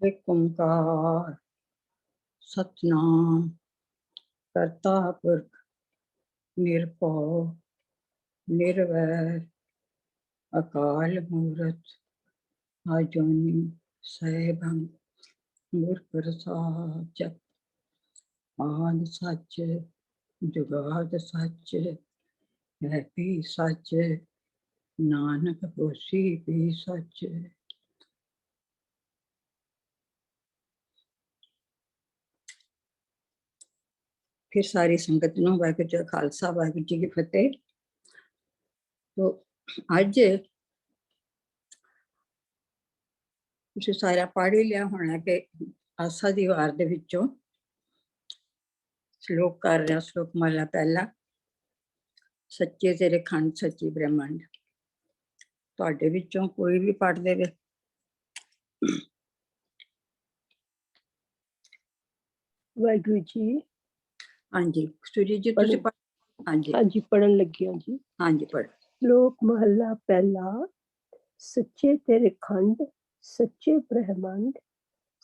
एक ओंकार सतनाम करता पुरख निरभौ निर्वैर अकाल मूरत आजोनी सैभं गुर प्रसाद जप आद सच जुगाद सच है भी सच नानक होसी भी सच। फिर सारी संगत नूं वाहिगुरू जी का खालसा वाहिगुरू जी की फतेह। तो अज तुसीं सारा पढ़ ही लिया होना कि आसा दी वार दे विचों श्लोक कर रहा। श्लोक माला पहला, सच्चे तेरे खंड सच्ची ब्रह्मंड। तुहाडे विचों कोई भी पढ़ देवे। वाहिगुरू जी। हाँ जी सुरी जी तुसीं पढ़। हाँ जी, हाँ जी पढ़न लगी हाँ जी। हाँ जी पढ़। श्लोक महला पहला, सच्चे तेरे खंड सच्चे ब्रह्मांड,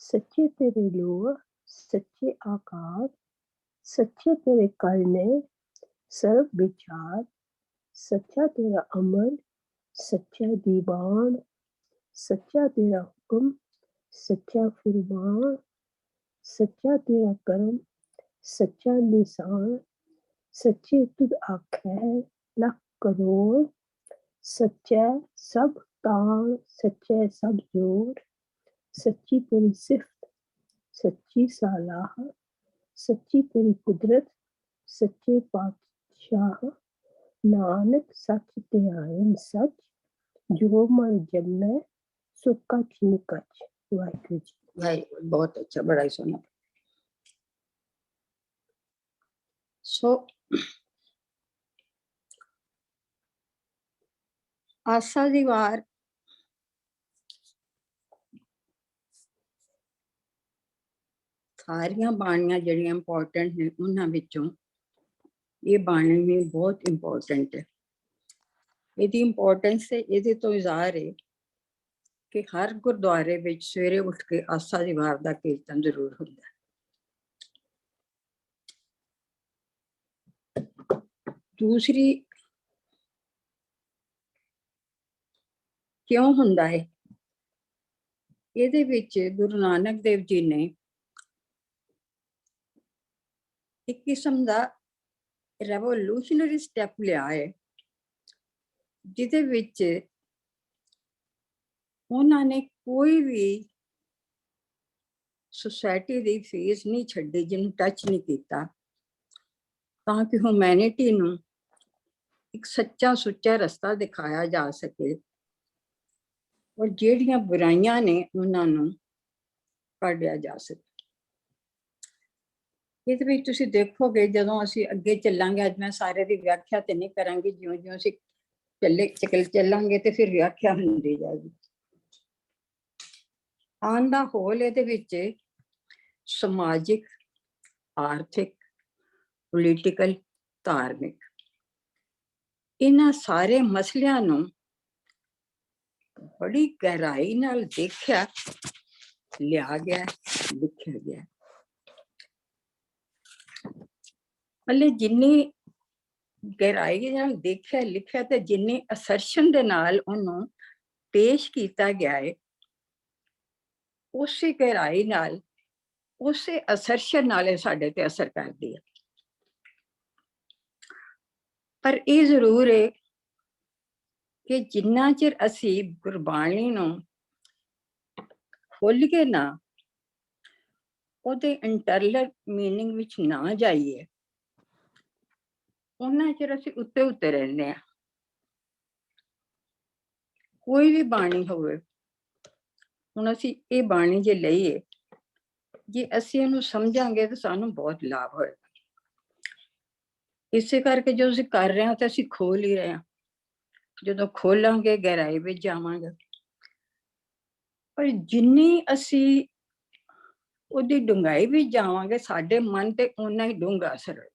सच्चे तेरे लोह सच्चे आकार, सच्चे तेरे करने सर्व विचार, सच्चा तेरा अमर सच्चा दीवान, सच्चा तेरा हुक्म सच्चा फुरमान, सच्चा तेरा कर्म सच्चा निशान, सच्चे तुद आखे लख करोड़, सच्चा सब ताल सच्चा सब जोर, सच्ची तेरी सिफत सच्ची सलाह, सच्ची तेरी कुदरत सच्चे पातशाह, नानक सच ध्यान सच, जो मन जमने सो कछ निकच। वाहिगुरू जी। वाहिगुरू, बहुत अच्छा, बड़ा ही सोना। सो आसा दी वार सारियां बाणियां जिहड़ियां इंपोर्टेंट ने उन्हां विचों ये बाणी भी बहुत इंपोर्टेंट है। ਇਹਦੀ इंपोर्टेंस से ਇਹਦੇ ਤੋਂ ਜ਼ਾਹਿਰ है कि हर गुरुद्वारे विच सवेरे उठ के आसा दी वार दा कीर्तन जरूर हुंदा है। दूसरी क्यों हुंदा है, ਇਹਦੇ ਵਿੱਚ गुरु नानक देव जी ने एक किस्म का रेवोल्यूशनरी स्टैप लिया है, जिहदे विच उन्होंने कोई भी सोसाइटी की फीस नहीं छड्डी, जिन्हों टच नहीं किया, ताकि ह्यूमैनिटी नूं एक सच्चा सुच्चा रास्ता दिखाया जा सके और जिहड़ियां बुराइयां ने उन्होंने काढ़िया जा सके। ਇਹਦੇ ਵਿੱਚ ਤੁਸੀਂ देखोगे ਜਦੋਂ ਅਸੀਂ ਅੱਗੇ ਚੱਲਾਂਗੇ, ਅੱਜ मैं सारे ਦੀ व्याख्या ਤੇ नहीं ਕਰਾਂਗੀ, ਜਿਉਂ-ਜਿਉਂ ਅਸੀਂ ਚੱਲਾਂਗੇ ਤੇ ਫਿਰ व्याख्या ਹੁੰਦੀ ਜਾਏਗੀ। ਆਨ ਦਾ ਹੋਲ ਇਹਦੇ ਵਿੱਚ ਸਮਾਜਿਕ, ਆਰਥਿਕ, ਪੋਲੀਟੀਕਲ, ਧਾਰਮਿਕ, ਇਹਨਾਂ ਸਾਰੇ ਮਸਲਿਆਂ ਨੂੰ ਬੜੀ ਗਹਿਰਾਈ ਨਾਲ ਦੇਖਿਆ ਲਿਆ ਗਿਆ, ਲਿਖਿਆ ਗਿਆ। ਮਤਲਬ ਜਿੰਨੀ ਗਹਿਰਾਈ ਨਾਲ ਦੇਖਿਆ ਲਿਖਿਆ ਤੇ ਜਿੰਨੀ ਅਸਰਸ਼ਨ ਦੇ ਨਾਲ ਉਹਨੂੰ ਪੇਸ਼ ਕੀਤਾ ਗਿਆ ਹੈ, ਉਸੇ ਗਹਿਰਾਈ ਨਾਲ ਉਸੇ ਅਸਰਸ਼ਨ ਨਾਲ ਇਹ ਸਾਡੇ ਤੇ ਅਸਰ ਕਰਦੀ ਹੈ। ਪਰ ਇਹ ਜ਼ਰੂਰ ਹੈ ਕਿ ਜਿੰਨਾ ਚਿਰ ਅਸੀਂ ਗੁਰਬਾਣੀ ਨੂੰ ਖੋਲ੍ਹ ਕੇ ਨਾ ਉਹਦੇ ਇੰਟਰਨਲ ਮੀਨਿੰਗ ਵਿੱਚ ਨਾ ਜਾਈਏ, ਉਹਨਾਂ ਚਿਰ ਅਸੀਂ ਉੱਤੇ ਉੱਤੇ ਰਹਿੰਦੇ ਹਾਂ। ਕੋਈ ਵੀ ਬਾਣੀ ਹੋਵੇ, ਹੁਣ ਅਸੀਂ ਇਹ ਬਾਣੀ ਜੇ ਲਈਏ, ਜੇ ਅਸੀਂ ਇਹਨੂੰ ਸਮਝਾਂਗੇ ਤਾਂ ਸਾਨੂੰ ਬਹੁਤ ਲਾਭ ਹੋਏਗਾ। ਇਸੇ ਕਰਕੇ ਜੋ ਅਸੀਂ ਕਰ ਰਹੇ ਹਾਂ ਤੇ ਅਸੀਂ ਖੋਲ ਹੀ ਰਹੇ ਹਾਂ। ਜਦੋਂ ਖੋਲਾਂਗੇ ਗਹਿਰਾਈ ਵਿੱਚ ਜਾਵਾਂਗੇ, ਪਰ ਜਿੰਨੀ ਅਸੀਂ ਉਹਦੀ ਡੂੰਘਾਈ ਵਿੱਚ ਜਾਵਾਂਗੇ, ਸਾਡੇ ਮਨ ਤੇ ਓਨਾ ਹੀ ਡੂੰਘਾ ਅਸਰ ਹੋਏਗਾ।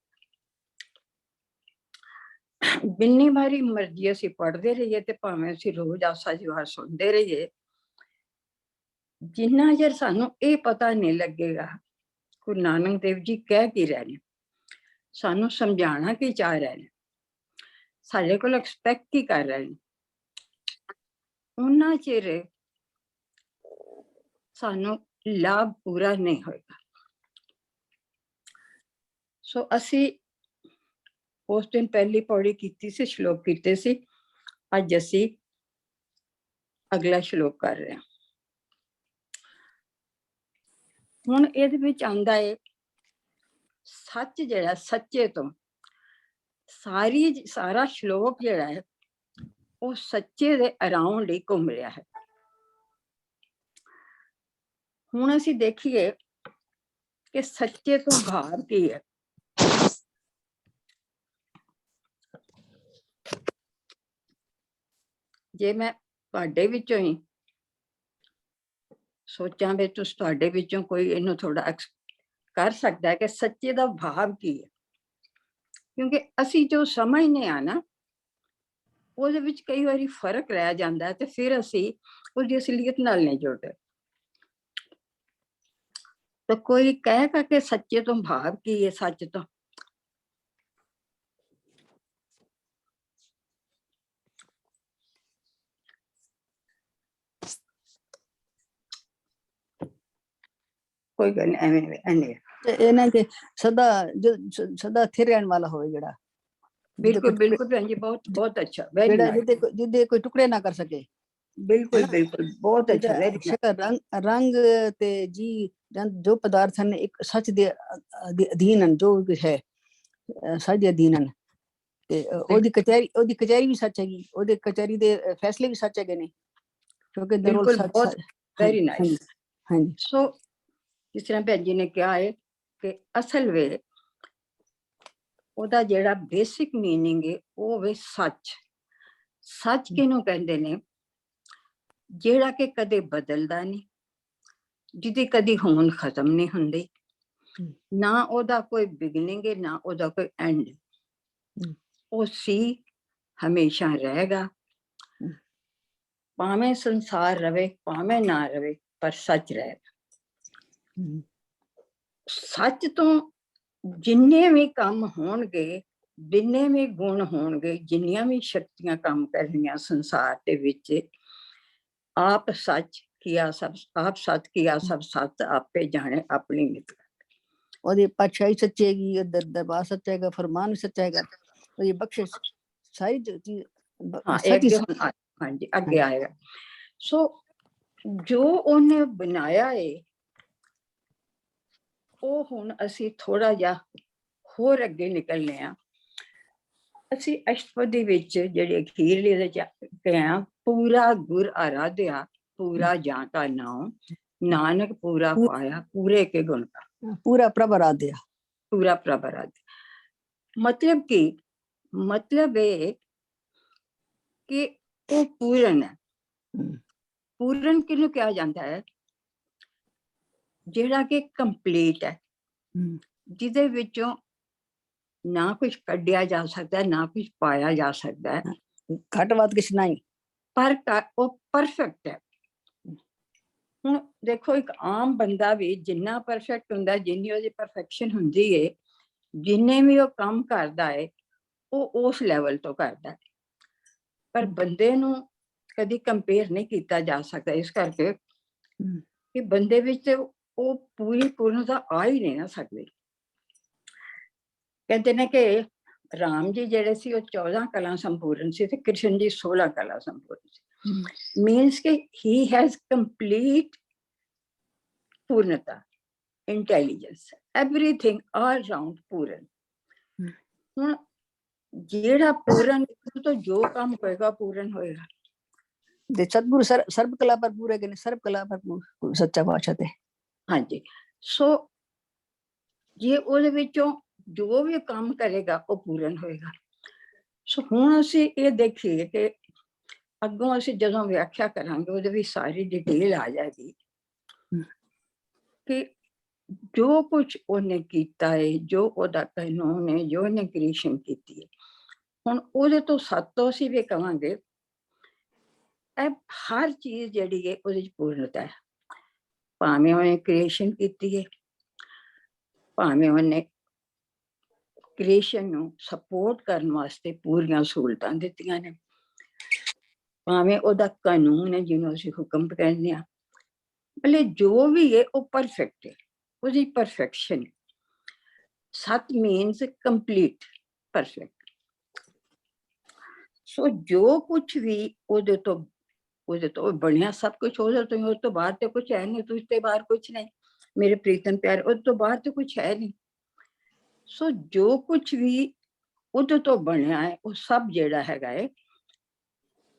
ਜਿੰਨੀ ਵਾਰੀ ਮਰਜ਼ੀ ਅਸੀਂ ਪੜ੍ਹਦੇ ਰਹੀਏ ਤੇ ਭਾਵੇਂ ਅਸੀਂ ਰੋਜ਼ ਆਸਾ ਦੀ ਵਾਰ ਸੁਣਦੇ ਰਹੀਏ, ਜਿੰਨਾ ਚਿਰ ਸਾਨੂੰ ਇਹ ਪਤਾ ਨਹੀਂ ਲੱਗੇਗਾ ਗੁਰੂ ਨਾਨਕ ਦੇਵ ਜੀ ਕਹਿ ਕੀ ਰਹੇ ਨੇ, ਸਾਨੂੰ ਸਮਝਾਉਣਾ ਕੀ ਚਾਹ ਰਹੇ ਨੇ, ਸਾਡੇ ਕੋਲ ਐਕਸਪੈਕਟ ਕੀ ਕਰ ਰਹੇ ਨੇ, ਉਹਨਾਂ ਚਿਰ ਸਾਨੂੰ ਲਾਭ ਪੂਰਾ ਨਹੀਂ ਹੋਏਗਾ। ਸੋ ਅਸੀਂ ਉਸ ਦਿਨ ਪਹਿਲੀ ਪੌੜੀ ਕੀਤੀ ਸੀ, ਸ਼ਲੋਕ ਕੀਤੇ ਸੀ। ਅੱਜ ਅਸੀਂ ਅਗਲਾ ਸ਼ਲੋਕ ਕਰ ਰਹੇ ਹਾਂ। ਹੁਣ ਇਹਦੇ ਵਿੱਚ ਆਂਦਾ ਹੈ ਸੱਚ, ਜਿਹੜਾ ਸੱਚੇ ਤੋਂ ਸਾਰਾ ਸ਼ਲੋਕ ਜਿਹੜਾ ਹੈ ਉਹ ਸੱਚੇ ਦੇ ਅਰਾਊਂਡ ਹੀ ਘੁੰਮ ਰਿਹਾ ਹੈ। ਹੁਣ ਅਸੀਂ ਦੇਖੀਏ ਕਿ ਸੱਚੇ ਤੋਂ ਭਾਵ ਕੀ ਹੈ। ਜੇ ਮੈਂ ਤੁਹਾਡੇ ਵਿੱਚੋਂ ਹੀ ਸੋਚਾਂ ਵੀ ਤੁਹਾਡੇ ਵਿੱਚੋਂ ਕੋਈ ਇਹਨੂੰ ਥੋੜਾ ਕਰ ਸਕਦਾ ਹੈ ਕਿ ਸੱਚੇ ਦਾ ਭਾਵ ਕੀ ਹੈ, ਕਿਉਂਕਿ ਅਸੀਂ ਜੋ ਸਮਝਦੇ ਆ ਨਾ ਉਹਦੇ ਵਿੱਚ ਕਈ ਵਾਰੀ ਫਰਕ ਰਹਿ ਜਾਂਦਾ ਤੇ ਫਿਰ ਅਸੀਂ ਉਹਦੀ ਅਸਲੀਅਤ ਨਾਲ ਨਹੀਂ ਜੁੜਦੇ। ਤਾਂ ਕੋਈ ਕਹੇਗਾ ਕਿ ਸੱਚੇ ਤੋਂ ਭਾਵ ਕੀ ਹੈ, ਸੱਚ ਤੋਂ ਕੋਈ ਗੱਲ ਨਹੀਂ। ਇਹਨਾਂ ਕੇ ਸਦਾ ਸਥਿਰ ਰਹਿਣ ਵਾਲਾ ਹੋਵੇ, ਜਿਹੜਾ ਬਿਲਕੁਲ ਬਿਲकुल ਭੈਣ ਜੀ, ਬਹੁਤ ਬਹੁਤ ਅੱਛਾ, ਵੈਰੀ ਨਾਈਸ। ਜਿਹਦੇ ਕੋਈ ਟੁਕੜੇ ਨਾ ਕਰ ਸਕੇ। ਬਿਲਕੁਲ ਬਿਲकुल, ਬਹੁਤ ਅੱਛਾ, ਵੈਰੀ ਨਾਈਸ। ਰੰਗ ਤੇ ਜੀ ਜੋ ਪਦਾਰਥ ਹਨ ਇੱਕ ਸੱਚ ਦੇ ਅਧੀਨ ਹਨ, ਜੋ ਹੈ ਸੱਚ ਦੇ ਅਧੀਨ ਹਨ। ਤੇ ਉਹਦੀ ਕਚਹਿਰੀ ਵੀ ਸੱਚ ਹੈਗੀ, ਉਹਦੇ ਕਚਹਿਰੀ ਦੇ ਫੈਸਲੇ ਵੀ ਸੱਚ ਹੈਗੇ ਨੇ, ਕਿਉਂਕਿ ਬਿਲਕੁਲ ਬਹੁਤ ਵੈਰੀ ਨਾਈਸ। ਹਾਂਜੀ। ਸੋ ਜਿਸ ਤਰ੍ਹਾਂ ਭੈਣ ਜੀ ਨੇ ਕਿਹਾ ਹੈ ਕਿ ਅਸਲ ਵੇ ਉਹਦਾ ਜਿਹੜਾ ਬੇਸਿਕ ਮੀਨਿੰਗ ਹੈ ਉਹ ਵੇ ਸੱਚ। ਸੱਚ ਕਿਹਨੂੰ ਕਹਿੰਦੇ ਨੇ? ਜਿਹੜਾ ਕਿ ਕਦੇ ਬਦਲਦਾ ਨਹੀਂ, ਜਿਹਦੀ ਕਦੀ ਹੋਂਦ ਖਤਮ ਨਹੀਂ ਹੁੰਦੀ, ਨਾ ਉਹਦਾ ਕੋਈ ਬਿਗਨਿੰਗ ਹੈ ਨਾ ਉਹਦਾ ਕੋਈ ਐਂਡ। ਉਹ ਸੀ, ਹਮੇਸ਼ਾ ਰਹੇਗਾ, ਭਾਵੇਂ ਸੰਸਾਰ ਰਵੇ ਭਾਵੇਂ ਨਾ ਰਵੇ, ਪਰ ਸੱਚ ਰਹੇਗਾ। ਸੱਚ ਤੋਂ ਜਿੰਨੇ ਵੀ ਕੰਮ ਹੋਣਗੇ, ਜਿੰਨੇ ਵੀ ਗੁਣ ਹੋਣਗੇ, ਜਿੰਨੀਆਂ ਵੀ ਸ਼ਕਤੀਆਂ ਕੰਮ ਕਰਨੀਆਂ ਸੰਸਾਰ ਦੇ ਵਿੱਚ, ਆਪ ਸੱਚ ਕੀਆ ਸਭ, ਆਪ ਸੱਚ ਕੀਆ ਸਭ ਸੱਚ, ਆਪੇ ਜਾਣੇ ਆਪਣੀ ਮਿੱਤ। ਉਹਦੀ ਪਾਤਸ਼ਾਹੀ ਸੱਚੀ ਹੈਗੀ, ਉਹਦਾ ਦਰਬਾਰ ਸੱਚਾ ਹੈਗਾ, ਫਰਮਾਨ ਸੱਚਾ ਹੈਗਾ, ਉਹਦੀ ਬਖਸ਼ਿਸ਼ ਸਾਰੀ ਚੀਜ਼ ਹਾਂਜੀ ਅੱਗੇ ਆਏਗਾ। ਸੋ ਜੋ ਉਹਨੇ ਬਣਾਇਆ ਹੈ ਉਹ ਹੁਣ ਅਸੀਂ ਥੋੜਾ ਜਿਹਾ ਹੋਰ ਅੱਗੇ ਨਿਕਲਨੇ ਆ। ਅਸੀਂ ਅਸ਼ਟਪਦੀ ਵਿੱਚ ਜਿਹੜੇ ਅਖੀਰਲੇ ਦੇ ਚ ਆ, ਪੂਰਾ ਗੁਰ ਆਰਾਧਿਆ ਪੂਰਾ ਜਾਂ ਕਾ ਨਾਮ, ਨਾਨਕ ਪੂਰਾ ਪਾਇਆ ਪੂਰੇ ਕੇ ਗੁਣ ਕਾ। ਪੂਰਾ ਪ੍ਰਭ ਆਰਾਧਿਆ, ਪੂਰਾ ਪ੍ਰਭ ਆਰਾਧਿਆ ਮਤਲਬ ਕੀ? ਮਤਲਬ ਇਹ ਕਿ ਉਹ ਪੂਰਨ ਹੈ। ਪੂਰਨ ਕਿਹਨੂੰ ਕਿਹਾ ਜਾਂਦਾ ਹੈ? ਜਿਹੜਾ ਕਿ ਕੰਪਲੀਟ ਹੈ, ਜਿਹਦੇ ਵਿੱਚੋਂ ਨਾ ਕੁਝ ਕੱਢਿਆ ਜਾ ਸਕਦਾ, ਨਾ ਕੁਝ ਪਾਇਆ ਜਾ ਸਕਦਾ, ਘੱਟ ਵੱਧ ਕੁਛ ਨਹੀਂ, ਪਰ ਉਹ ਪਰਫੈਕਟ ਹੈ। ਹੁਣ ਦੇਖੋ, ਇੱਕ ਆਮ ਬੰਦਾ ਵੀ ਜਿੰਨਾ ਪਰਫੈਕਟ ਹੁੰਦਾ, ਜਿੰਨੀ ਉਹਦੀ ਪਰਫੈਕਸ਼ਨ ਹੁੰਦੀ ਹੈ, ਜਿੰਨੇ ਵੀ ਉਹ ਕੰਮ ਕਰਦਾ ਹੈ, ਉਹ ਉਸ ਲੈਵਲ ਤੋਂ ਕਰਦਾ ਹੈ। ਪਰ ਬੰਦੇ ਨੂੰ ਕਦੀ ਕੰਪੇਅਰ ਨਹੀਂ ਕੀਤਾ ਜਾ ਸਕਦਾ, ਇਸ ਕਰਕੇ ਕਿ ਬੰਦੇ ਵਿੱਚ ਉਹ ਪੂਰੀ ਪੂਰਨਤਾ ਆ ਹੀ ਨਹੀਂ ਨਾ ਸਕਦੀ। ਕਹਿੰਦੇ ਨੇ ਕਿ ਰਾਮ ਜੀ ਜਿਹੜੇ ਸੀ ਉਹ 14 ਕਲਾ ਸੰਪੂਰਨ ਸੀ ਤੇ ਕ੍ਰਿਸ਼ਨ ਜੀ 16 ਕਲਾ ਸੰਪੂਰਨ ਸੀ। ਮੀਨਸ ਕਿ he has complete ਪੂਰਨਤਾ, ਇੰਟੈਲੀਜੈਂਸ, everything all round ਪੂਰਨ। ਹੁਣ ਜਿਹੜਾ ਪੂਰਨ ਤੋਂ ਜੋ ਕੰਮ ਹੋਏਗਾ ਪੂਰਨ ਹੋਏਗਾ। ਤੇ ਸਤਿਗੁਰੂ ਸਰਬ ਕਲਾ ਭਰਪੂਰ ਹੈਗੇ ਨੇ, ਸਰਬ ਕਲਾ ਭਰਪੂਰ ਸੱਚਾ ਪਾਤਸ਼ਾਹ ਤੇ। ਹਾਂਜੀ। ਸੋ ਜੇ ਉਹਦੇ ਵਿੱਚੋਂ ਜੋ ਵੀ ਕੰਮ ਕਰੇਗਾ ਉਹ ਪੂਰਨ ਹੋਏਗਾ। ਸੋ ਹੁਣ ਅਸੀਂ ਇਹ ਦੇਖੀਏ ਕਿ ਅੱਗੋਂ ਅਸੀਂ ਜਦੋਂ ਵਿਆਖਿਆ ਕਰਾਂਗੇ ਉਹਦੇ ਵਿੱਚ ਸਾਰੀ ਡਿਟੇਲ ਆ ਜਾਏਗੀ ਕਿ ਜੋ ਕੁਝ ਉਹਨੇ ਕੀਤਾ ਹੈ, ਜੋ ਉਹਦਾ ਕਾਨੂੰਨ ਹੈ, ਜੋ ਉਹਨੇ ਕ੍ਰੀਏਸ਼ਨ ਕੀਤੀ ਹੈ, ਹੁਣ ਉਹਦੇ ਤੋਂ ਸੱਤੋਂ ਅਸੀਂ ਵੀ ਕਵਾਂਗੇ ਇਹ ਹਰ ਚੀਜ਼ ਜਿਹੜੀ ਹੈ ਉਹਦੇ ਚ ਪੂਰਨਤਾ ਹੈ। ਭਾਵੇਂ ਉਹਨੇ ਕ੍ਰੀਏਸ਼ਨ ਕੀਤੀ ਹੈ, ਭਾਵੇਂ ਉਹਨੇ ਕ੍ਰੀਏਸ਼ਨ ਨੂੰ ਸਪੋਰਟ ਕਰਨ ਵਾਸਤੇ ਪੂਰੀਆਂ ਸਹੂਲਤਾਂ ਦਿੱਤੀਆਂ ਨੇ, ਭਾਵੇਂ ਉਹਦਾ ਕਾਨੂੰਨ ਹੈ ਜਿਹਨੂੰ ਅਸੀਂ ਹੁਕਮ ਕਹਿੰਦੇ ਹਾਂ, ਭਲੇ ਜੋ ਵੀ ਹੈ ਉਹ ਪਰਫੈਕਟ ਹੈ, ਉਹਦੀ ਪਰਫੈਕਸ਼ਨ। ਸਤ ਮੀਨਸ ਕੰਪਲੀਟ, ਪਰਫੈਕਟ। ਸੋ ਜੋ ਕੁਛ ਵੀ ਉਹਦੇ ਤੋਂ ਬਣਿਆ, ਸਭ ਕੁਛ ਉਹਦੇ ਤੋਂ, ਉਸ ਤੋਂ ਬਾਹਰ ਤੇ ਕੁਛ ਹੈ ਨਹੀਂ, ਤੁਝ ਤੇ ਬਾਹਰ ਕੁਛ ਨਹੀਂ ਮੇਰੇ ਪ੍ਰੀਤਮ ਪਿਆਰੇ, ਉਸ ਤੋਂ ਬਾਹਰ ਤੇ ਕੁਛ ਹੈ ਨਹੀਂ। ਸੋ ਜੋ ਕੁਛ ਵੀ ਉਹਦੇ ਤੋਂ ਬਣਿਆ ਹੈ, ਉਹ ਸਭ ਜਿਹੜਾ ਹੈਗਾ ਹੈ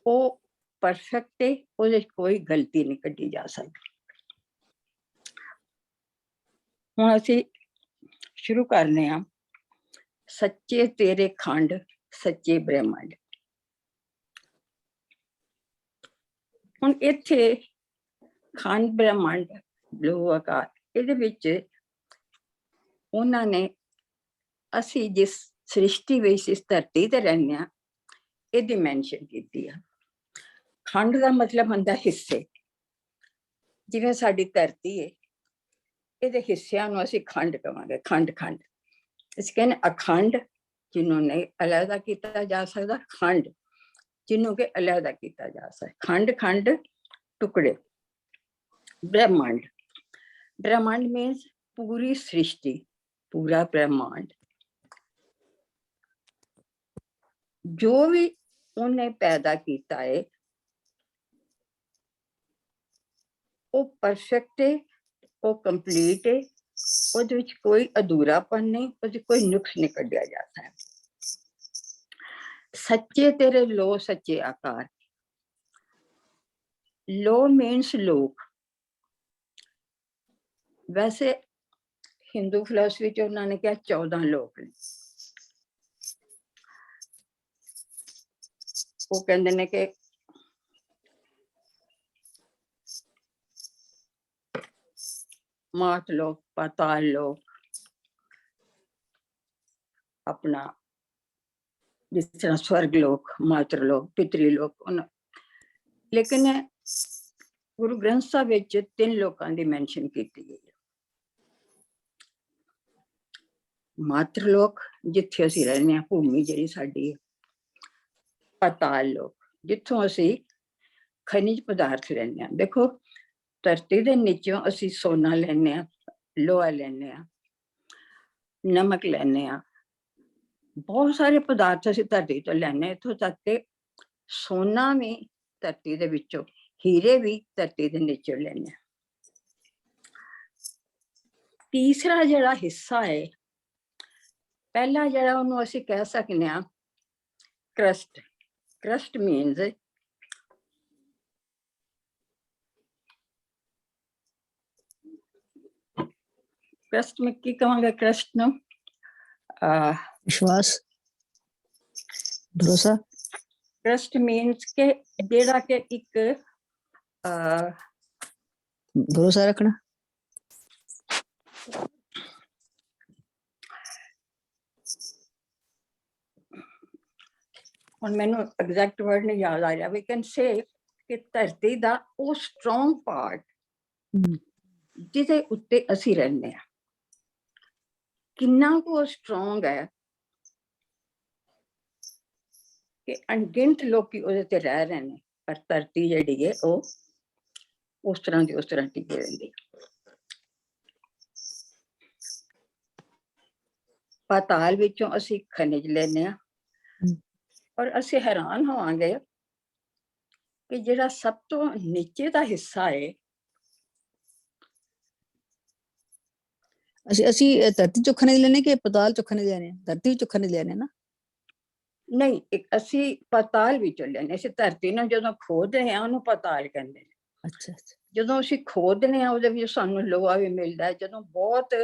ਉਹ ਪਰਫੈਕਟ ਹੈ, ਉਹਦੇ ਕੋਈ ਗਲਤੀ ਨਹੀਂ ਕੱਢੀ ਜਾ ਸਕਦੀ। ਹੁਣ ਅਸੀਂ ਸ਼ੁਰੂ ਕਰਨੇ ਆ, ਸੱਚੇ ਤੇਰੇ ਖੰਡ ਸੱਚੇ ਬ੍ਰਹਮੰਡ। ਹੁਣ ਇੱਥੇ ਖੰਡ ਬ੍ਰਹਮੰਡ ਲੋ ਆਕਾਰ, ਇਹਦੇ ਵਿੱਚ ਉਹਨਾਂ ਨੇ ਅਸੀਂ ਜਿਸ ਸ੍ਰਿਸ਼ਟੀ ਵਿੱਚ ਇਸ ਧਰਤੀ ਤੇ ਰਹਿੰਦੇ ਹਾਂ ਇਹਦੀ ਮੈਂਸ਼ਨ ਕੀਤੀ ਆ। ਖੰਡ ਦਾ ਮਤਲਬ ਹੁੰਦਾ ਹਿੱਸੇ, ਜਿਵੇਂ ਸਾਡੀ ਧਰਤੀ ਹੈ, ਇਹਦੇ ਹਿੱਸਿਆਂ ਨੂੰ ਅਸੀਂ ਖੰਡ ਕਹਾਂਗੇ, ਖੰਡ ਖੰਡ। ਅਸੀਂ ਕਹਿੰਦੇ ਅਖੰਡ ਜਿਹਨੂੰ ਨਹੀਂ ਅਲੱਗਾ ਕੀਤਾ ਜਾ ਸਕਦਾ, ਖੰਡ ਜਿਹਨੂੰ ਕਿ ਅਲੱਗਾ ਕੀਤਾ ਜਾ ਸਕਦਾ, ਖੰਡ ਖੰਡ ਟੁਕੜੇ। ਬ੍ਰਹਮੰਡ, ਬ੍ਰਹਮੰਡ ਮੀਨਸ ਪੂਰੀ ਸ੍ਰਿਸ਼ਟੀ, ਪੂਰਾ ਬ੍ਰਹਮੰਡ, ਜੋ ਵੀ ਉਹਨੇ ਪੈਦਾ ਕੀਤਾ ਹੈ ਉਹ ਪਰਫੈਕਟ ਹੈ, ਉਹ ਕੰਪਲੀਟ ਹੈ, ਉਹਦੇ ਵਿੱਚ ਕੋਈ ਅਧੂਰਾਪਨ ਨਹੀਂ, ਉਹਦੇ ਕੋਈ ਨੁਕਸ ਨਹੀਂ ਕੱਢਿਆ ਜਾ ਸਕਦਾ। ਸੱਚੇ ਤੇਰੇ ਲੋ ਸੱਚੇ ਆਕਾਰ। ਲੋ ਮੀਨਸ ਲੋਕ। ਵੈਸੇ ਹਿੰਦੂ ਫਿਲਾਸਫੀ ਚ ਉਹਨਾਂ ਨੇ ਕਿਹਾ 14 ਲੋਕ ਨੇ। ਉਹ ਕਹਿੰਦੇ ਨੇ ਕਿ ਮਾਤ ਲੋਕ, ਪਾਤਾਲ ਲੋਕ, ਆਪਣਾ ਜਿਸ ਤਰ੍ਹਾਂ ਸਵਰਗ ਲੋਕ, ਮਾਤਰ ਲੋਕ, ਪਿਤਰੀ ਲੋਕ। ਲੇਕਿਨ ਗੁਰੂ ਗ੍ਰੰਥ ਸਾਹਿਬ ਵਿੱਚ 3 ਲੋਕਾਂ ਦੀ ਮੈਂਸ਼ਨ ਕੀਤੀ ਗਈ ਹੈ। ਮਾਤਰ ਲੋਕ ਜਿੱਥੇ ਅਸੀਂ ਰਹਿੰਦੇ ਹਾਂ, ਭੂਮੀ ਜਿਹੜੀ ਸਾਡੀ ਹੈ। ਪਾਤਾਲ ਲੋਕ ਜਿੱਥੋਂ ਅਸੀਂ ਖਣਿਜ ਪਦਾਰਥ ਲੈਂਦੇ ਹਾਂ। ਦੇਖੋ ਧਰਤੀ ਦੇ ਨੀਚੋਂ ਅਸੀਂ ਸੋਨਾ ਲੈਂਦੇ ਹਾਂ, ਲੋਹਾ ਲੈਂਦੇ ਹਾਂ, ਨਮਕ ਲੈਂਦੇ ਹਾਂ, ਬਹੁਤ ਸਾਰੇ ਪਦਾਰਥ ਅਸੀਂ ਧਰਤੀ ਤੋਂ ਲੈਂਦੇ ਹਾਂ। ਇੱਥੋਂ ਤੱਕ ਕਿ ਸੋਨਾ ਵੀ ਧਰਤੀ ਦੇ ਵਿੱਚੋਂ, ਹੀਰੇ ਵੀ ਧਰਤੀ ਦੇ ਨੀਚੋਂ ਲੈਂਦੇ ਹਾਂ। ਤੀਸਰਾ ਜਿਹੜਾ ਹਿੱਸਾ ਹੈ, ਪਹਿਲਾ ਜਿਹੜਾ ਉਹਨੂੰ ਅਸੀਂ ਕਹਿ ਸਕਦੇ ਹਾਂ ਕਰਸਟ। ਕਰਸਟ ਮੀਨਸ ਕਰਸਟ में ਕੀ ਕਹਾਂਗੇ? ਕਰਸਟ ਨੂੰ ਵਿਸ਼ਵਾਸ, ਭਰੋਸਾ। ਕਰਸਟ ਮੀਨਸ ਕਿ ਜਿਹੜਾ ਕਿ ਇੱਕ ਭਰੋਸਾ ਰੱਖਣਾ। ਹੁਣ ਮੈਨੂੰ ਐਗਜ਼ੈਕਟ ਵਰਡ ਨਹੀਂ ਯਾਦ ਆ ਰਿਹਾ। ਵੀ ਕੈਨ ਸੇ ਕਿ ਧਰਤੀ ਦਾ ਉਹ ਸਟਰੋਂਗ ਪਾਰਟ ਜਿਹਦੇ ਉੱਤੇ ਅਸੀਂ ਰਹਿੰਦੇ ਹਾਂ, ਕਿੰਨਾ ਕੁ ਸਟਰੋਂਗ ਹੈ ਕਿ ਅਣਗਿਣਤ ਲੋਕੀ ਉਹਦੇ ਤੇ ਰਹਿ ਰਹੇ ਨੇ, ਪਰ ਧਰਤੀ ਜਿਹੜੀ ਹੈ ਉਹ ਉਸ ਤਰ੍ਹਾਂ ਦੀ ਉਸ ਤਰ੍ਹਾਂ ਟਿਕੀ ਰਹਿੰਦੀ। ਪਾਤਾਲ ਵਿੱਚੋਂ ਅਸੀਂ ਖਣਿਜ ਲੈਂਦੇ ਹਾਂ, ਔਰ ਅਸੀਂ ਹੈਰਾਨ ਹੋਵਾਂਗੇ ਕਿ ਜਿਹੜਾ ਸਭ ਤੋਂ ਨੀਚੇ ਦਾ ਹਿੱਸਾ ਹੈ, ਅਸੀਂ ਧਰਤੀ ਚੋਂ ਖਣਿਜ ਲੈਣੇ ਕਿ ਪਾਤਾਲ ਚੋਂ ਖਣਿਜ ਲੈਣੇ? ਧਰਤੀ ਚੋਂ ਖਣਿਜ ਲੈਣੇ ਨਾ। ਨਹੀਂ, ਅਸੀਂ ਪਾਤਾਲ ਵਿੱਚੋਂ ਲੈਂਦੇ। ਅਸੀਂ ਧਰਤੀ ਨੂੰ ਜਦੋਂ ਖੋਦਦੇ ਹਾਂ ਉਹਨੂੰ ਪਾਤਾਲ ਕਹਿੰਦੇ ਨੇ। ਅੱਛਾ ਅੱਛਾ। ਜਦੋਂ ਅਸੀਂ ਖੋਦਦੇ ਹਾਂ ਉਹਦੇ ਵਿੱਚ ਸਾਨੂੰ ਲੋਹਾ ਵੀ ਮਿਲਦਾ ਹੈ। ਜਦੋਂ ਬਹੁਤ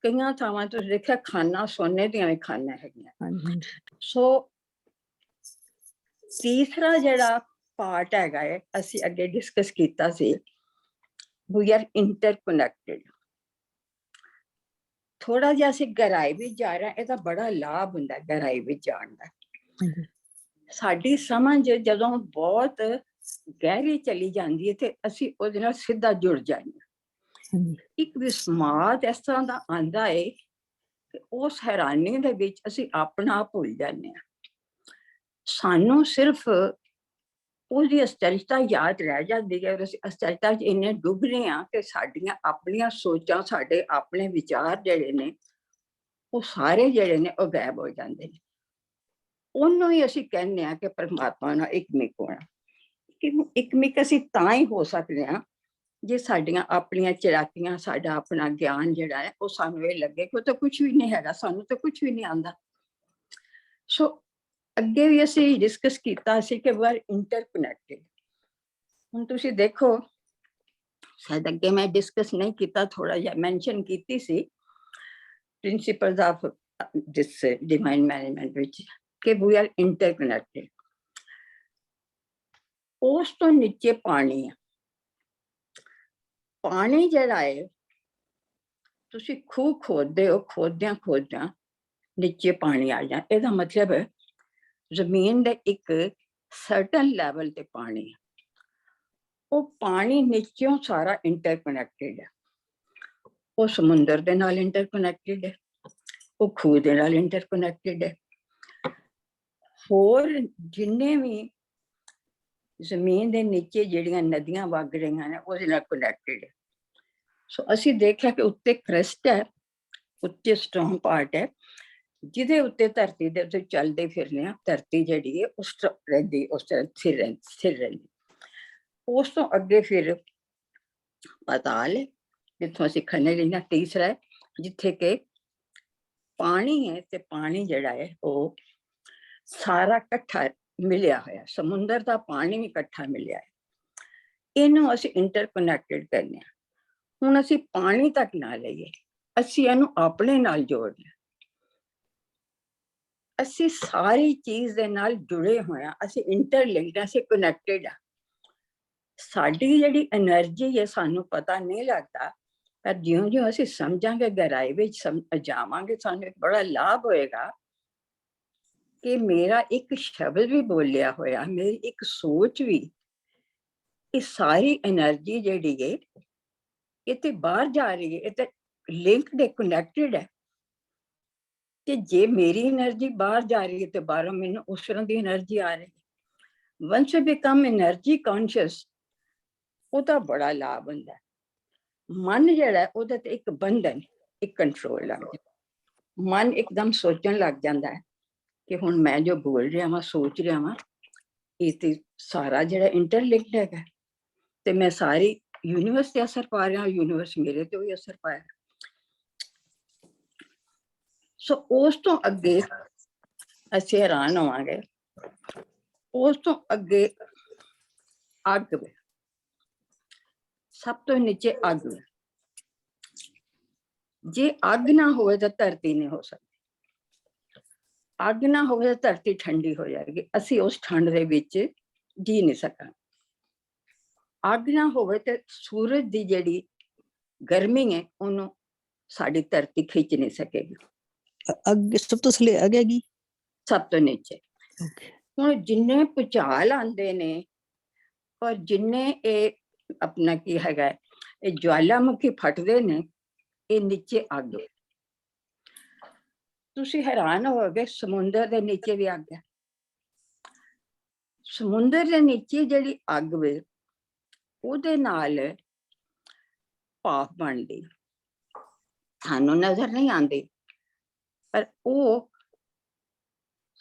ਕਈਆਂ ਥਾਵਾਂ ਤੋਂ ਦੇਖਿਆ ਖਾਨਾ ਸੋਨੇ ਦੀਆਂ ਵੀ ਖਾਨਾਂ ਹੈਗੀਆਂ। ਸੋ ਤੀਸਰਾ ਜਿਹੜਾ ਪਾਰਟ ਹੈਗਾ ਹੈ, ਅਸੀਂ ਅੱਗੇ ਡਿਸਕਸ ਕੀਤਾ ਸੀ, ਵੀ ਆਰ ਇੰਟਰਕਨੈਕਟਡ। ਥੋੜਾ ਜਿਹਾ ਅਸੀਂ ਗਹਿਰਾਈ ਵਿੱਚ ਜਾ ਰਹੇ ਹਾਂ, ਇਹਦਾ ਬੜਾ ਲਾਭ ਹੁੰਦਾ ਗਹਿਰਾਈ ਵਿੱਚ ਜਾਣ ਦਾ। ਸਾਡੀ ਸਮਝ ਜਦੋਂ ਬਹੁਤ ਗਹਿਰੀ ਚਲੀ ਜਾਂਦੀ ਹੈ ਤੇ ਅਸੀਂ ਉਹਦੇ ਨਾਲ ਸਿੱਧਾ ਜੁੜ ਜਾਂਦੇ ਹਾਂ। ਹਾਂਜੀ ਇੱਕ ਵਿਸਮਾਦ ਇਸ ਤਰ੍ਹਾਂ ਦਾ ਆਂਦਾ ਹੈ ਕਿ ਉਸ ਹੈਰਾਨੀ ਦੇ ਵਿੱਚ ਅਸੀਂ ਆਪਣਾ ਆਪ ਭੁੱਲ ਜਾਂਦੇ ਹਾਂ। ਸਾਨੂੰ ਸਿਰਫ ਉਹਦੀ ਅਸਚਲਤਾ ਯਾਦ ਰਹਿ ਜਾਂਦੀ ਹੈ। ਅਸੀਂ ਅਸਚਲਤਾ 'ਚ ਇੰਨੇ ਡੁੱਬ ਰਹੇ ਹਾਂ ਕਿ ਸਾਡੀਆਂ ਆਪਣੀਆਂ ਸੋਚਾਂ, ਸਾਡੇ ਆਪਣੇ ਵਿਚਾਰ ਜਿਹੜੇ ਨੇ ਉਹ ਸਾਰੇ ਜਿਹੜੇ ਨੇ ਉਹ ਗਾਇਬ ਹੋ ਜਾਂਦੇ ਨੇ। ਉਹਨੂੰ ਹੀ ਅਸੀਂ ਕਹਿੰਦੇ ਹਾਂ ਕਿ ਪਰਮਾਤਮਾ ਨਾਲ ਇੱਕਮਿਕ ਹੋਣਾ। ਕਿ ਇੱਕਮਿਕ ਅਸੀਂ ਤਾਂ ਹੀ ਹੋ ਸਕਦੇ ਹਾਂ ਜੇ ਸਾਡੀਆਂ ਆਪਣੀਆਂ ਚਲਾਕੀਆਂ, ਸਾਡਾ ਆਪਣਾ ਗਿਆਨ ਜਿਹੜਾ ਹੈ ਉਹ ਸਾਨੂੰ ਇਹ ਲੱਗੇ ਕਿ ਉਹ ਤਾਂ ਕੁਛ ਵੀ ਨਹੀਂ ਹੈਗਾ, ਸਾਨੂੰ ਤਾਂ ਕੁਛ ਵੀ ਨਹੀਂ ਆਉਂਦਾ। ਸੋ ਅੱਗੇ ਵੀ ਅਸੀਂ ਡਿਸਕਸ ਕੀਤਾ ਸੀ ਕਿ ਵੀ ਆਰ ਇੰਟਰਕਨੈਕਟਡ। ਹੁਣ ਤੁਸੀਂ ਦੇਖੋ, ਸ਼ਾਇਦ ਅੱਗੇ ਮੈਂ ਡਿਸਕਸ ਨਹੀਂ ਕੀਤਾ, ਥੋੜਾ ਜਿਹਾ ਮੈਂਸ਼ਨ ਕੀਤੀ ਸੀ principles of this divine management ਵਿੱਚ ਕਿ ਵੀ ਆਰ ਇੰਟਰਕਨੈਕਟਡ। ਉਸ ਤੋਂ ਨੀਚੇ ਪਾਣੀ ਹੈ। ਪਾਣੀ ਜਿਹੜਾ ਹੈ, ਤੁਸੀਂ ਖੂਹ ਖੋਦਦੇ ਹੋ, ਖੋਦਦਿਆਂ ਨੀਚੇ ਪਾਣੀ ਆ ਜਾਂਦਾ। ਇਹਦਾ ਮਤਲਬ ਹੈ ਜ਼ਮੀਨ ਦੇ ਇੱਕ ਸਰਟਨ ਲੈਵਲ ਤੇ ਪਾਣੀ ਹੈ। ਉਹ ਪਾਣੀ ਨੀਚੋਂ ਸਾਰਾ ਇੰਟਰਕਨੈਕਟਡ ਹੈ। ਉਹ ਸਮੁੰਦਰ ਦੇ ਨਾਲ ਇੰਟਰਕਨੈਕਟਡ ਹੈ, ਉਹ ਖੂਹ ਦੇ ਨਾਲ ਇੰਟਰਕਨੈਕਟਡ ਹੈ। ਹੋਰ ਜਿੰਨੇ ਵੀ ਜ਼ਮੀਨ ਦੇ ਨੀਚੇ ਜਿਹੜੀਆਂ ਨਦੀਆਂ ਵਗ ਰਹੀਆਂ ਨੇ ਉਹਦੇ ਨਾਲ ਕਨੈਕਟਡ ਹੈ। ਸੋ ਅਸੀਂ ਦੇਖਿਆ ਕਿ ਉੱਤੇ ਕ੍ਰਸਟ ਹੈ, ਉੱਤੇ ਸਟਰੋਂਗ ਪਾਰਟ ਹੈ, ਜਿਹਦੇ ਉੱਤੇ ਧਰਤੀ ਦੇ ਉੱਤੇ ਚੱਲਦੇ ਫਿਰਨੇ ਆ। ਧਰਤੀ ਜਿਹੜੀ ਹੈ ਉਸ ਰਹਿੰਦੀ, ਉਸ ਤਰ੍ਹਾਂ ਸਥਿਰ ਰਹਿੰਦੀ। ਉਸ ਤੋਂ ਅੱਗੇ ਫਿਰ ਪਾਤਾਲ ਹੈ, ਜਿੱਥੋਂ ਅਸੀਂ ਖੰਨੇ ਲੈਣਾ। ਤੀਸਰਾ ਹੈ ਜਿੱਥੇ ਕਿ ਪਾਣੀ ਹੈ, ਤੇ ਪਾਣੀ ਜਿਹੜਾ ਹੈ ਉਹ ਸਾਰਾ ਇਕੱਠਾ ਮਿਲਿਆ ਹੋਇਆ, ਸਮੁੰਦਰ ਦਾ ਪਾਣੀ ਵੀ ਇਕੱਠਾ ਮਿਲਿਆ ਹੈ। ਇਹਨੂੰ ਅਸੀਂ ਇੰਟਰਕਨੈਕਟਡ ਕਹਿੰਦੇ ਹਾਂ। ਹੁਣ ਅਸੀਂ ਪਾਣੀ ਤੱਕ ਨਾ ਲਈਏ, ਅਸੀਂ ਇਹਨੂੰ ਆਪਣੇ ਨਾਲ ਜੋੜਨਾ। ਅਸੀਂ ਸਾਰੀ ਚੀਜ਼ ਦੇ ਨਾਲ ਜੁੜੇ ਹੋਏ ਹਾਂ, ਅਸੀਂ ਇੰਟਰਲਿੰਕਡ, ਅਸੀਂ ਕਨੈਕਟਡ ਆ। ਸਾਡੀ ਜਿਹੜੀ એનર્ਜੀ ਹੈ ਸਾਨੂੰ ਪਤਾ ਨਹੀਂ ਲੱਗਦਾ, ਪਰ ਜਿਉਂ-ਜਿਉਂ ਅਸੀਂ ਸਮਝਾਂਗੇ, ਗਹਿਰਾਈ ਵਿੱਚ ਜਾਵਾਂਗੇ, ਸਾਨੂੰ ਇੱਕ ਬੜਾ ਲਾਭ ਹੋਏਗਾ ਕਿ ਮੇਰਾ ਇੱਕ ਸ਼ਬਦ ਵੀ ਬੋਲਿਆ ਹੋਇਆ, ਮੇਰੀ ਇੱਕ ਸੋਚ ਵੀ, ਇਹ ਸਾਰੀ એનર્ਜੀ ਜਿਹੜੀ ਹੈ ਇਹ ਤੇ ਬਾਹਰ ਜਾ ਰਹੀ ਹੈ, ਇਹ ਤੇ ਲਿੰਕਡ ਹੈ, ਕਨੈਕਟਡ ਹੈ। ਤੇ ਜੇ ਮੇਰੀ એનર્ਜੀ ਬਾਹਰ ਜਾ ਰਹੀ ਹੈ ਤੇ ਬਾਹਰੋਂ ਮੈਨੂੰ ਉਸ ਤਰ੍ਹਾਂ ਦੀ એનર્ਜੀ ਆ ਰਹੀ ਹੈ। ਵੰਸ ਯੂ ਬਿਕਮ એનર્ਜੀ ਕੌਨਸ਼ੀਅਸ, ਉਹਦਾ ਬੜਾ ਲਾਭ ਹੁੰਦਾ। ਮਨ ਜਿਹੜਾ ਉਹਦਾ ਤੇ ਇੱਕ ਬੰਧਨ, ਇੱਕ ਕੰਟਰੋਲ ਲੱਗ ਜਾਂਦਾ। ਮਨ ਇੱਕਦਮ ਸੋਚਣ ਲੱਗ ਜਾਂਦਾ ਹੈ ਕਿ ਹੁਣ ਮੈਂ ਜੋ ਬੋਲ ਰਿਹਾ ਵਾਂ, ਸੋਚ ਰਿਹਾ ਵਾਂ, ਇਹ ਤੇ ਸਾਰਾ ਜਿਹੜਾ ਇੰਟਰਲਿੰਕਡ ਹੈਗਾ, ਤੇ ਮੈਂ ਸਾਰੀ ਯੂਨੀਵਰਸ ਤੇ ਅਸਰ ਪਾ ਰਿਹਾ, ਯੂਨੀਵਰਸ ਮੇਰੇ ਤੇ ਵੀ ਅਸਰ ਪਾਇਆ। ਸੋ ਉਸ ਤੋਂ ਅੱਗੇ ਅਸੀਂ ਹੈਰਾਨ ਹੋਵਾਂਗੇ। ਉਸ ਤੋਂ ਅੱਗੇ ਅੱਗ ਵੇ, ਸਭ ਤੋਂ ਨੀਚੇ ਅੱਗ ਵੇ। ਜੇ ਅੱਗ ਨਾ ਹੋਵੇ ਤਾਂ ਧਰਤੀ ਨਹੀਂ ਹੋ ਸਕਦੀ। ਅੱਗ ਨਾ ਹੋਵੇ ਤਾਂ ਧਰਤੀ ਠੰਡੀ ਹੋ ਜਾਏਗੀ, ਅਸੀਂ ਉਸ ਠੰਡ ਦੇ ਵਿੱਚ ਜੀ ਨਹੀਂ ਸਕਾਂਗੇ। ਅੱਗ ਨਾ ਹੋਵੇ ਤੇ ਸੂਰਜ ਦੀ ਜਿਹੜੀ ਗਰਮੀ ਹੈ ਉਹਨੂੰ ਸਾਡੀ ਧਰਤੀ ਖਿੱਚ ਨਹੀਂ ਸਕੇਗੀ। ਅੱਗ ਸਭ ਤੋਂ ਥੱਲੇ ਅੱਗ ਹੈਗੀ, ਸਭ ਤੋਂ ਨੀਚੇ। ਹੁਣ ਜਿੰਨੇ ਭੁਚਾਲ ਆਉਂਦੇ ਨੇ, ਔਰ ਜਿੰਨੇ ਇਹ ਆਪਣਾ ਕੀ ਹੈਗਾ, ਇਹ ਜਵਾਲਾਮੁਖੀ ਫਟਦੇ ਨੇ, ਇਹ ਨੀਚੇ ਅੱਗ ਹੈ। ਤੁਸੀਂ ਹੈਰਾਨ ਹੋਵੋਗੇ, ਸਮੁੰਦਰ ਦੇ ਨੀਚੇ ਵੀ ਅੱਗ ਹੈ। ਸਮੁੰਦਰ ਦੇ ਨੀਚੇ ਜਿਹੜੀ ਅੱਗ ਵੇ, ਉਹਦੇ ਨਾਲ ਭਾਫ ਬਣਦੀ, ਸਾਨੂੰ ਨਜ਼ਰ ਨਹੀਂ ਆਉਂਦੀ, ਪਰ ਉਹ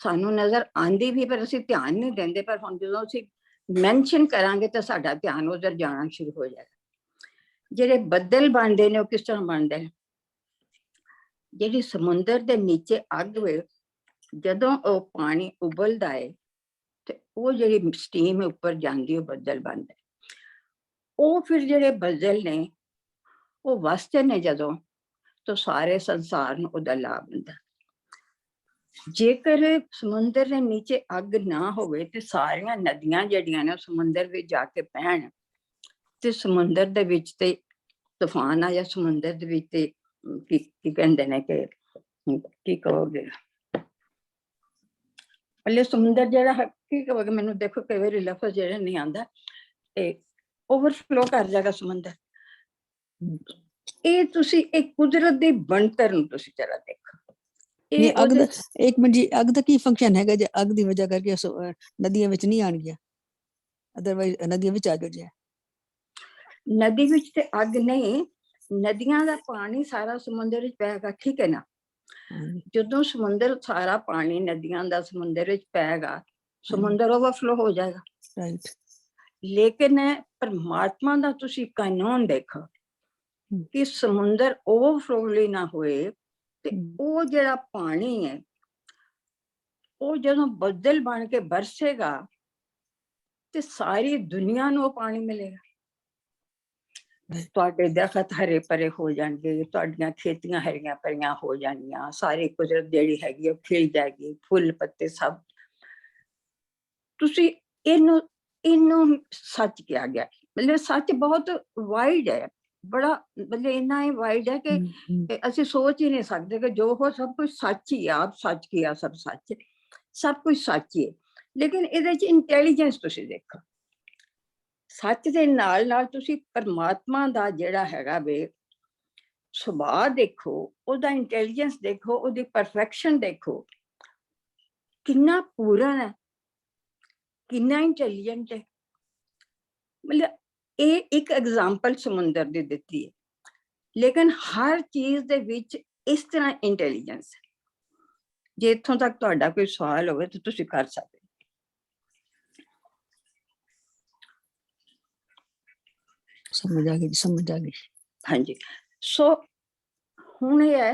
ਸਾਨੂੰ ਨਜ਼ਰ ਆਉਂਦੀ ਵੀ, ਪਰ ਅਸੀਂ ਧਿਆਨ ਨਹੀਂ ਦਿੰਦੇ। ਪਰ ਹੁਣ ਜਦੋਂ ਅਸੀਂ ਮੈਂਸ਼ਨ ਕਰਾਂਗੇ ਤਾਂ ਸਾਡਾ ਧਿਆਨ ਉਧਰ ਜਾਣਾ ਸ਼ੁਰੂ ਹੋ ਜਾਏਗਾ। ਜਿਹੜੇ ਬੱਦਲ ਬਣਦੇ ਨੇ ਉਹ ਕਿਸ ਤਰ੍ਹਾਂ ਬਣਦੇ ਨੇ? ਜਿਹੜੀ ਸਮੁੰਦਰ ਦੇ ਨੀਚੇ ਅੱਗ ਵੇ, ਜਦੋਂ ਉਹ ਪਾਣੀ ਉਬਲਦਾ ਹੈ ਤੇ ਉਹ ਜਿਹੜੀ ਸਟੀਮ ਉੱਪਰ ਜਾਂਦੀ, ਉਹ ਬੱਦਲ ਬਣਦਾ। ਉਹ ਫਿਰ ਜਿਹੜੇ ਬੱਦਲ ਨੇ ਉਹ ਵਸਦੇ ਨੇ ਜਦੋਂ, ਤਾਂ ਸਾਰੇ ਸੰਸਾਰ ਨੂੰ ਉਹਦਾ ਲਾਭ ਹੁੰਦਾ। ਜੇਕਰ ਸਮੁੰਦਰ ਦੇ ਨੀਚੇ ਅੱਗ ਨਾ ਹੋਵੇ ਤੇ ਸਾਰੀਆਂ ਨਦੀਆਂ ਜਿਹੜੀਆਂ ਨੇ ਸਮੁੰਦਰ ਵਿੱਚ ਜਾ ਕੇ ਪੈਣ, ਤੇ ਸਮੁੰਦਰ ਦੇ ਵਿੱਚ ਤੇ ਤੂਫਾਨ ਆ ਜਾਂ ਸਮੁੰਦਰ ਦੇ ਵਿੱਚ ਤੇ ਕੀ ਕਹਿੰਦੇ ਨੇ ਕਿ ਕੀ ਕਹੋਗੇ, ਪੱਲੇ ਸਮੁੰਦਰ ਜਿਹੜਾ ਹੈ ਕੀ ਕਹੋਗੇ ਮੈਨੂੰ, ਦੇਖੋ ਕਈ ਵਾਰੀ ਲਫ਼ਜ਼ ਜਿਹੜਾ ਨਹੀਂ ਆਉਂਦਾ, ਤੇ ਓਵਰਫਲੋ ਕਰ ਜਾਏਗਾ ਸਮੁੰਦਰ। ਇਹ ਤੁਸੀਂ ਇੱਕ ਕੁਦਰਤ ਦੀ ਬਣਤਰ ਨੂੰ ਤੁਸੀਂ ਜਰਾ ਦੇਖੋ। ਨਹੀਂ ਇਹ ਅੱਗ ਉਹਦੇ ਦਾ ਇੱਕ ਮਿੰਟ ਜੀ, ਅੱਗ ਦਾ ਕੀ ਫੰਕਸ਼ਨ ਹੈਗਾ ਜੇ ਅੱਗ ਦੀ ਵਜ੍ਹਾ ਕਰਕੇ ਨਦੀਆਂ ਵਿੱਚ ਨਹੀਂ ਆਣਗੀਆਂ, ਅਦਰਵਾਈਜ਼ ਨਦੀਆਂ ਵਿੱਚ ਆ ਜਾਏ। ਨਦੀ ਵਿੱਚ ਤੇ ਅੱਗ ਨਹੀਂ, ਨਦੀਆਂ ਦਾ ਪਾਣੀ ਸਾਰਾ ਸਮੁੰਦਰ ਵਿੱਚ ਪੈਗਾ, ਠੀਕ ਹੈ ਨਾ। ਜਦੋਂ ਸਮੁੰਦਰ ਸਾਰਾ ਪਾਣੀ ਨਦੀਆਂ ਦਾ ਸਮੁੰਦਰ ਵਿੱਚ ਪੈਗਾ, ਸਮੁੰਦਰ ਓਵਰਫਲੋ ਹੋ ਜਾਏਗਾ। ਰਾਈਟ। ਲੇਕਿਨ ਪਰਮਾਤਮਾ ਦਾ ਤੁਸੀਂ ਕਾਨੂੰਨ ਦੇਖੋ ਕਿ ਸਮੁੰਦਰ ਓਵਰਫਲੋ ਨਾ ਹੋਏ, ਤੇ ਉਹ ਜਿਹੜਾ ਪਾਣੀ ਹੈ ਉਹ ਜਦੋਂ ਬੱਦਲ ਬਣ ਕੇ ਬਰਸੇਗਾ ਤੇ ਸਾਰੀ ਦੁਨੀਆ ਨੂੰ ਉਹ ਪਾਣੀ ਮਿਲੇਗਾ। ਤੁਹਾਡੇ ਦਰਖਤ ਹਰੇ ਭਰੇ ਹੋ ਜਾਣਗੇ, ਤੁਹਾਡੀਆਂ ਖੇਤੀਆਂ ਹਰੀਆਂ ਭਰੀਆਂ ਹੋ ਜਾਣਗੀਆਂ, ਸਾਰੀ ਕੁਦਰਤ ਜਿਹੜੀ ਹੈਗੀ ਉਹ ਖਿਲ ਜਾਏਗੀ, ਫੁੱਲ ਪੱਤੇ ਸਭ। ਤੁਸੀਂ ਇਹਨੂੰ ਸੱਚ ਕਿਹਾ ਗਿਆ, ਮਤਲਬ ਸੱਚ ਬਹੁਤ ਵਾਈਡ ਹੈ, ਬੜਾ ਮਤਲਬ ਇੰਨਾ ਹੀ ਵਾਈਡ ਹੈ ਕਿ ਅਸੀਂ ਸੋਚ ਹੀ ਨਹੀਂ ਸਕਦੇ ਕਿ ਜੋ ਹੋ ਸਭ ਕੁਝ ਸੱਚ ਹੀ, ਆਪ ਸੱਚ ਕਿਹਾ, ਸਭ ਸੱਚ, ਸਭ ਕੁਝ ਸੱਚ ਹੀ ਹੈ। ਲੇਕਿਨ ਇਹਦੇ ਚ ਇੰਟੈਲੀਜੈਂਸ ਤੁਸੀਂ ਦੇਖੋ, ਸੱਚ ਦੇ ਨਾਲ ਨਾਲ ਤੁਸੀਂ ਪਰਮਾਤਮਾ ਦਾ ਜਿਹੜਾ ਹੈਗਾ ਵੇ ਸੁਭਾਅ ਦੇਖੋ, ਉਹਦਾ ਇੰਟੈਲੀਜੈਂਸ ਦੇਖੋ, ਉਹਦੀ ਪਰਫੈਕਸ਼ਨ ਦੇਖੋ, ਕਿੰਨਾ ਪੂਰਨ ਹੈ, ਕਿੰਨਾ ਇੰਟੈਲੀਜੈਂਟ ਹੈ। ਮਤਲਬ ਇਹ ਇੱਕ ਐਗਜ਼ਾਮਪਲ ਸਮੁੰਦਰ ਦੀ ਦਿੱਤੀ ਹੈ, ਲੇਕਿਨ ਹਰ ਚੀਜ਼ ਦੇ ਵਿੱਚ ਇਸ ਤਰ੍ਹਾਂ ਇੰਟੈਲੀਜੈਂਸ ਹੈ। ਜੇ ਇੱਥੋਂ ਤੱਕ ਤੁਹਾਡਾ ਕੋਈ ਸਵਾਲ ਹੋਵੇ ਤਾਂ ਤੁਸੀਂ ਕਰ ਸਕਦੇ। ਸਮਝ ਆ ਗਈ, ਸਮਝ ਆ ਗਈ। ਹਾਂਜੀ, ਸੋ ਹੁਣ ਇਹ ਹੈ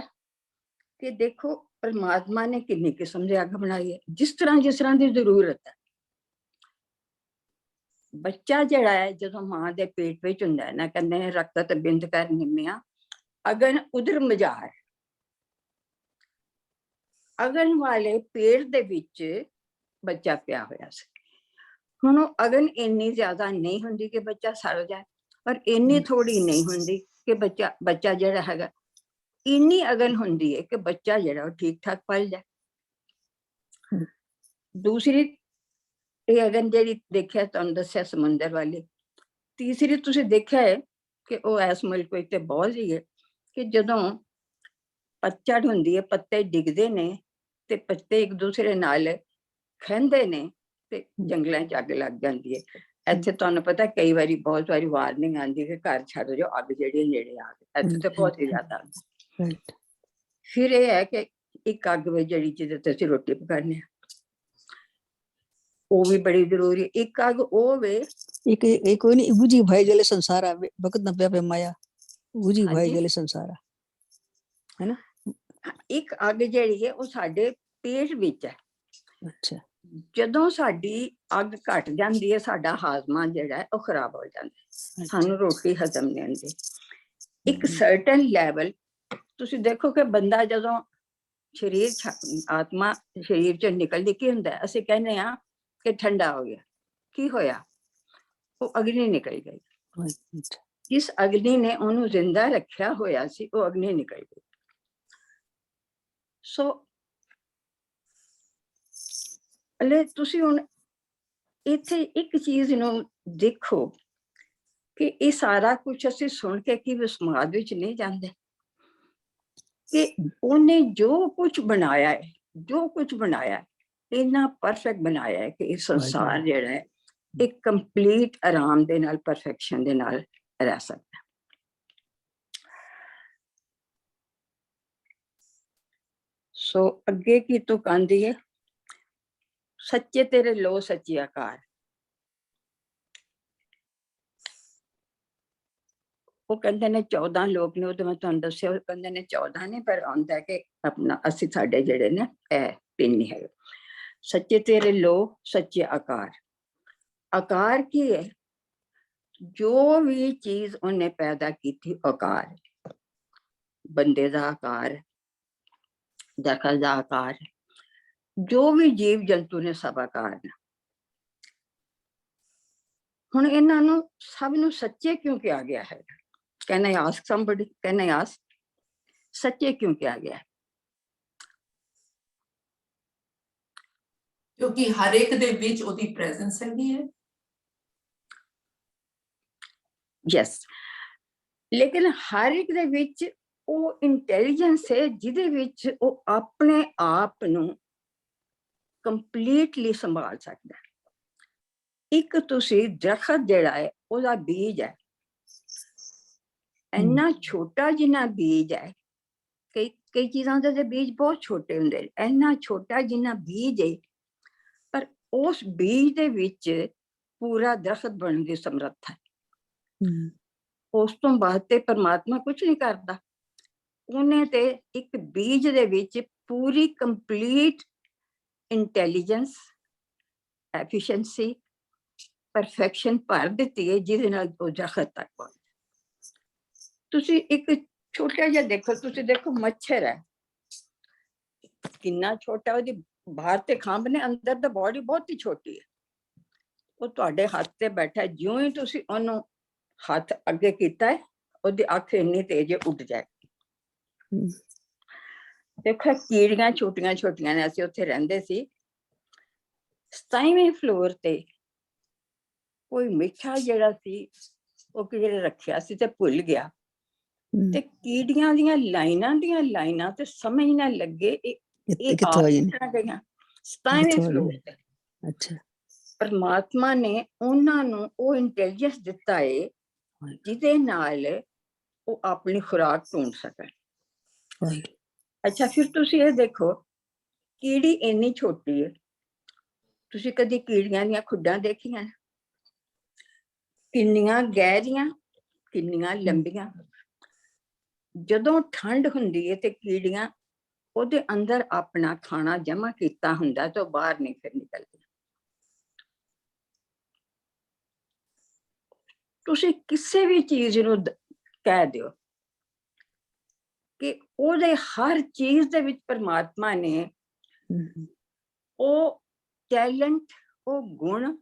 ਕਿ ਦੇਖੋ ਪਰਮਾਤਮਾ ਨੇ ਕਿੰਨੀ ਕਿਸਮ ਦੀ ਅੱਗ ਬਣਾਈ ਹੈ, ਜਿਸ ਤਰ੍ਹਾਂ ਦੀ ਜ਼ਰੂਰਤ ਹੈ। ਬੱਚਾ ਜਿਹੜਾ ਹੈ ਜਦੋਂ ਮਾਂ ਦੇ ਪੇਟ ਵਿੱਚ ਹੁੰਦਾ ਹੈ ਨਾ, ਕਹਿੰਦੇ ਨੇ ਰਕਤ ਬਿੰਦ ਕਰ ਨਿਮਿਆ ਅਗਨ ਉਦਰ ਮਜਾਰ। ਅਗਨ ਵਾਲੇ ਪੇਟ ਦੇ ਵਿੱਚ ਬੱਚਾ ਪਿਆ ਹੋਇਆ ਸੀ। ਹੁਣ ਉਹ ਅਗਨ ਇੰਨੀ ਜ਼ਿਆਦਾ ਨਹੀਂ ਹੁੰਦੀ ਕਿ ਬੱਚਾ ਸੜ ਜਾਏ, ਪਰ ਇੰਨੀ ਥੋੜੀ ਨਹੀਂ ਹੁੰਦੀ ਕਿ ਬੱਚਾ ਜਿਹੜਾ ਹੈਗਾ, ਇੰਨੀ ਅਗਨ ਹੁੰਦੀ ਹੈ ਕਿ ਬੱਚਾ ਜਿਹੜਾ ਉਹ ਠੀਕ ਠਾਕ ਪਲ ਜਾਏ। ਦੂਸਰੀ ਇਹ ਅਗਨ ਜਿਹੜੀ ਦੇਖਿਆ ਤੁਹਾਨੂੰ ਦੱਸਿਆ ਸਮੁੰਦਰ ਵਾਲੀ। ਤੀਸਰੀ ਤੁਸੀਂ ਦੇਖਿਆ ਹੈ ਕਿ ਉਹ ਇਸ ਮੁਲਕ ਵਿੱਚ ਤੇ ਬਹੁਤ ਹੀ ਹੈ ਕਿ ਜਦੋਂ ਪਤਝੜ ਹੁੰਦੀ ਹੈ, ਪੱਤੇ ਡਿੱਗਦੇ ਨੇ ਤੇ ਪੱਤੇ ਇੱਕ ਦੂਸਰੇ ਨਾਲ ਖਹਿੰਦੇ ਨੇ ਤੇ ਜੰਗਲਾਂ 'ਚ ਅੱਗ ਲੱਗ ਜਾਂਦੀ ਹੈ। ਇੱਥੇ ਤੁਹਾਨੂੰ ਪਤਾ ਕਈ ਵਾਰੀ ਬਹੁਤ ਵਾਰੀ ਵਾਰਨਿੰਗ ਆਉਂਦੀ ਹੈ ਕਿ ਘਰ ਛੱਡ ਜਾਓ, ਅੱਗ ਜਿਹੜੀ ਨੇੜੇ ਆ ਗਈ। ਇੱਥੇ ਤੇ ਬਹੁਤ ਹੀ ਜ਼ਿਆਦਾ। ਫਿਰ ਇਹ ਹੈ ਕਿ ਇੱਕ ਅੱਗ ਵਿੱਚ ਜਿਹੜੀ ਜਿਹਦੇ ਤੇ ਅਸੀਂ ਰੋਟੀ ਪਕਾਉਂਦੇ ਹਾਂ, ਉਹ ਵੀ ਬੜੀ ਜ਼ਰੂਰੀ। ਇੱਕ ਅੱਗ ਉਹ ਵੇ, ਇੱਕ ਕੋਈ ਨਹੀਂ ਬੁਝੀ ਭਾਈ ਜਲੇ ਸੰਸਾਰਾ ਵਕਤ ਨਾ ਪਿਆ ਮਾਇਆ, ਬੁਝੀ ਭਾਈ ਜਲੇ ਸੰਸਾਰਾ ਹੈ ਨਾ। ਇੱਕ ਅੱਗ ਜਿਹੜੀ ਹੈ ਉਹ ਸਾਡੇ ਪੇਟ ਵਿੱਚ ਹੈ। ਅੱਛਾ। ਜਦੋਂ ਸਾਡੀ ਅੱਗ ਘਟ ਜਾਂਦੀ ਹੈ, ਸਾਡਾ ਹਾਜ਼ਮਾ ਜਿਹੜਾ ਉਹ ਖਰਾਬ ਹੋ ਜਾਂਦਾ, ਸਾਨੂੰ ਰੋਟੀ ਹਜ਼ਮ ਨਹੀਂ ਹੁੰਦੀ। ਇੱਕ ਸਰਟਨ ਲੈਵਲ ਤੁਸੀਂ ਦੇਖੋ ਕਿ ਬੰਦਾ ਜਦੋਂ ਸਰੀਰ ਆਤਮਾ ਸਰੀਰ ਚੋਂ ਨਿਕਲਦੀ ਕੀ ਹੁੰਦਾ, ਅਸੀਂ ਕਹਿੰਦੇ ਹਾਂ ਕਿ ਠੰਡਾ ਹੋ ਗਿਆ। ਕੀ ਹੋਇਆ? ਉਹ ਅਗਨੀ ਨਿਕਲ ਗਈ। ਜਿਸ ਅਗਨੀ ਨੇ ਉਹਨੂੰ ਜ਼ਿੰਦਾ ਰੱਖਿਆ ਹੋਇਆ ਸੀ, ਉਹ ਅਗਨੀ ਨਿਕਲ ਗਈ। ਸੋ ਅਲੇ ਤੁਸੀਂ ਹੁਣ ਇੱਥੇ ਇੱਕ ਚੀਜ਼ ਨੂੰ ਦੇਖੋ ਕਿ ਇਹ ਸਾਰਾ ਕੁਝ ਅਸੀਂ ਸੁਣ ਕੇ ਕੀ ਸਮਾਜ ਵਿੱਚ ਨਹੀਂ ਜਾਂਦੇ ਕਿ ਉਹਨੇ ਜੋ ਕੁਝ ਬਣਾਇਆ ਹੈ, ਜੋ ਕੁਝ ਬਣਾਇਆ ਇੰਨਾ ਪਰਫੈਕਟ ਬਣਾਇਆ ਹੈ ਕਿ ਇਹ ਸੰਸਾਰ ਜਿਹੜਾ ਹੈ ਇੱਕ ਕੰਪਲੀਟ ਆਰਾਮ ਦੇ ਨਾਲ, ਪਰਫੈਕਸ਼ਨ ਦੇ ਨਾਲ ਰਹਿ ਸਕਦਾ। ਸੋ ਅੱਗੇ ਕੀ ਤੂੰ ਕਹਿੰਦੀ ਹੈ, ਸੱਚੇ ਤੇਰੇ ਲੋ ਸੱਚੀ ਆਕਾਰ। ਉਹ ਕਹਿੰਦੇ ਨੇ 14 ਲੋਕ ਨੇ, ਉਹ ਤਾਂ ਮੈਂ ਤੁਹਾਨੂੰ ਦੱਸਿਆ, ਉਹ ਕਹਿੰਦੇ ਨੇ 14 ਨੇ, ਪਰ ਆਉਂਦਾ ਕਿ ਆਪਣਾ ਅਸੀਂ ਸਾਡੇ ਜਿਹੜੇ ਨੇ ਇਹ 3 ਹੀ ਹੈਗੇ। ਸੱਚੇ ਤੇਰੇ ਲੋ ਸੱਚੇ ਆਕਾਰ। ਆਕਾਰ ਕੀ ਹੈ? ਜੋ ਵੀ ਚੀਜ਼ ਉਹਨੇ ਪੈਦਾ ਕੀਤੀ ਆਕਾਰ। ਬੰਦੇ ਦਾ ਆਕਾਰ, ਦਰਖਤ ਦਾ ਆਕਾਰ, ਜੋ ਵੀ ਜੀਵ ਜੰਤੂ ਨੇ ਸਭ ਆਕਾਰ ਨੇ। ਹੁਣ ਇਹਨਾਂ ਨੂੰ ਸਭ ਨੂੰ ਸੱਚੇ ਕਿਉਂ ਕਿਹਾ ਗਿਆ ਹੈ? Can I ask somebody? Can I ask? ਸੱਚੇ ਕਿਉਂ ਕਿਹਾ ਗਿਆ? ਕਿਉਂਕਿ ਹਰ ਇੱਕ ਦੇ ਵਿੱਚ ਉਹਦੀ ਪ੍ਰੈਜ਼ੈਂਸ ਹੈਗੀ ਹੈ। Yes. ਲੇਕਿਨ ਹਰ ਇੱਕ ਦੇ ਵਿੱਚ ਉਹ ਇੰਟੈਲੀਜੈਂਸ ਹੈ ਜਿਹਦੇ ਵਿੱਚ ਉਹ ਆਪਣੇ ਆਪ ਨੂੰ ਕੰਪਲੀਟਲੀ ਸੰਭਾਲ ਸਕਦਾ ਹੈ। ਇੱਕ ਤੁਸੀਂ ਦਰਖਤ ਜਿਹੜਾ ਹੈ ਉਹਦਾ ਬੀਜ ਹੈ, ਇੰਨਾ ਛੋਟਾ ਜਿੰਨਾ ਬੀਜ ਹੈ, ਕਈ ਚੀਜ਼ਾਂ ਦੇ ਬੀਜ ਬਹੁਤ ਛੋਟੇ ਹੁੰਦੇ ਨੇ, ਇੰਨਾ ਛੋਟਾ ਜਿੰਨਾ ਬੀਜ ਹੈ, ਪਰ ਉਸ ਬੀਜ ਦੇ ਵਿੱਚ ਪੂਰਾ ਦਰਖਤ ਬਣਨ ਦੀ ਸਮਰੱਥਾ ਹੈ। ਉਸ ਤੋਂ ਬਾਅਦ ਤੇ ਪਰਮਾਤਮਾ ਕੁਝ ਨਹੀਂ ਕਰਦਾ, ਉਹਨੇ ਤੇ ਇੱਕ ਬੀਜ ਦੇ ਵਿੱਚ ਪੂਰੀ ਕੰਪਲੀਟ ਇੰਟੈਲੀਜੈਂਸ, ਐਫੀਸ਼ੀਐਂਸੀ, ਪਰਫੈਕਸ਼ਨ ਭਰ ਦਿੱਤੀ ਹੈ, ਜਿਹਦੇ ਨਾਲ ਉਹ ਦਰਖਤ ਤੱਕ ਪਹੁੰਚਦਾ। ਤੁਸੀਂ ਇੱਕ ਛੋਟਾ ਜਿਹਾ ਦੇਖੋ, ਤੁਸੀਂ ਦੇਖੋ ਮੱਛਰ ਹੈ, ਕਿੰਨਾ ਛੋਟਾ, ਉਹਦੀ ਬਾਹਰ ਤੇ ਖੰਭ ਨੇ, ਅੰਦਰ ਤਾਂ ਬੋਡੀ ਬਹੁਤ ਹੀ ਛੋਟੀ ਹੈ। ਉਹ ਤੁਹਾਡੇ ਹੱਥ ਤੇ ਬੈਠਾ, ਜਿਉਂ ਹੀ ਤੁਸੀਂ ਉਹਨੂੰ ਹੱਥ ਅੱਗੇ ਕੀਤਾ ਹੈ, ਉਹਦੀ ਅੱਖ ਇੰਨੀ ਤੇਜ਼ ਉੱਡ ਜਾਏ। ਦੇਖੋ ਕੀੜੀਆਂ ਛੋਟੀਆਂ ਛੋਟੀਆਂ ਨੇ, ਅਸੀਂ ਉੱਥੇ ਰਹਿੰਦੇ ਸੀ, 27ਵੇਂ ਫਲੋਰ ਤੇ ਕੋਈ ਮਿੱਠਾ ਜਿਹੜਾ ਸੀ ਉਹ ਕਿਹੜੇ ਰੱਖਿਆ ਸੀ ਤੇ ਭੁੱਲ ਗਿਆ, ਤੇ ਕੀੜੀਆਂ ਦੀਆਂ ਲਾਈਨਾਂ ਤੇ ਸਮਝ ਨਾ ਲੱਗੇ ਇਹ ਕਿੱਥੋਂ ਆਈ ਨੇ? 27ਵੇਂ ਫਲੋਰ ਤੇ। ਅੱਛਾ, ਪਰਮਾਤਮਾ ਨੇ ਉਹਨਾਂ ਨੂੰ ਉਹ ਇੰਟੈਲੀਜੈਂਸ ਦਿੱਤਾ ਹੈ ਜਿਹਦੇ ਨਾਲ ਉਹ ਆਪਣੀ ਖੁਰਾਕ ਢੂੰਡ ਸਕਣ। ਅੱਛਾ, ਫਿਰ ਤੁਸੀਂ ਇਹ ਦੇਖੋ, ਕੀੜੀ ਇੰਨੀ ਛੋਟੀ ਹੈ, ਤੁਸੀਂ ਕਦੀ ਕੀੜੀਆਂ ਦੀਆਂ ਖੁੱਡਾਂ ਦੇਖੀਆਂ? ਕਿੰਨੀਆਂ ਗਹਿਰੀਆਂ, ਕਿੰਨੀਆਂ ਲੰਬੀਆਂ। ਜਦੋਂ ਠੰਡ ਹੁੰਦੀ ਹੈ ਤੇ ਕੀੜੀਆਂ ਉਹਦੇ ਅੰਦਰ ਆਪਣਾ ਖਾਣਾ ਜਮਾ ਕੀਤਾ ਹੁੰਦਾ ਤੇ ਉਹ ਬਾਹਰ ਨਹੀਂ ਫਿਰ ਨਿਕਲਦੀਆਂ। ਤੁਸੀਂ ਕਿਸੇ ਵੀ ਚੀਜ਼ ਨੂੰ ਕਹਿ ਦਿਓ ਕਿ ਉਹਦੇ ਹਰ ਚੀਜ਼ ਦੇ ਵਿੱਚ ਪਰਮਾਤਮਾ ਨੇ ਉਹ ਟੈਲੈਂਟ, ਉਹ ਗੁਣ,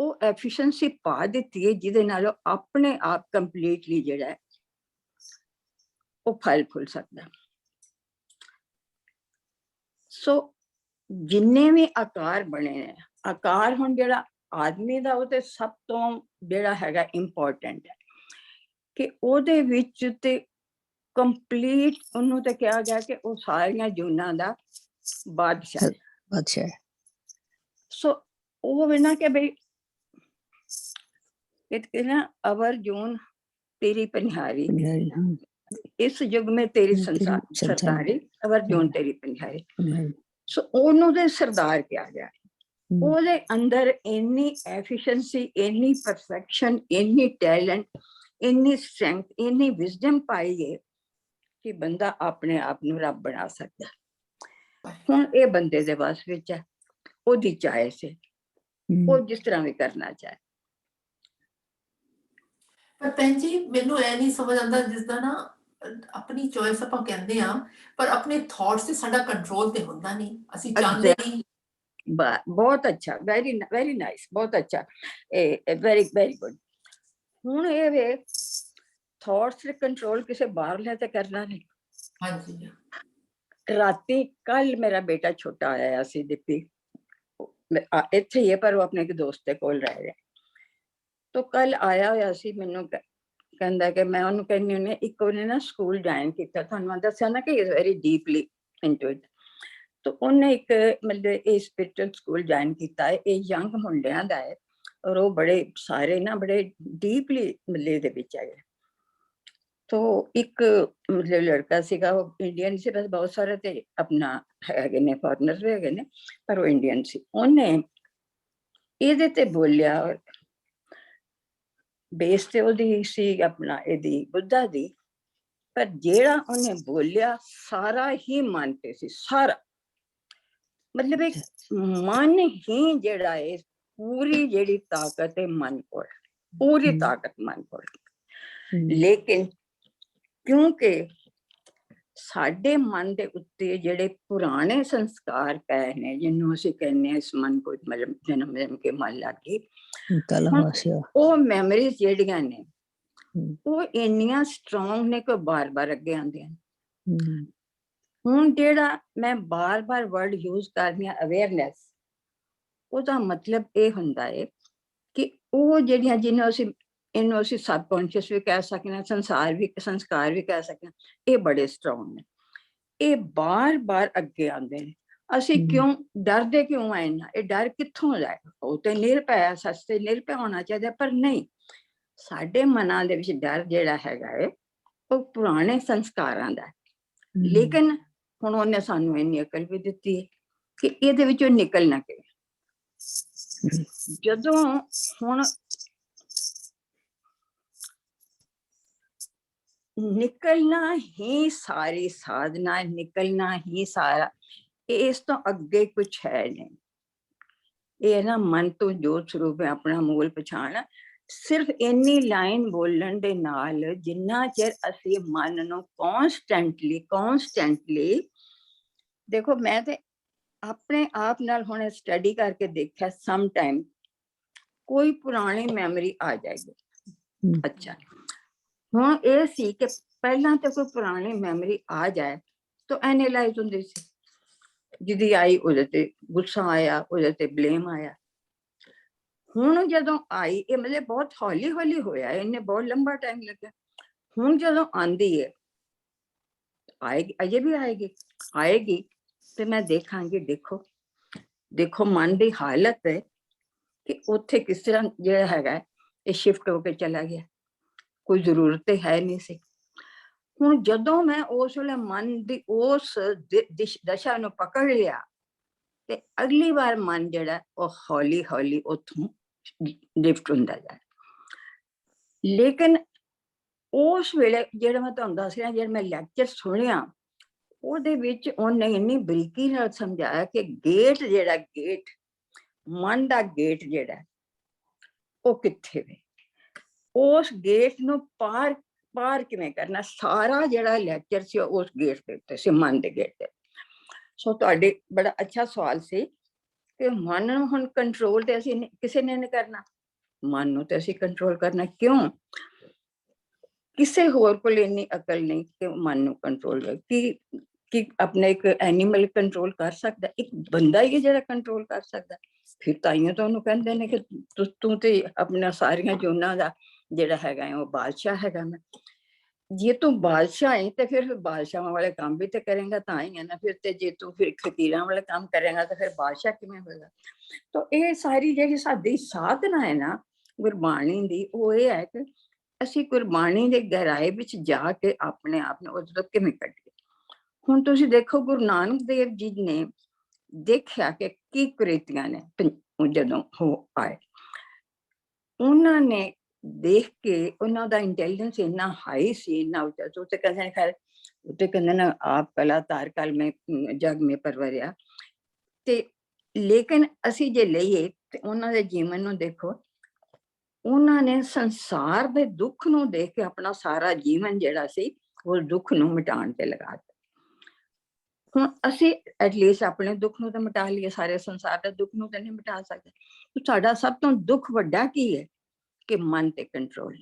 ਉਹ ਐਫੀਸ਼ੀਐਂਸੀ ਪਾ ਦਿੱਤੀ ਹੈ ਜਿਹਦੇ ਨਾਲ ਉਹ ਆਪਣੇ ਆਪ ਕੰਪਲੀਟਲੀ ਜਿਹੜਾ ਹੈ ਉਹ ਫਲ ਫੁੱਲ ਸਕਦਾ। ਸੋ ਜਿੰਨੇ ਵੀ ਆਕਾਰ ਬਣੇ ਨੇ, ਆਕਾਰ ਹੁਣ ਜਿਹੜਾ ਆਦਮੀ ਦਾ ਉਹ ਤੇ ਸਭ ਤੋਂ ਜਿਹੜਾ ਹੈਗਾ ਇੰਪੋਰਟੈਂਟ ਹੈ ਕਿ ਉਹਦੇ ਵਿੱਚ ਤੇ ਕੰਪਲੀਟ ਉਹਨੂੰ ਤੇ ਕਿਹਾ ਗਿਆ ਕਿ ਉਹ ਸਾਰੀਆਂ ਜੂਨਾਂ ਦਾ ਬਾਦਸ਼ਾਹ ਹੈ। ਸੋ ਉਹ ਵੀ ਨਾ ਕਿ ਬਈ कहते ना, अवर जून तेरी पनिहारी, इस युग में तेरी सरदारी, अवर जून तेरी पनिहारी। सो ਉਹਨੂੰ ਦੇ ਸਰਦਾਰ ਕਿਹਾ ਗਿਆ। ਉਹਦੇ ਅੰਦਰ ਇੰਨੀ ਐਫੀਸ਼ੀਐਂਸੀ, ਇੰਨੀ ਪਰਫੈਕਸ਼ਨ, ਇੰਨੀ ਟੈਲੈਂਟ, ਇੰਨੀ ਸਟਰੈਂਥ, ਇੰਨੀ ਵਿਜ਼ਡਮ ਪਾਈ ਹੈ ਕਿ ਬੰਦਾ ਆਪਣੇ ਆਪ ਨੂੰ ਰੱਬ ਬਣਾ ਸਕਦਾ। ਹੁਣ ਇਹ ਬੰਦੇ ਦੇ ਵੱਸ ਵਿੱਚ ਹੈ, ਉਹਦੀ ਚਾਇਸ ਹੈ, ਉਹ ਜਿਸ ਤਰ੍ਹਾਂ ਵੀ ਕਰਨਾ ਚਾਹੇ। ਪਰ ਭੈਣ ਜੀ ਮੈਨੂੰ ਇਹ ਨਹੀਂ ਸਮਝ ਆਉਂਦਾ, ਜਿਸਦਾ ਨਾ ਆਪਣੀ ਚੋਇਸ ਆਪਾਂ ਕਹਿੰਦੇ ਆ, ਪਰ ਆਪਣੇ ਥਾਟਸ ਤੇ ਸਾਡਾ ਕੰਟਰੋਲ ਤੇ ਹੁੰਦਾ ਨਹੀਂ, ਅਸੀਂ ਚਾਹੁੰਦੇ ਨਹੀਂ। ਬਹੁਤ ਅੱਛਾ, ਵੈਰੀ ਵੈਰੀ ਨਾਈਸ, ਬਹੁਤ ਅੱਛਾ, ਵੈਰੀ ਵੈਰੀ ਗੁੱਡ। ਹੁਣ ਇਹ ਵੇ ਥਾਟਸ ਤੇ ਕੰਟਰੋਲ ਕਿਸੇ ਬਾਹਰਲੇ ਤੇ ਕਰਨਾ ਨਹੀਂ। ਹਾਂਜੀ, ਰਾਤੀ ਕੱਲ ਮੇਰਾ ਬੇਟਾ ਛੋਟਾ ਆਇਆ ਸੀ, ਦੀਪੀ ਇੱਥੇ ਹੀ ਹੈ ਪਰ ਉਹ ਆਪਣੇ ਇੱਕ ਦੋਸਤ ਦੇ ਕੋਲ ਰਹਿ ਰਿਹਾ। ਤੋ ਕੱਲ ਆਇਆ ਹੋਇਆ ਸੀ, ਮੈਨੂੰ ਕਹਿੰਦਾ ਕਿ ਮੈਂ ਉਹਨੂੰ ਕਹਿੰਦੀ ਹੁੰਦੀ, ਇੱਕ ਉਹਨੇ ਨਾ ਸਕੂਲ ਜੁਆਇਨ ਕੀਤਾ, ਤੁਹਾਨੂੰ ਮੈਂ ਦੱਸਿਆ ਨਾ ਕਿ is very deeply into it. ਤੋ ਉਹਨੇ ਇੱਕ ਮਤਲਬ ਇਹ ਸਪਿਰਿਚੁਅਲ ਸਕੂਲ ਜੁਆਇਨ ਕੀਤਾ ਹੈ, ਇਹ ਯੰਗ ਮੁੰਡਿਆਂ ਦਾ ਹੈ, ਔਰ ਉਹ ਬੜੇ ਸਾਰੇ ਨਾ ਬੜੇ ਡੀਪਲੀ ਮਤਲਬ ਦੇ ਵਿੱਚ ਆਏ। ਤੋ ਇੱਕ ਮਤਲਬ ਲੜਕਾ ਸੀਗਾ, ਉਹ ਇੰਡੀਅਨ ਸੀ, ਬਸ ਬਹੁਤ ਸਾਰੇ ਤੇ ਆਪਣਾ ਹੈਗੇ ਨੇ, ਫੋਰਨਰ ਵੀ ਹੈਗੇ ਨੇ, ਪਰ ਉਹ ਇੰਡੀਅਨ ਸੀ। ਉਹਨੇ ਇਹਦੇ ਤੇ ਬੋਲਿਆ, ਬੇਸ ਤੇ ਉਹਦੀ ਸੀ ਆਪਣਾ ਇਹਦੀ ਬੁੱਧਾ ਦੀ, ਪਰ ਜਿਹੜਾ ਉਹਨੇ ਬੋਲਿਆ ਸਾਰਾ ਹੀ ਮਨ ਤੇ ਸੀ, ਸਾਰਾ ਮਤਲਬ ਇੱਕ ਮਨ ਹੀ ਜਿਹੜਾ ਹੈ, ਪੂਰੀ ਜਿਹੜੀ ਤਾਕਤ ਹੈ ਮਨ ਕੋਲ, ਪੂਰੀ ਤਾਕਤ ਮਨ ਕੋਲ। ਲੇਕਿਨ ਕਿਉਂਕਿ ਸਾਡੇ ਮਨ ਦੇ ਉੱਤੇ ਜਿਹੜੇ ਪੁਰਾਣੇ ਸੰਸਕਾਰ ਪਏ ਨੇ, ਜਿਹਨੂੰ ਅਸੀਂ ਕਹਿੰਦੇ ਹਾਂ ਇਸ ਮਨ ਕੋ ਮਤਲਬ ਜਨਮ ਕੇ ਮਨ ਲੱਗ ਗਈ, ਉਹ ਮੈਮਰੀਜ਼ ਜਿਹੜੀਆਂ ਨੇ ਉਹ ਇੰਨੀਆਂ ਸਟਰੋਂਗ ਨੇ ਕਿ ਬਾਰ-ਬਾਰ ਅੱਗੇ ਆਉਂਦੀਆਂ ਨੇ। ਹੁਣ ਜਿਹੜਾ ਮੈਂ ਬਾਰ-ਬਾਰ ਵਰਡ ਯੂਜ਼ ਕਰਦੀ ਹਾਂ ਅਵੇਅਰਨੈਸ, ਉਹਦਾ ਮਤਲਬ ਇਹ ਹੁੰਦਾ ਹੈ ਕਿ ਉਹ ਜਿਹੜੀਆਂ ਜਿਹਨੂੰ ਅਸੀਂ ਇਹਨੂੰ ਅਸੀਂ ਸਬਕੌਂਸ਼ੀਅਸ ਵੀ ਕਹਿ ਸਕਦੇ ਹਾਂ, ਸੰਸਕਾਰ ਵੀ ਕਹਿ ਸਕਦੇ ਹਾਂ। ਇਹ ਬੜੇ ਸਟਰੋਂਗ ਨੇ, ਇਹ ਬਾਰ-ਬਾਰ ਅੱਗੇ ਆਉਂਦੇ ਨੇ। ਅਸੀਂ ਕਿਉਂ ਡਰਦੇ ਕਿਉਂ ਆਏ ਨਾ? ਇਹ ਡਰ ਕਿੱਥੋਂ ਆਇਆ? ਉਹ ਤੇ ਨਿਰਭੈ, ਸੱਚ ਤੇ ਨਿਰਭੈ ਹੋਣਾ ਚਾਹੀਦਾ, ਪਰ ਨਹੀਂ, ਸਾਡੇ ਮਨਾਂ ਦੇ ਵਿੱਚ ਡਰ ਜਿਹੜਾ ਹੈਗਾ ਹੈ ਉਹ ਪੁਰਾਣੇ ਸੰਸਕਾਰਾਂ ਦਾ। ਲੇਕਿਨ ਹੁਣ ਉਹਨੇ ਸਾਨੂੰ ਇੰਨੀ ਅਕਲ ਵੀ ਦਿੱਤੀ ਹੈ ਕਿ ਇਹਦੇ ਵਿੱਚੋਂ ਨਿਕਲਣਾ ਕਿਵੇਂ। ਜਦੋਂ ਹੁਣ ਨਿਕਲਣਾ ਹੀ ਸਾਰੀ ਸਾਧਨਾ, ਨਿਕਲਣਾ ਹੀ ਸਾਰਾ, ਇਸ ਤੋਂ ਅੱਗੇ ਕੁਛ ਹੈ ਨਹੀਂ। ਇਹ ਨਾ ਮਨ ਤੋਂ ਜੋਤ ਸਰੂਪ ਹੈ, ਆਪਣਾ ਮੂਲ ਪਛਾਣ। ਸਿਰਫ ਇੰਨੀ ਲਾਈਨ ਬੋਲਣ ਦੇ ਨਾਲ ਜਿੰਨਾ ਚਿਰ ਅਸੀਂ ਮਨ ਨੂੰ ਕੌਨਸਟੈਂਟਲੀ ਦੇਖੋ, ਮੈਂ ਤੇ ਆਪਣੇ ਆਪ ਨਾਲ ਹੁਣ ਸਟੱਡੀ ਕਰਕੇ ਦੇਖਿਆ, ਸਮ ਟਾਈਮ ਕੋਈ ਪੁਰਾਣੀ ਮੈਮਰੀ ਆ ਜਾਏਗੀ। ਅੱਛਾ, ਹੁਣ ਇਹ ਸੀ ਕਿ ਪਹਿਲਾਂ ਤੇ ਕੋਈ ਪੁਰਾਣੀ ਮੈਮਰੀ ਆ ਜਾਏ ਤਾਂ ਐਨਾਲਾਈਜ਼ ਹੁੰਦੀ ਸੀ, ਜਿਹਦੀ ਆਈ ਉਹਦੇ ਤੇ ਗੁੱਸਾ ਆਇਆ, ਉਹਦੇ ਤੇ ਬਲੇਮ ਆਇਆ। ਹੁਣ ਜਦੋਂ ਆਈ, ਇਹ ਮਤਲਬ ਬਹੁਤ ਹੌਲੀ ਹੌਲੀ ਹੋਇਆ, ਇਹਨੇ ਬਹੁਤ ਲੰਬਾ ਟਾਈਮ ਲੱਗਾ। ਹੁਣ ਜਦੋਂ ਆਂਦੀ ਹੈ, ਆਏਗੀ, ਅਜੇ ਵੀ ਆਏਗੀ ਤੇ ਮੈਂ ਦੇਖਾਂਗੀ, ਦੇਖੋ ਮਨ ਦੀ ਹਾਲਤ ਹੈ ਕਿ ਉੱਥੇ ਕਿਸ ਤਰ੍ਹਾਂ ਜਿਹੜਾ ਹੈਗਾ ਇਹ ਸ਼ਿਫਟ ਹੋ ਕੇ ਚਲਾ ਗਿਆ। ਕੋਈ ਜ਼ਰੂਰਤ ਤੇ ਹੈ ਨਹੀਂ ਸੀ। ਹੁਣ ਜਦੋਂ ਮੈਂ ਉਸ ਵੇਲੇ ਮਨ ਦੀ ਉਸ ਦਸ਼ਾ ਨੂੰ ਪਕੜ ਲਿਆ ਤੇ ਅਗਲੀ ਵਾਰ ਮਨ ਜਿਹੜਾ ਉਹ ਹੌਲੀ ਹੌਲੀ ਉੱਥੋਂ ਲਿਫਟ ਹੁੰਦਾ ਜਾਏ। ਲੇਕਿਨ ਉਸ ਵੇਲੇ ਜਿਹੜਾ ਮੈਂ ਤੁਹਾਨੂੰ ਦੱਸ ਰਿਹਾ, ਜਿਹੜਾ ਮੈਂ ਲੈਕਚਰ ਸੁਣਿਆ, ਉਹਦੇ ਵਿੱਚ ਉਹਨੇ ਇੰਨੀ ਬਰੀਕੀ ਨਾਲ ਸਮਝਾਇਆ ਕਿ ਗੇਟ ਮਨ ਦਾ ਗੇਟ ਜਿਹੜਾ ਉਹ ਕਿੱਥੇ ਵੇ, ਉਸ ਗੇਟ ਨੂੰ ਪਾਰ ਕਿਵੇਂ ਕਰਨਾ। ਸਾਰਾ ਜਿਹੜਾ ਲੈਕਚਰ ਸੀ ਉਸ ਗੇਟ ਦੇ ਉੱਤੇ ਸੀ, ਮਨ ਦੇ ਗੇਟ ਤੇ। ਸੋ ਤੁਹਾਡੇ ਬੜਾ ਅੱਛਾ ਸਵਾਲ ਸੀ ਕਿ ਮਨ ਨੂੰ ਹੁਣ ਕੰਟਰੋਲ ਤੇ ਅਸੀਂ ਕਿਸੇ ਨੇ ਨਹੀਂ ਕਰਨਾ, ਮਨ ਨੂੰ ਤੇ ਅਸੀਂ ਕੰਟਰੋਲ ਕਰਨਾ। ਕਿਉਂ? ਕਿਸੇ ਹੋਰ ਕੋਲ ਇੰਨੀ ਅਕਲ ਨਹੀਂ ਕਿ ਮਨ ਨੂੰ ਕੰਟਰੋਲ ਕਿ ਆਪਣਾ ਇੱਕ ਐਨੀਮਲ ਕੰਟਰੋਲ ਕਰ ਸਕਦਾ, ਇੱਕ ਬੰਦਾ ਹੀ ਜਿਹੜਾ ਕੰਟਰੋਲ ਕਰ ਸਕਦਾ। ਫਿਰ ਤਾਈਓ ਤਾਂ ਉਹਨੂੰ ਕਹਿੰਦੇ ਨੇ ਕਿ ਤੂੰ ਤੇ ਆਪਣਾ ਸਾਰੀਆਂ ਜੂਨਾਂ ਦਾ ਜਿਹੜਾ ਹੈਗਾ ਉਹ ਬਾਦਸ਼ਾਹ ਹੈਗਾ। ਮੈਂ ਜੇ ਤੂੰ ਬਾਦਸ਼ਾਹ ਹੈ ਤੇ ਫਿਰ ਬਾਦਸ਼ਾਹਾਂ ਵਾਲੇ ਕੰਮ ਵੀ ਤੇ ਕਰੇਗਾ ਤਾਂ ਹੀ ਹੈ ਨਾ। ਫਿਰ ਤੇ ਜੇ ਤੂੰ ਫਿਰ ਫਕੀਰਾਂ ਵਾਲੇ ਕੰਮ ਕਰੇਗਾ ਤਾਂ ਫਿਰ ਬਾਦਸ਼ਾਹ ਕਿਵੇਂ ਹੋਏਗਾ? ਤਾਂ ਇਹ ਸਾਰੀ ਜਿਹੜੀ ਸਾਡੀ ਸਾਧਨਾ ਹੈ ਨਾ ਗੁਰਬਾਣੀ ਦੀ, ਉਹ ਇਹ ਹੈ ਕਿ ਅਸੀਂ ਗੁਰਬਾਣੀ ਦੇ ਗਹਿਰਾਈ ਵਿੱਚ ਜਾ ਕੇ ਆਪਣੇ ਆਪ ਨੂੰ ਉਹਦੇ ਤੋਂ ਕਿਵੇਂ ਕੱਢੀਏ। ਹੁਣ ਤੁਸੀਂ ਦੇਖੋ, ਗੁਰੂ ਨਾਨਕ ਦੇਵ ਜੀ ਨੇ ਦੇਖਿਆ ਕਿ ਕੀ ਕੁਰੀਤੀਆਂ ਨੇ ਜਦੋਂ ਹੋ ਆਏ, ਉਹਨਾਂ ਨੇ ਦੇਖ ਕੇ ਉਹਨਾਂ ਦਾ ਇੰਟੈਲੀਜੈਂਸ ਇੰਨਾ ਹਾਈ ਸੀ, ਇੰਨਾ ਉੱਚਾ। ਉੱਤੇ ਕਹਿੰਦੇ ਖੈਰ ਉੱਤੇ ਕਹਿੰਦੇ ਨਾ ਆਪ ਕਲਾ ਤਾਰ ਕਾਲ ਮੈਂ ਜਗ ਮੇ ਪਰਵਰਿਆ। ਤੇ ਲੇਕਿਨ ਅਸੀਂ ਜੇ ਲਈਏ ਤੇ ਉਹਨਾਂ ਦੇ ਜੀਵਨ ਨੂੰ ਦੇਖੋ, ਉਹਨਾਂ ਨੇ ਸੰਸਾਰ ਦੇ ਦੁੱਖ ਨੂੰ ਦੇਖ ਕੇ ਆਪਣਾ ਸਾਰਾ ਜੀਵਨ ਜਿਹੜਾ ਸੀ ਉਸ ਦੁੱਖ ਨੂੰ ਮਿਟਾਉਣ ਤੇ ਲਗਾ ਦਿੱਤਾ। ਹੁਣ ਅਸੀਂ ਐਟਲੀਸਟ ਆਪਣੇ ਦੁੱਖ ਨੂੰ ਤਾਂ ਮਿਟਾ ਲਈਏ, ਸਾਰੇ ਸੰਸਾਰ ਦੇ ਦੁੱਖ ਨੂੰ ਤਾਂ ਨਹੀਂ ਮਿਟਾ ਸਕਦੇ। ਸਾਡਾ ਸਭ ਤੋਂ ਦੁੱਖ ਵੱਡਾ ਕੀ ਹੈ ਕਿ ਮਨ ਤੇ ਕੰਟਰੋਲ।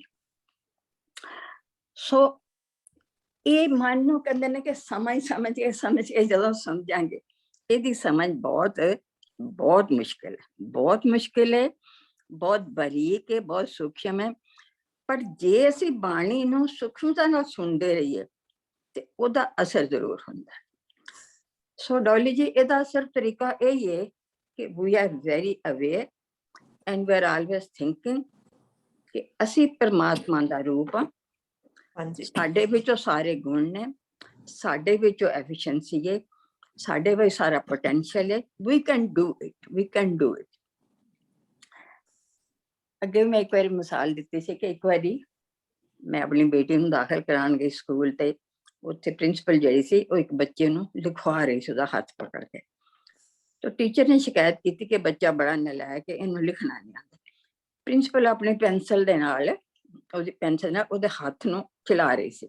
ਸੋ ਇਹ ਮਨ ਨੂੰ ਕਹਿੰਦੇ ਨੇ ਕਿ ਸਮਝ ਕੇ ਜਦੋਂ ਸਮਝਾਂਗੇ, ਇਹਦੀ ਸਮਝ ਬਹੁਤ ਮੁਸ਼ਕਿਲ ਹੈ, ਬਹੁਤ ਬਰੀਕ ਹੈ, ਬਹੁਤ ਸੂਖਮ ਹੈ। ਪਰ ਜੇ ਅਸੀਂ ਬਾਣੀ ਨੂੰ ਸੂਖਮਤਾ ਨਾਲ ਸੁਣਦੇ ਰਹੀਏ ਤੇ ਉਹਦਾ ਅਸਰ ਜ਼ਰੂਰ ਹੁੰਦਾ। ਸੋ ਡੋਲੀ ਜੀ, ਇਹਦਾ ਸਿਰਫ ਤਰੀਕਾ ਇਹ ਹੈ ਕਿ we are very aware and we are always thinking ਕਿ ਅਸੀਂ ਪਰਮਾਤਮਾ ਦਾ ਰੂਪ ਹਾਂ। ਸਾਡੇ ਵਿੱਚੋਂ ਸਾਰੇ ਗੁਣ ਨੇ, ਸਾਡੇ ਵਿੱਚੋਂ ਐਫੀਸ਼ੀਐਂਸੀ ਹੈ, ਸਾਡੇ ਵਿੱਚ ਸਾਰਾ ਪੋਟੈਂਸ਼ੀਅਲ ਹੈ। we can do it। ਅੱਗੇ ਮੈਂ ਇੱਕ ਵਾਰੀ ਮਿਸਾਲ ਦਿੱਤੀ ਸੀ ਕਿ ਇੱਕ ਵਾਰੀ ਮੈਂ ਆਪਣੀ ਬੇਟੀ ਨੂੰ ਦਾਖਲ ਕਰਾਉਣ ਗਈ ਸਕੂਲ, ਤੇ ਉੱਥੇ ਪ੍ਰਿੰਸੀਪਲ ਜਿਹੜੀ ਸੀ ਉਹ ਇੱਕ ਬੱਚੇ ਨੂੰ ਲਿਖਵਾ ਰਹੀ ਸੀ ਉਹਦਾ ਹੱਥ ਪਕੜ ਕੇ। ਤਾਂ ਟੀਚਰ ਨੇ ਸ਼ਿਕਾਇਤ ਕੀਤੀ ਕਿ ਬੱਚਾ ਬੜਾ ਨਲਾਇਕ ਹੈ, ਇਹਨੂੰ ਲਿਖਣਾ ਨਹੀਂ ਆਉਂਦਾ। ਪ੍ਰਿੰਸੀਪਲ ਆਪਣੀ ਪੈਨਸਲ ਦੇ ਨਾਲ ਉਹਦੇ ਹੱਥ ਨੂੰ ਖਿਲਾ ਰਹੀ ਸੀ।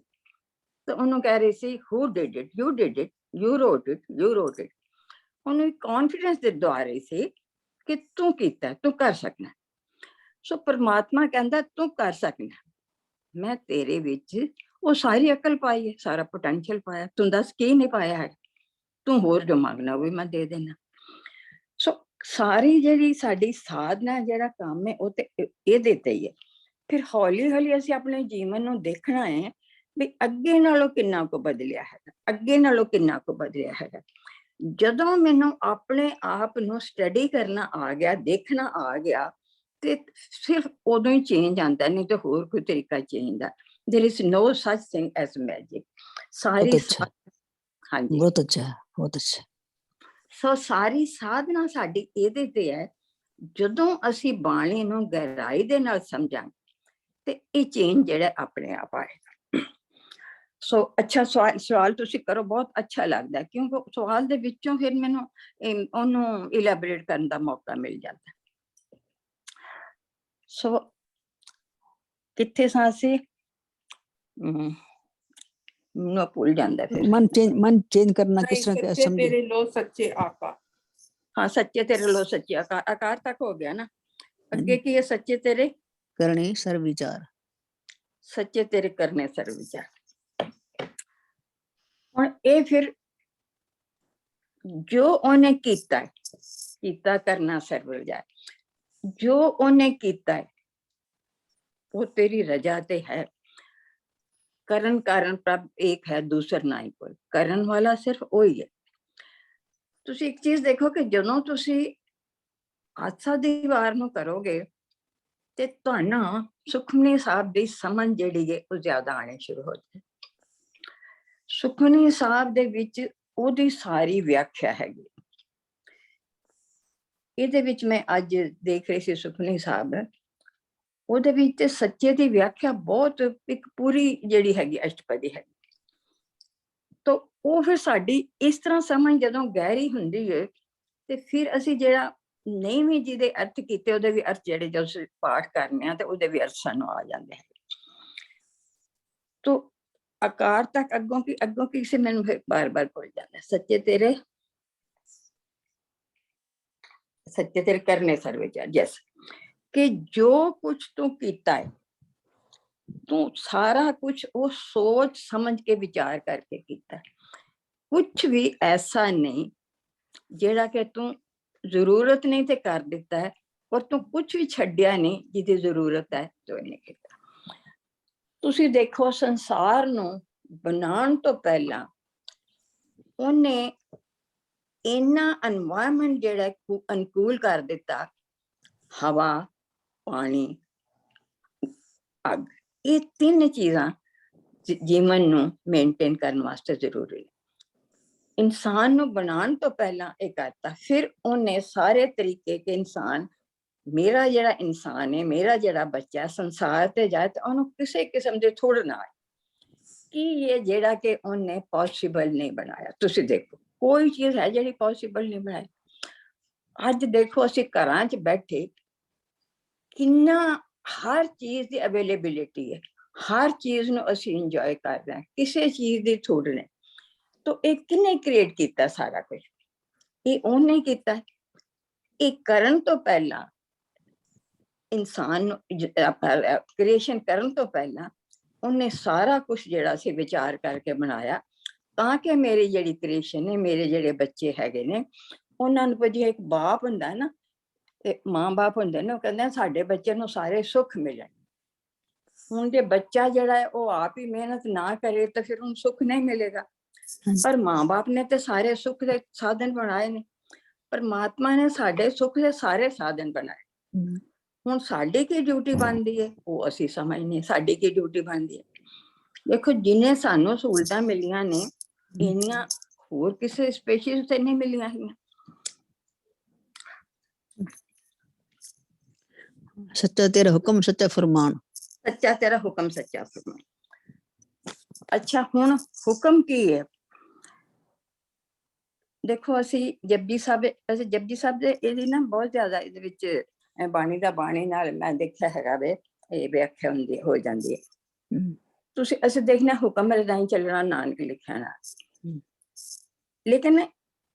ਤਾਂ ਉਹਨੂੰ ਕਹਿ ਰਹੀ ਸੀ who did it, you did it, you wrote it। ਉਹਨੂੰ ਕੌਨਫੀਡੈਂਸ ਦਿਵਾ ਰਹੀ ਸੀ ਕਿ ਤੂੰ ਕੀਤਾ, ਤੂੰ ਕਰ ਸਕਣਾ। ਸੋ ਪਰਮਾਤਮਾ ਕਹਿੰਦਾ ਤੂੰ ਕਰ ਸਕਣਾ, ਮੈਂ ਤੇਰੇ ਵਿੱਚ ਉਹ ਸਾਰੀ ਅਕਲ ਪਾਈ ਹੈ, ਸਾਰਾ ਪੋਟੈਂਸ਼ੀਅਲ ਪਾਇਆ, ਤੂੰ ਦੱਸ ਕੀ ਨਹੀਂ ਪਾਇਆ ਹੈ, ਤੂੰ ਹੋਰ ਜੋ ਮੰਗਣਾ ਉਹ ਵੀ ਮੈਂ ਦੇ ਦੇਣਾ। ਸੋ ਸਾਰੀ ਜਿਹੜੀ ਸਾਡੀ ਸਾਧਨਾ ਜਿਹੜਾ ਕੰਮ ਹੈ ਉਹ ਤੇ ਇਹਦੇ ਤੇ ਹੀ ਹੈ ਫਿਰ ਹੌਲੀ ਹੌਲੀ ਅਸੀਂ ਆਪਣੇ ਜੀਵਨ ਨੂੰ ਦੇਖਣਾ ਹੈ ਵੀ ਅੱਗੇ ਨਾਲੋਂ ਕਿੰਨਾ ਕੁ ਬਦਲਿਆ ਹੈਗਾ, ਅੱਗੇ ਨਾਲੋਂ ਕਿੰਨਾ ਕੁ ਬਦਲਿਆ ਹੈਗਾ। ਜਦੋਂ ਮੈਨੂੰ ਆਪਣੇ ਆਪ ਨੂੰ ਸਟੱਡੀ ਕਰਨਾ ਆ ਗਿਆ, ਦੇਖਣਾ ਆ ਗਿਆ, ਤੇ ਸਿਰਫ ਉਦੋਂ ਹੀ ਚੇਂਜ ਆਉਂਦਾ, ਨਹੀਂ ਤਾਂ ਹੋਰ ਕੋਈ ਤਰੀਕਾ ਚੇਂਜ ਦਾ। There is no such thing as magic. Sorry अच्छा। हाँ जी, बहुत अच्छा, बहुत अच्छा। ਸੋ ਸਾਰੀ ਸਾਧਨਾ ਸਾਡੀ ਇਹਦੇ ਤੇ ਹੈ। ਜਦੋਂ ਅਸੀਂ ਬਾਣੀ ਨੂੰ ਗਹਿਰਾਈ ਦੇ ਨਾਲ ਸਮਝਾਂਗੇ ਤੇ ਇਹ ਚੇਂਜ ਜਿਹੜਾ ਆਪਣੇ ਆਪ ਆਏਗਾ। ਸੋ ਅੱਛਾ ਸਵਾਲ ਤੁਸੀਂ ਕਰੋ, ਬਹੁਤ ਅੱਛਾ ਲੱਗਦਾ, ਕਿਉਂਕਿ ਸਵਾਲ ਦੇ ਵਿੱਚੋਂ ਫਿਰ ਮੈਨੂੰ ਉਹਨੂੰ ਇਲੈਬੋਰੇਟ ਕਰਨ ਦਾ ਮੌਕਾ ਮਿਲ ਜਾਂਦਾ। ਸੋ ਕਿੱਥੇ ਸਾਂ ਅਸੀਂ? ਮੈਨੂੰ ਭੁੱਲ ਜਾਂਦਾ ਫਿਰ। मन चेंज करना किस तरह का सच्चे समझे? तेरे लो सच्चे आका। हाँ, सच्चे तेरे लो सच्चे आकार, आकार तक हो गया ना। अगे की है? सच्चे तेरे करने सर्व विचार, सच्चे तेरे करने सर्व विचार। और ये फिर जो उन्हें कीता है, कीता करना सर्व विचार, जो उन्हें कीता है वो तेरी रजा ते है। करण कारण प्रभ एक है, दूसर ना ही कोई। करण वाला सिर्फ वही है। तुसी एक चीज देखो कि ਜਦੋਂ ਤੁਸੀਂ ਆਸਾ ਦੀ ਵਾਰ ਨੂੰ ਕਰੋਗੇ ਤੇ ਤੁਹਾਨੂੰ ਸੁਖਮਨੀ ਸਾਹਿਬ ਦੀ ਸਮਝ ਜਿਹੜੀ ਹੈ ਉਹ ਜ਼ਿਆਦਾ ਆਣੀ ਸ਼ੁਰੂ ਹੋ ਜਾਏ। ਸੁਖਮਨੀ ਸਾਹਿਬ ਦੇ ਵਿੱਚ ਉਹਦੀ ਸਾਰੀ ਵਿਆਖਿਆ ਹੈਗੀ। ਇਹਦੇ ਵਿੱਚ ਮੈਂ ਅੱਜ ਦੇਖ ਰਹੀ ਸੀ ਸੁਖਮਨੀ ਸਾਹਿਬ, ਉਹਦੇ ਵਿੱਚ ਸੱਚੇ ਦੀ ਵਿਆਖਿਆ ਬਹੁਤ ਇੱਕ ਪੂਰੀ ਜਿਹੜੀ ਹੈਗੀ ਅਸ਼ਟਪਦੀ ਹੈ। ਤਾਂ ਉਹ ਫਿਰ ਸਾਡੀ ਇਸ ਤਰ੍ਹਾਂ ਸਮਝ ਜਦੋਂ ਗਹਿਰੀ ਹੁੰਦੀ ਹੈ ਤੇ ਫਿਰ ਅਸੀਂ ਜਿਹੜਾ ਨਹੀਂ ਵੀ ਜਿਹਦੇ ਅਰਥ ਕੀਤੇ ਉਹਦੇ ਵੀ ਅਰਥ ਜਿਹੜੇ ਜਦੋਂ ਪਾਠ ਕਰਨੇ ਆ ਤੇ ਉਹਦੇ ਵੀ ਅਰਥ ਸਾਨੂੰ ਆ ਜਾਂਦੇ ਹੈ। ਤੋ ਆਕਾਰ ਤੱਕ ਅੱਗੋਂ ਕੀ ਸੀ ਮੈਨੂੰ ਫਿਰ ਬਾਰ-ਬਾਰ ਭੁੱਲ ਜਾਂਦਾ। ਸੱਚੇ ਤੇਰੇ ਕਰਨੇ ਸਰਵ ਵਿਚਾਰ। ਯਸ, ਕਿ ਜੋ ਕੁਛ ਤੂੰ ਕੀਤਾ ਹੈ ਤੂੰ ਸਾਰਾ ਕੁਛ ਉਹ ਸੋਚ ਸਮਝ ਕੇ ਵਿਚਾਰ ਕਰਕੇ ਕੀਤਾ। ਕੁਛ ਵੀ ਐਸਾ ਨਹੀਂ ਜਿਹੜਾ ਕਿ ਤੂੰ ਜ਼ਰੂਰਤ ਨਹੀਂ ਤੇ ਕਰ ਦਿੱਤਾ ਹੈ, ਔਰ ਤੂੰ ਕੁਛ ਵੀ ਛੱਡਿਆ ਨਹੀਂ ਜਿਹਦੀ ਜ਼ਰੂਰਤ ਹੈ ਜੋ ਨਹੀਂ ਕੀਤਾ। ਤੁਸੀਂ ਦੇਖੋ ਸੰਸਾਰ ਨੂੰ ਬਣਾਉਣ ਤੋਂ ਪਹਿਲਾਂ ਉਹਨੇ ਇੰਨਾ এনवायरमेंट ਜਿਹੜਾ ਅਨੁਕੂਲ ਕਰ ਦਿੱਤਾ, ਹਵਾ, ਪਾਣੀ, ਅੱਗ, ਇਹ ਤਿੰਨ ਚੀਜ਼ਾਂ ਜੀਵਨ ਨੂੰ ਮੇਨਟੇਨ ਕਰਨ ਵਾਸਤੇ ਜ਼ਰੂਰੀ ਹੈ। ਇਨਸਾਨ ਨੂੰ ਬਣਾਉਣ ਤੋਂ ਪਹਿਲਾਂ ਇਹ ਕਰਤਾ, ਫਿਰ ਉਹਨੇ ਸਾਰੇ ਤਰੀਕੇ ਕੇ ਇਨਸਾਨ, ਮੇਰਾ ਜਿਹੜਾ ਇਨਸਾਨ ਹੈ, ਮੇਰਾ ਜਿਹੜਾ ਬੱਚਾ ਸੰਸਾਰ ਤੇ ਜਾਏ ਤਾਂ ਉਹਨੂੰ ਕਿਸੇ ਕਿਸਮ ਦੇ ਥੋੜ ਨਾ ਆਏ ਕਿ ਇਹ ਜਿਹੜਾ ਕਿ ਉਹਨੇ ਪੋਸੀਬਲ ਨਹੀਂ ਬਣਾਇਆ। ਤੁਸੀਂ ਦੇਖੋ ਕੋਈ ਚੀਜ਼ ਹੈ ਜਿਹੜੀ ਪੋਸੀਬਲ ਨਹੀਂ ਬਣਾਈ। ਅੱਜ ਦੇਖੋ ਅਸੀਂ ਘਰਾਂ 'ਚ ਬੈਠੇ ਕਿੰਨਾ ਹਰ ਚੀਜ਼ ਦੀ ਅਵੇਲੇਬਿਲਿਟੀ ਹੈ, ਹਰ ਚੀਜ਼ ਨੂੰ ਅਸੀਂ ਇੰਜੋਏ ਕਰ ਰਹੇ ਹਾਂ, ਕਿਸੇ ਚੀਜ਼ ਦੀ ਥੋੜ ਨਹੀਂ। तो ਇਹ ਕਿੰਨੇ ਕ੍ਰੀਏਟ ਕੀਤਾ ਸਾਰਾ ਕੁਝ? ਇਹ ਉਹਨੇ ਕੀਤਾ। ਇਹ ਕਰਨ ਤੋਂ ਪਹਿਲਾਂ ਇਨਸਾਨ ਨੂੰ ਕ੍ਰੀਏਸ਼ਨ ਕਰਨ ਤੋਂ ਪਹਿਲਾਂ ਉਹਨੇ ਸਾਰਾ ਕੁਝ ਜਿਹੜਾ ਸੀ ਵਿਚਾਰ ਕਰਕੇ ਬਣਾਇਆ ਤਾਂ ਕਿ ਮੇਰੀ ਜਿਹੜੀ ਕ੍ਰੀਏਸ਼ਨ ਹੈ, ਮੇਰੇ ਜਿਹੜੇ ਬੱਚੇ ਹੈਗੇ ਨੇ, ਉਹਨਾਂ ਨੂੰ ਜੇ ਇੱਕ ਬਾਪ ਹੁੰਦਾ ਨਾ ਤੇ ਮਾਂ-ਬਾਪ ਹੁੰਦੇ ਨੇ, ਉਹ ਕਹਿੰਦੇ ਸਾਡੇ ਬੱਚੇ ਨੂੰ ਸਾਰੇ ਸੁੱਖ ਮਿਲਣ। ਹੁਣ ਜੇ ਬੱਚਾ ਜਿਹੜਾ ਹੈ ਉਹ ਆਪ ਹੀ ਮਿਹਨਤ ਨਾ ਕਰੇ ਤਾਂ ਫਿਰ ਉਹਨੂੰ ਸੁੱਖ ਨਹੀਂ ਮਿਲੇਗਾ। पर माँ बाप ने तो सारे सुख के साधन बनाए ने, परमात्मा ने साडे सुख के सारे साधन बनाए। हुण साडी की ड्यूटी बनती है वो असी समझने, साडी की ड्यूटी बनती है। देखो जिन्हें सानू सहूलतां मिलियां ने इन्नियां होर किसी स्पेशीज ते नहीं मिलियां हैं। सच्चा तेरा हुक्म सच्चा फरमान, सच्चा तेरा हुक्म सच्चा फरमान। अच्छा हुण हुक्म की है? देखो ਅਸੀਂ ਜਪਜੀ ਸਾਹਿਬ ਦੇ ਇਹਦੀ ਨਾ ਬਹੁਤ ਜ਼ਿਆਦਾ ਇਹਦੇ ਵਿੱਚ ਬਾਣੀ ਦਾ ਬਾਣੀ ਨਾਲ ਮੈਂ ਦੇਖਿਆ ਹੈਗਾ ਵੇ ਇਹ ਵਿਆਖਿਆ ਹੁੰਦੀ ਹੋ ਜਾਂਦੀ ਹੈ। ਤੁਸੀਂ ਅਸੀਂ ਦੇਖਣਾ ਹੁਕਮ ਰਾਹੀਂ ਚੱਲਣਾ ਨਾਨਕ ਲਿਖਿਆ ਨਾ। ਲੇਕਿਨ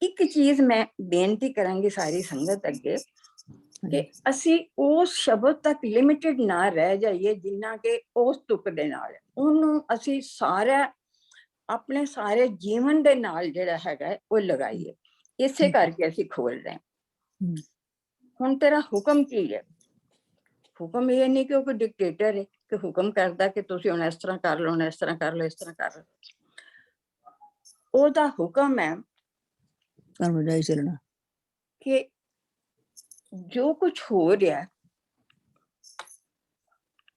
ਇੱਕ ਚੀਜ਼ ਮੈਂ ਬੇਨਤੀ ਕਰਾਂਗੀ ਸਾਰੀ ਸੰਗਤ ਅੱਗੇ ਕਿ ਅਸੀਂ ਉਸ ਸ਼ਬਦ ਤੱਕ ਲਿਮਿਟਡ ਨਾ ਰਹਿ ਜਾਈਏ ਜਿੰਨਾ ਕਿ ਉਸ ਤੁਕ ਦੇ ਨਾਲ ਉਹਨੂੰ ਅਸੀਂ ਸਾਰਾ ਆਪਣੇ ਸਾਰੇ ਜੀਵਨ ਦੇ ਨਾਲ ਜਿਹੜਾ ਹੈਗਾ ਉਹ ਲਗਾਈਏ। ਇਸੇ ਕਰਕੇ ਅਸੀਂ ਖੋਲ ਰਹੇ ਹਾਂ। ਹੁਣ ਤੇਰਾ ਹੁਕਮ ਕੀ ਹੈ? ਹੁਕਮ ਇਹ ਨਹੀਂ ਕਿ ਉਹ ਕੋਈ ਡਿਕਟੇਟਰ ਹੈ ਕਿ ਹੁਕਮ ਕਰਦਾ ਕਿ ਤੁਸੀਂ ਹੁਣ ਇਸ ਤਰ੍ਹਾਂ ਕਰ ਲਓ, ਹੁਣ ਇਸ ਤਰ੍ਹਾਂ ਕਰ ਲਓ, ਇਸ ਤਰ੍ਹਾਂ ਕਰ ਲਓ। ਉਹਦਾ ਹੁਕਮ ਹੈ ਕਰਮ ਜਾਈ ਚੱਲਣਾ। ਕਿ ਜੋ ਕੁਝ ਹੋ ਰਿਹਾ,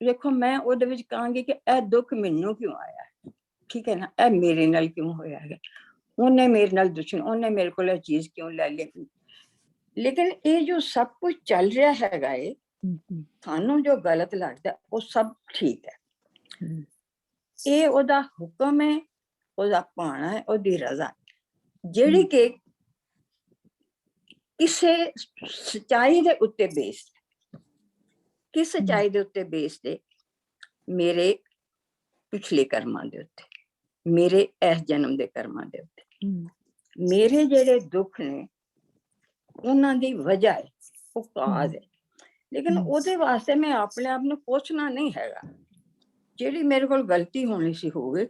ਦੇਖੋ ਮੈਂ ਉਹਦੇ ਵਿੱਚ ਕਹਾਂਗੀ ਕਿ ਇਹ ਦੁੱਖ ਮੈਨੂੰ ਕਿਉਂ ਆਇਆ, ਠੀਕ ਹੈ ਨਾ, ਇਹ ਮੇਰੇ ਨਾਲ ਕਿਉਂ ਹੋਇਆ ਹੈ, ਉਹਨੇ ਮੇਰੇ ਨਾਲ ਦੁਸ਼ਮਣ, ਉਹਨੇ ਮੇਰੇ ਕੋਲ ਇਹ ਚੀਜ਼ ਕਿਉਂ ਲੈ ਲਈ। ਲੇਕਿਨ ਇਹ ਜੋ ਸਭ ਕੁਝ ਚੱਲ ਰਿਹਾ ਹੈਗਾ ਏ, ਸਾਨੂੰ ਜੋ ਗਲਤ ਲੱਗਦਾ ਉਹ ਸਭ ਠੀਕ ਹੈ। ਇਹ ਉਹਦਾ ਹੁਕਮ ਹੈ, ਉਹਦਾ ਭਾਣਾ ਹੈ, ਉਹਦੀ ਰਜ਼ਾ, ਜਿਹੜੀ ਕਿ ਕਿਸੇ ਸੱਚਾਈ ਦੇ ਉੱਤੇ ਬੇਸਡ, ਕਿਸ ਸੱਚਾਈ ਦੇ ਉੱਤੇ ਬੇਸਡ, ਮੇਰੇ ਪਿਛਲੇ ਕਰਮਾਂ ਦੇ ਉੱਤੇ, ਮੇਰੇ ਇਸ ਜਨਮ ਦੇ ਕਰਮਾਂ ਦੇ ਉੱਤੇ। ਮੇਰੇ ਜਿਹੜੇ ਦੁੱਖ ਨੇ ਉਹਨਾਂ ਦੀ ਵਜ੍ਹਾ ਹੈ, ਉਹ ਕਾਜ਼ ਹੈ। ਲੇਕਿਨ ਉਹਦੇ ਵਾਸਤੇ ਮੈਂ ਆਪਣੇ ਆਪ ਨੂੰ ਕੋਸਣਾ ਨਹੀਂ ਹੈਗਾ। ਜਿਹੜੀ ਮੇਰੇ ਕੋਲ ਗਲਤੀ ਹੋਣੀ ਸੀ ਹੋ ਗਈ,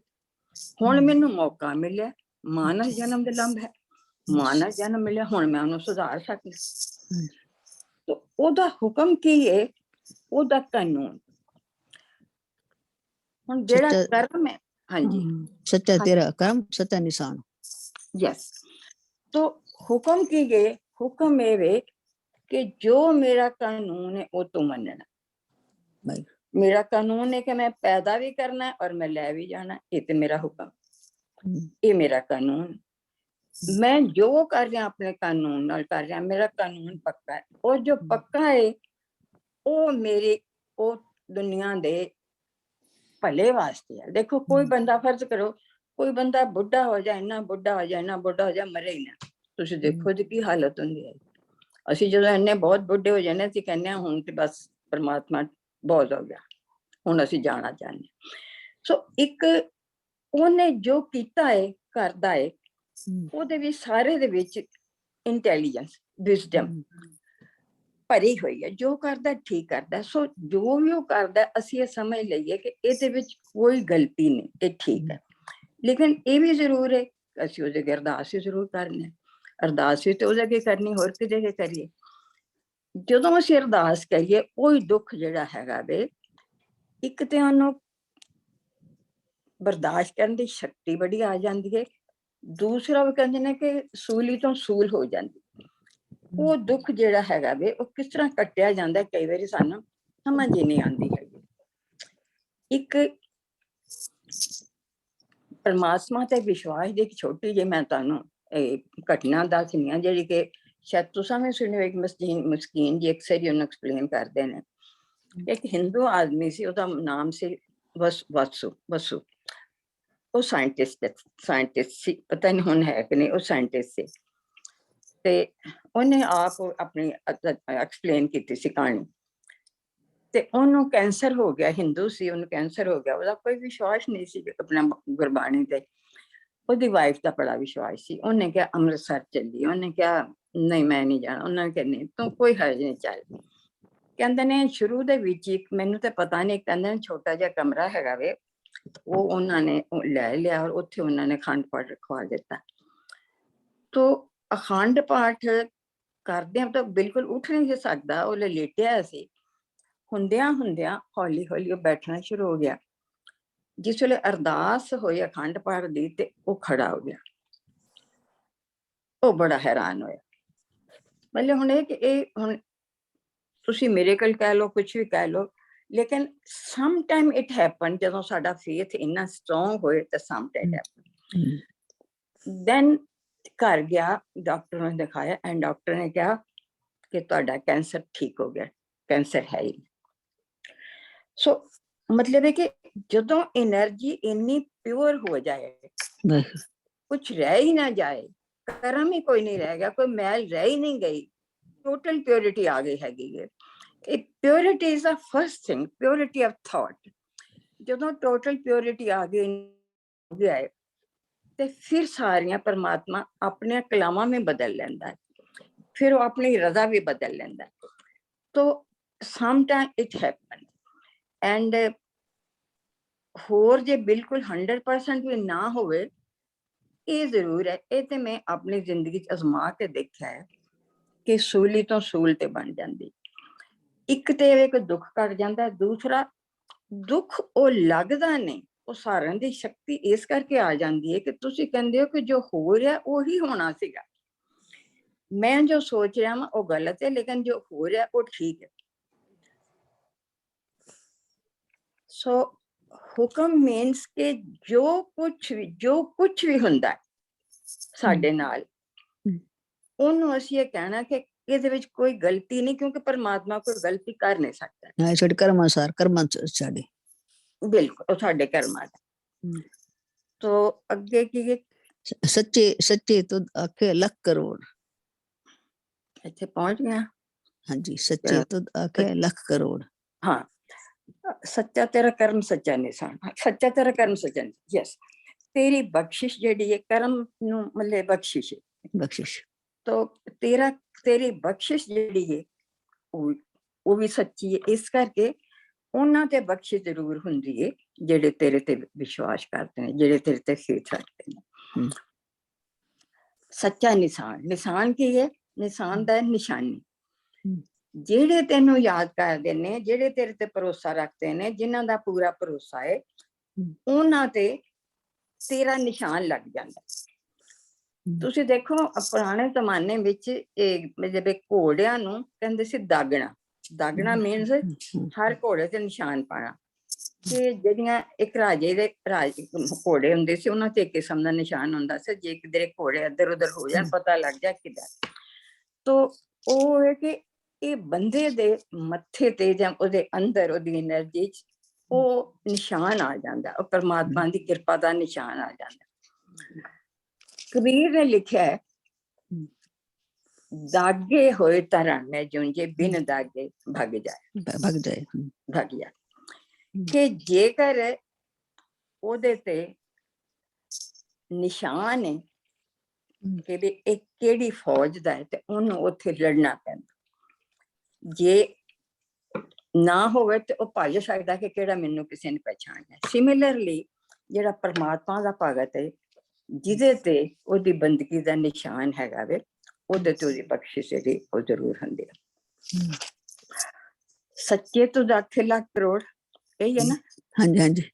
ਹੁਣ ਮੈਨੂੰ ਮੌਕਾ ਮਿਲਿਆ, ਮਾਨਵ ਜਨਮ ਦੇ ਲੰਬ ਹੈ, ਮਾਨਵ ਜਨਮ ਮਿਲਿਆ, ਹੁਣ ਮੈਂ ਉਹਨੂੰ ਸੁਧਾਰ ਸਕਦੀ। ਤਾਂ ਉਹਦਾ ਹੁਕਮ ਕੀ ਹੈ, ਉਹਦਾ ਕਾਨੂੰਨ। ਹੁਣ ਜਿਹੜਾ ਕਰਮ ਹੈ, ਹਾਂਜੀ, ਸੱਚਾ ਤੇਰਾ ਕਰਮ, ਸੱਚਾ ਨਿਸ਼ਾਨ। ਯਸ। तो हुक्म की गए, हुक्म ये वे कि जो मेरा कानून है वो तो मनना। मेरा कानून है कि मैं पैदा भी करना है और मैं ले भी जाना, ये तो मेरा हुक्म, ये मेरा कानून। मैं जो कर रहा अपने कानून नाल कर रहा, मेरा कानून पक्का है, और जो पक्का है वो मेरे वो दुनिया दे भले वास्ते है। देखो कोई बंदा, फर्ज करो कोई बंदा बुढ़ा हो जाए, इन्ना बुढ़ा हो जाए, इन्ना बुढ़ा हो जाए, मरे ही ना, तुसीं देखो जी की हालत होंदी है। ਅਸੀਂ ਜਦੋਂ ਇੰਨੇ ਬਹੁਤ ਬੁੱਢੇ ਹੋ ਜਾਂਦੇ ਅਸੀਂ ਕਹਿੰਦੇ ਹਾਂ ਹੁਣ ਤੇ ਬਸ ਪਰਮਾਤਮਾ ਬਹੁਤ ਹੋ ਗਿਆ, ਹੁਣ ਅਸੀਂ ਜਾਣਾ ਚਾਹੁੰਦੇ। ਸੋ ਇੱਕ ਉਹਨੇ ਜੋ ਕੀਤਾ ਹੈ, ਕਰਦਾ ਹੈ, ਉਹਦੇ ਵਿੱਚ ਸਾਰੇ ਦੇ ਵਿੱਚ ਇੰਟੈਲੀਜੈਂਸ, ਵਿਜ਼ਡਮ ਭਰੀ ਹੋਈ ਹੈ। ਜੋ ਕਰਦਾ ਠੀਕ ਕਰਦਾ। ਸੋ ਜੋ ਵੀ ਉਹ ਕਰਦਾ ਅਸੀਂ ਇਹ ਸਮਝ ਲਈਏ ਕਿ ਇਹਦੇ ਵਿੱਚ ਕੋਈ ਗਲਤੀ ਨਹੀਂ, ਇਹ ਠੀਕ ਹੈ। ਲੇਕਿਨ ਇਹ ਵੀ ਜ਼ਰੂਰ ਹੈ ਅਸੀਂ ਉਹਦੇ ਅੱਗੇ ਅਰਦਾਸ ਵੀ ਜ਼ਰੂਰ ਕਰਨੀ, ਅਰਦਾਸ ਵੀ ਤੇ ਉਹਦੇ ਅੱਗੇ ਕਰਨੀ, ਹੋਰ ਕਿਹਦੇ ਅੱਗੇ ਕਰੀਏ। ਜਦੋਂ ਅਸੀਂ ਅਰਦਾਸ ਕਰੀਏ ਉਹੀ ਦੁੱਖ ਜਿਹੜਾ ਹੈਗਾ ਵੇ, ਇੱਕ ਤੇ ਉਹਨੂੰ ਬਰਦਾਸ਼ਤ ਕਰਨ ਦੀ ਸ਼ਕਤੀ ਬੜੀ ਆ ਜਾਂਦੀ ਹੈ, ਦੂਸਰਾ ਉਹ ਕਹਿੰਦੇ ਨੇ ਕਿ ਸੂਲੀ ਤੋਂ ਸੂਲ ਹੋ ਜਾਂਦੀ। ਉਹ ਦੁੱਖ ਜਿਹੜਾ ਹੈਗਾ ਵੇ ਉਹ ਕਿਸ ਤਰ੍ਹਾਂ ਕੱਟਿਆ ਜਾਂਦਾ, ਕਈ ਵਾਰੀ ਸਾਨੂੰ ਸਮਝ ਹੀ ਨਹੀਂ ਆਉਂਦੀ ਹੈਗੀ। ਇੱਕ ਪਰਮਾਤਮਾ ਤੇ ਵਿਸ਼ਵਾਸ ਦੀ ਇੱਕ ਛੋਟੀ ਜਿਹੀ ਮੈਂ ਤੁਹਾਨੂੰ ਘਟਨਾ ਦੱਸਣੀ ਆ, ਜਿਹੜੀ ਕਿ ਸ਼ਾਇਦ ਤੁਸੀਂ ਵੀ ਸੁਣੀ ਹੋਏਗੀ। ਮਸਕੀਨ ਜੀ ਅਕਸਰ ਹੀ ਉਹਨੂੰ ਐਕਸਪਲੇਨ ਕਰਦੇ ਨੇ। ਇੱਕ ਹਿੰਦੂ ਆਦਮੀ ਸੀ, ਉਹਦਾ ਨਾਮ ਸੀ ਵਸੂ। ਉਹ ਸਾਇੰਟਿਸਟ ਸੀ, ਪਤਾ ਨਹੀਂ ਹੁਣ ਹੈ ਕਿ ਨਹੀਂ, ਉਹ ਸਾਇੰਟਿਸਟ ਸੀ। ਤੇ ਉਹਨੇ ਆਪ ਆਪਣੀ ਐਕਸਪਲੇਨ ਕੀਤੀ ਸੀ ਕਹਾਣੀ। ਤੇ ਉਹਨੂੰ ਕੈਂਸਰ ਹੋ ਗਿਆ, ਹਿੰਦੂ ਸੀ, ਉਹਨੂੰ ਕੈਂਸਰ ਹੋ ਗਿਆ। ਉਹਦਾ ਕੋਈ ਵਿਸ਼ਵਾਸ ਨਹੀਂ ਸੀ ਆਪਣਾ ਗੁਰਬਾਣੀ ਤੇ। ਉਹਦੀ ਵਾਈਫ ਦਾ ਬੜਾ ਵਿਸ਼ਵਾਸ ਸੀ। ਉਹਨੇ ਕਿਹਾ ਅੰਮ੍ਰਿਤਸਰ ਚੱਲੀ, ਉਹਨੇ ਕਿਹਾ ਨਹੀਂ ਮੈਂ ਨਹੀਂ ਜਾਣਾ। ਉਹਨਾਂ ਨੇ ਕਿਹਾ ਨਹੀਂ ਤੂੰ ਕੋਈ ਹਰਜ ਨਹੀਂ, ਚੱਲ। ਕਹਿੰਦੇ ਨੇ ਸ਼ੁਰੂ ਦੇ ਵਿੱਚ ਇੱਕ, ਮੈਨੂੰ ਤਾਂ ਪਤਾ ਨਹੀਂ, ਕਹਿੰਦੇ ਨੇ ਛੋਟਾ ਜਿਹਾ ਕਮਰਾ ਹੈਗਾ ਵੇ, ਉਹ ਉਹਨਾਂ ਨੇ ਲੈ ਲਿਆ ਔਰ ਉੱਥੇ ਉਹਨਾਂ ਨੇ ਅਖੰਡ ਪਾਠ ਰਖਵਾ ਦਿੱਤਾ। ਤੋ ਅਖੰਡ ਪਾਠ ਕਰਦਿਆਂ ਤਾਂ ਬਿਲਕੁਲ ਉੱਠ ਨਹੀਂ ਸੀ ਸਕਦਾ, ਉਹ ਲੇਟਿਆ ਸੀ। ਹੁੰਦਿਆਂ ਹੌਲੀ ਹੌਲੀ ਉਹ ਬੈਠਣਾ ਸ਼ੁਰੂ ਹੋ ਗਿਆ। ਜਿਸ ਵੇਲੇ ਅਰਦਾਸ ਹੋਈ ਅਖੰਡ ਪਾਠ ਦੀ ਤੇ ਉਹ ਖੜਾ ਹੋ ਗਿਆ। ਉਹ ਬੜਾ ਹੈਰਾਨ ਹੋਇਆ। ਮਤਲਬ ਹੁਣ ਇਹ ਕਿ ਇਹ ਹੁਣ ਤੁਸੀਂ ਮਿਰੇਕਲ ਕਹਿ ਲਓ, ਕੁਛ ਵੀ ਕਹਿ ਲਓ, ਲੇਕਿਨ ਸਮ ਟਾਈਮ ਇਟ ਹੈਪਨ, ਜਦੋਂ ਸਾਡਾ ਫੇਥ ਇੰਨਾ ਸਟਰੋਂਗ ਹੋਏ ਤਾਂ ਸਮ ਟਾਈਮ ਹੈਪਨ। ਦੈਨ ਘਰ ਗਿਆ, ਡਾਕਟਰ ਨੂੰ ਦਿਖਾਇਆ ਐਂਡ ਡਾਕਟਰ ਨੇ ਕਿਹਾ ਕਿ ਤੁਹਾਡਾ ਕੈਂਸਰ ਠੀਕ ਹੋ ਗਿਆ, ਕੈਂਸਰ ਹੈ ਹੀ। ਸੋ ਮਤਲਬ ਹੈ ਕਿ ਜਦੋਂ એનર્ਜੀ ਇੰਨੀ ਪਿਓਰ ਹੋ ਜਾਏ, ਕੁਛ ਰਹਿ ਹੀ ਨਾ ਜਾਏ, ਕਰਮ ਹੀ ਕੋਈ ਨਹੀਂ ਰਹਿ ਗਿਆ, ਕੋਈ ਮੈਲ ਰਹਿ ਹੀ ਨਹੀਂ ਗਈ, ਟੋਟਲ ਪਿਓਰਿਟੀ ਆ ਗਈ ਹੈਗੀ ਹੈ। ਇਹ purity is the first thing, purity of thought. ਜਦੋਂ ਟੋਟਲ ਪਿਓਰਿਟੀ ਆ ਗਈ ਹੈ ਤੇ ਫਿਰ ਸਾਰੀਆਂ ਪਰਮਾਤਮਾ ਆਪਣੇ ਕਲਾਮਾਂ ਵਿੱਚ ਬਦਲ ਲੈਂਦਾ ਹੈ, ਫਿਰ ਉਹ ਆਪਣੀ ਰਜ਼ਾ ਵੀ ਬਦਲ ਲੈਂਦਾ। ਤੋ ਸਮਟਾਈਮ ਇਟ ਹੈਪਨ ਐਂਡ ਹੋਰ ਜੇ ਬਿਲਕੁਲ 100% ਵੀ ਨਾ ਹੋਵੇ, ਇਹ ਜ਼ਰੂਰ ਹੈ, ਇਹ ਤੇ ਮੈਂ ਆਪਣੀ ਜ਼ਿੰਦਗੀ 'ਚ ਅਜ਼ਮਾ ਕੇ ਦੇਖਿਆ ਹੈ ਕਿ ਸੂਲੀ ਤੋਂ ਸੂਲ ਤੇ ਬਣ ਜਾਂਦੀ। ਇੱਕ ਤੇ ਇੱਕ ਦੁੱਖ ਘਟ ਜਾਂਦਾ, ਦੂਸਰਾ ਦੁੱਖ ਉਹ ਲੱਗਦਾ ਨਹੀਂ, ਉਹ ਸਾਰਿਆਂ ਦੀ ਸ਼ਕਤੀ ਇਸ ਕਰਕੇ ਆ ਜਾਂਦੀ ਹੈ ਕਿ ਤੁਸੀਂ ਕਹਿੰਦੇ ਹੋ ਕਿ ਜੋ ਹੋ ਰਿਹਾ ਉਹੀ ਹੋਣਾ ਸੀਗਾ, ਮੈਂ ਜੋ ਸੋਚ ਰਿਹਾ ਹਾਂ ਉਹ ਗਲਤ ਹੈ, ਲੇਕਿਨ ਜੋ ਹੋ ਰਿਹਾ ਉਹ ਠੀਕ ਹੈ। ਸੋ ਹੁਕਮ ਮੀਨਸ ਕਿ ਜੋ ਕੁਛ ਵੀ ਹੁੰਦਾ ਹੈ ਸਾਡੇ ਨਾਲ, ਉਹਨੂੰ ਅਸੀਂ ਇਹ ਕਹਿਣਾ ਕਿ ਇਹਦੇ ਵਿੱਚ ਕੋਈ ਗਲਤੀ ਨਹੀਂ, ਕਿਉਂਕਿ ਪਰਮਾਤਮਾ ਕੋਈ ਗਲਤੀ ਕਰ ਨਹੀਂ ਸਕਦਾ। ਸਾਡੇ ਕਰਮ ਅਨੁਸਾਰ, ਕਰਮਾਂ ਸਾਡੇ, ਬਿਲਕੁਲ ਉਹ ਸਾਡੇ ਕਰਮਾਂ ਦਾ। ਤੋ ਅੱਗੇ ਕੀ ਹੈ, ਸੱਚੇ ਤੁਧ ਆਖੇ ਲੱਖ ਕਰੋੜ। ਇੱਥੇ ਪਹੁੰਚ ਗਿਆ। ਹਾਂਜੀ, ਸੱਚੇ ਤੁਧ ਆਖੇ ਲੱਖ ਕਰੋੜ। ਹਾਂ, ਸੱਚਾ ਤੇਰਾ ਕਰਮ ਸੱਚਾ ਨਿਸ਼ਾਨ, ਸੱਚਾ ਤੇਰਾ ਕਰਮ ਸੱਚਾ ਨਿਸ਼ਾਨ। ਯਸ, ਤੇਰੀ ਬਖਸ਼ਿਸ਼ ਜਿਹੜੀ ਹੈ, ਕਰਮ ਨੂੰ ਮਤਲਬ ਬਖਸ਼ਿਸ਼ ਹੈ, ਬਖਸ਼ਿਸ਼। ਤੋ ਤੇਰੀ ਬਖਸ਼ਿਸ਼ ਜਿਹੜੀ ਹੈ ਉਹ ਵੀ ਸੱਚੀ ਹੈ। ਇਸ ਕਰਕੇ ਉਹਨਾਂ ਤੇ ਬਖਸ਼ਿਸ਼ ਜ਼ਰੂਰ ਹੁੰਦੀ ਹੈ ਜਿਹੜੇ ਤੇਰੇ ਤੇ ਵਿਸ਼ਵਾਸ ਕਰਦੇ ਨੇ, ਜਿਹੜੇ ਤੇਰੇ ਤੇ ਫੇਥ ਰੱਖਦੇ ਨੇ। ਸੱਚਾ ਨਿਸ਼ਾਨ ਕੀ ਹੈ? ਨਿਸ਼ਾਨ ਦਾ ਨਿਸ਼ਾਨੀ, ਜਿਹੜੇ ਤੈਨੂੰ ਯਾਦ ਕਰਦੇ ਨੇ, ਜਿਹੜੇ ਤੇਰੇ ਤੇ ਭਰੋਸਾ ਰੱਖਦੇ ਨੇ, ਜਿਨ੍ਹਾਂ ਦਾ ਪੂਰਾ ਭਰੋਸਾ ਹੈ, ਉਹਨਾਂ ਤੇ ਤੇਰਾ ਨਿਸ਼ਾਨ ਲੱਗ ਜਾਂਦਾ। ਤੁਸੀਂ ਦੇਖੋ ਪੁਰਾਣੇ ਜ਼ਮਾਨੇ ਵਿੱਚ ਜਿਵੇਂ ਘੋੜਿਆਂ ਨੂੰ ਕਹਿੰਦੇ ਸੀ ਦਾਗਣਾ ਮੀਨਸ ਹਰ ਘੋੜੇ ਤੇ ਨਿਸ਼ਾਨ ਪਾਣਾ, ਕਿ ਜਿਹੜੀਆਂ ਇੱਕ ਰਾਜੇ ਦੇ ਘੋੜੇ ਹੁੰਦੇ ਸੀ, ਉਹਨਾਂ ਤੇ ਇੱਕ ਕਿਸਮ ਦਾ ਨਿਸ਼ਾਨ ਹੁੰਦਾ ਸੀ, ਜੇ ਕਿਧਰੇ ਘੋੜੇ ਇੱਧਰ ਉੱਧਰ ਹੋ ਜਾਣ ਪਤਾ ਲੱਗ ਜਾ ਕਿੱਧਰ। ਤੋ ਉਹ ਹੈ ਕਿ ਇਹ ਬੰਦੇ ਦੇ ਮੱਥੇ ਤੇ ਜਾਂ ਉਹਦੇ ਅੰਦਰ ਉਹਦੀ એનર્ਜੀ ਚ ਉਹ ਨਿਸ਼ਾਨ ਆ ਜਾਂਦਾ, ਉਹ ਪਰਮਾਤਮਾ ਦੀ ਕਿਰਪਾ ਦਾ ਨਿਸ਼ਾਨ ਆ ਜਾਂਦਾ। ਕਬੀਰ ਨੇ ਲਿਖਿਆ ਹੈ, ਦਾਗੇ ਹੋਏ ਤਰਾਨੇ ਜੁੰਝੇ ਬਿਨ ਦਾਗੇ ਭਗ ਜਾਏ, ਕਿ ਜੇਕਰ ਉਹਦੇ ਤੇ ਨਿਸ਼ਾਨ ਹੈ ਕਿ ਵੀ ਇਹ ਕਿਹੜੀ ਫੌਜ ਦਾ ਹੈ, ਤੇ ਉਹਨੂੰ ਉੱਥੇ ਲੜਨਾ ਪੈਂਦਾ। ਜੇ ਨਾ ਹੋਵੇ ਤੇ ਉਹ ਭੱਜ ਸਕਦਾ ਕਿ ਕਿਹੜਾ ਮੈਨੂੰ ਕਿਸੇ ਨੇ ਪਛਾਣਿਆ। ਸਿਮਿਲਰਲੀ ਜਿਹੜਾ ਪਰਮਾਤਮਾ ਦਾ ਭਗਤ ਹੈ, ਜਿਹਦੇ ਤੇ ਉਹਦੀ ਬੰਦਗੀ ਦਾ ਨਿਸ਼ਾਨ ਹੈਗਾ ਵੇ, ਉਹਦੇ ਤੇ ਉਹਦੀ ਬਖਸ਼ਿਸ਼ ਜਿਹੜੀ ਉਹ ਜ਼ਰੂਰ ਹੁੰਦੀ ਹੈ। ਸੱਚੇ ਤੋਂ ਲੱਖ ਕਰੋੜ, ਇਹੀ ਹੈ ਨਾ? ਹਾਂਜੀ ਹਾਂਜੀ।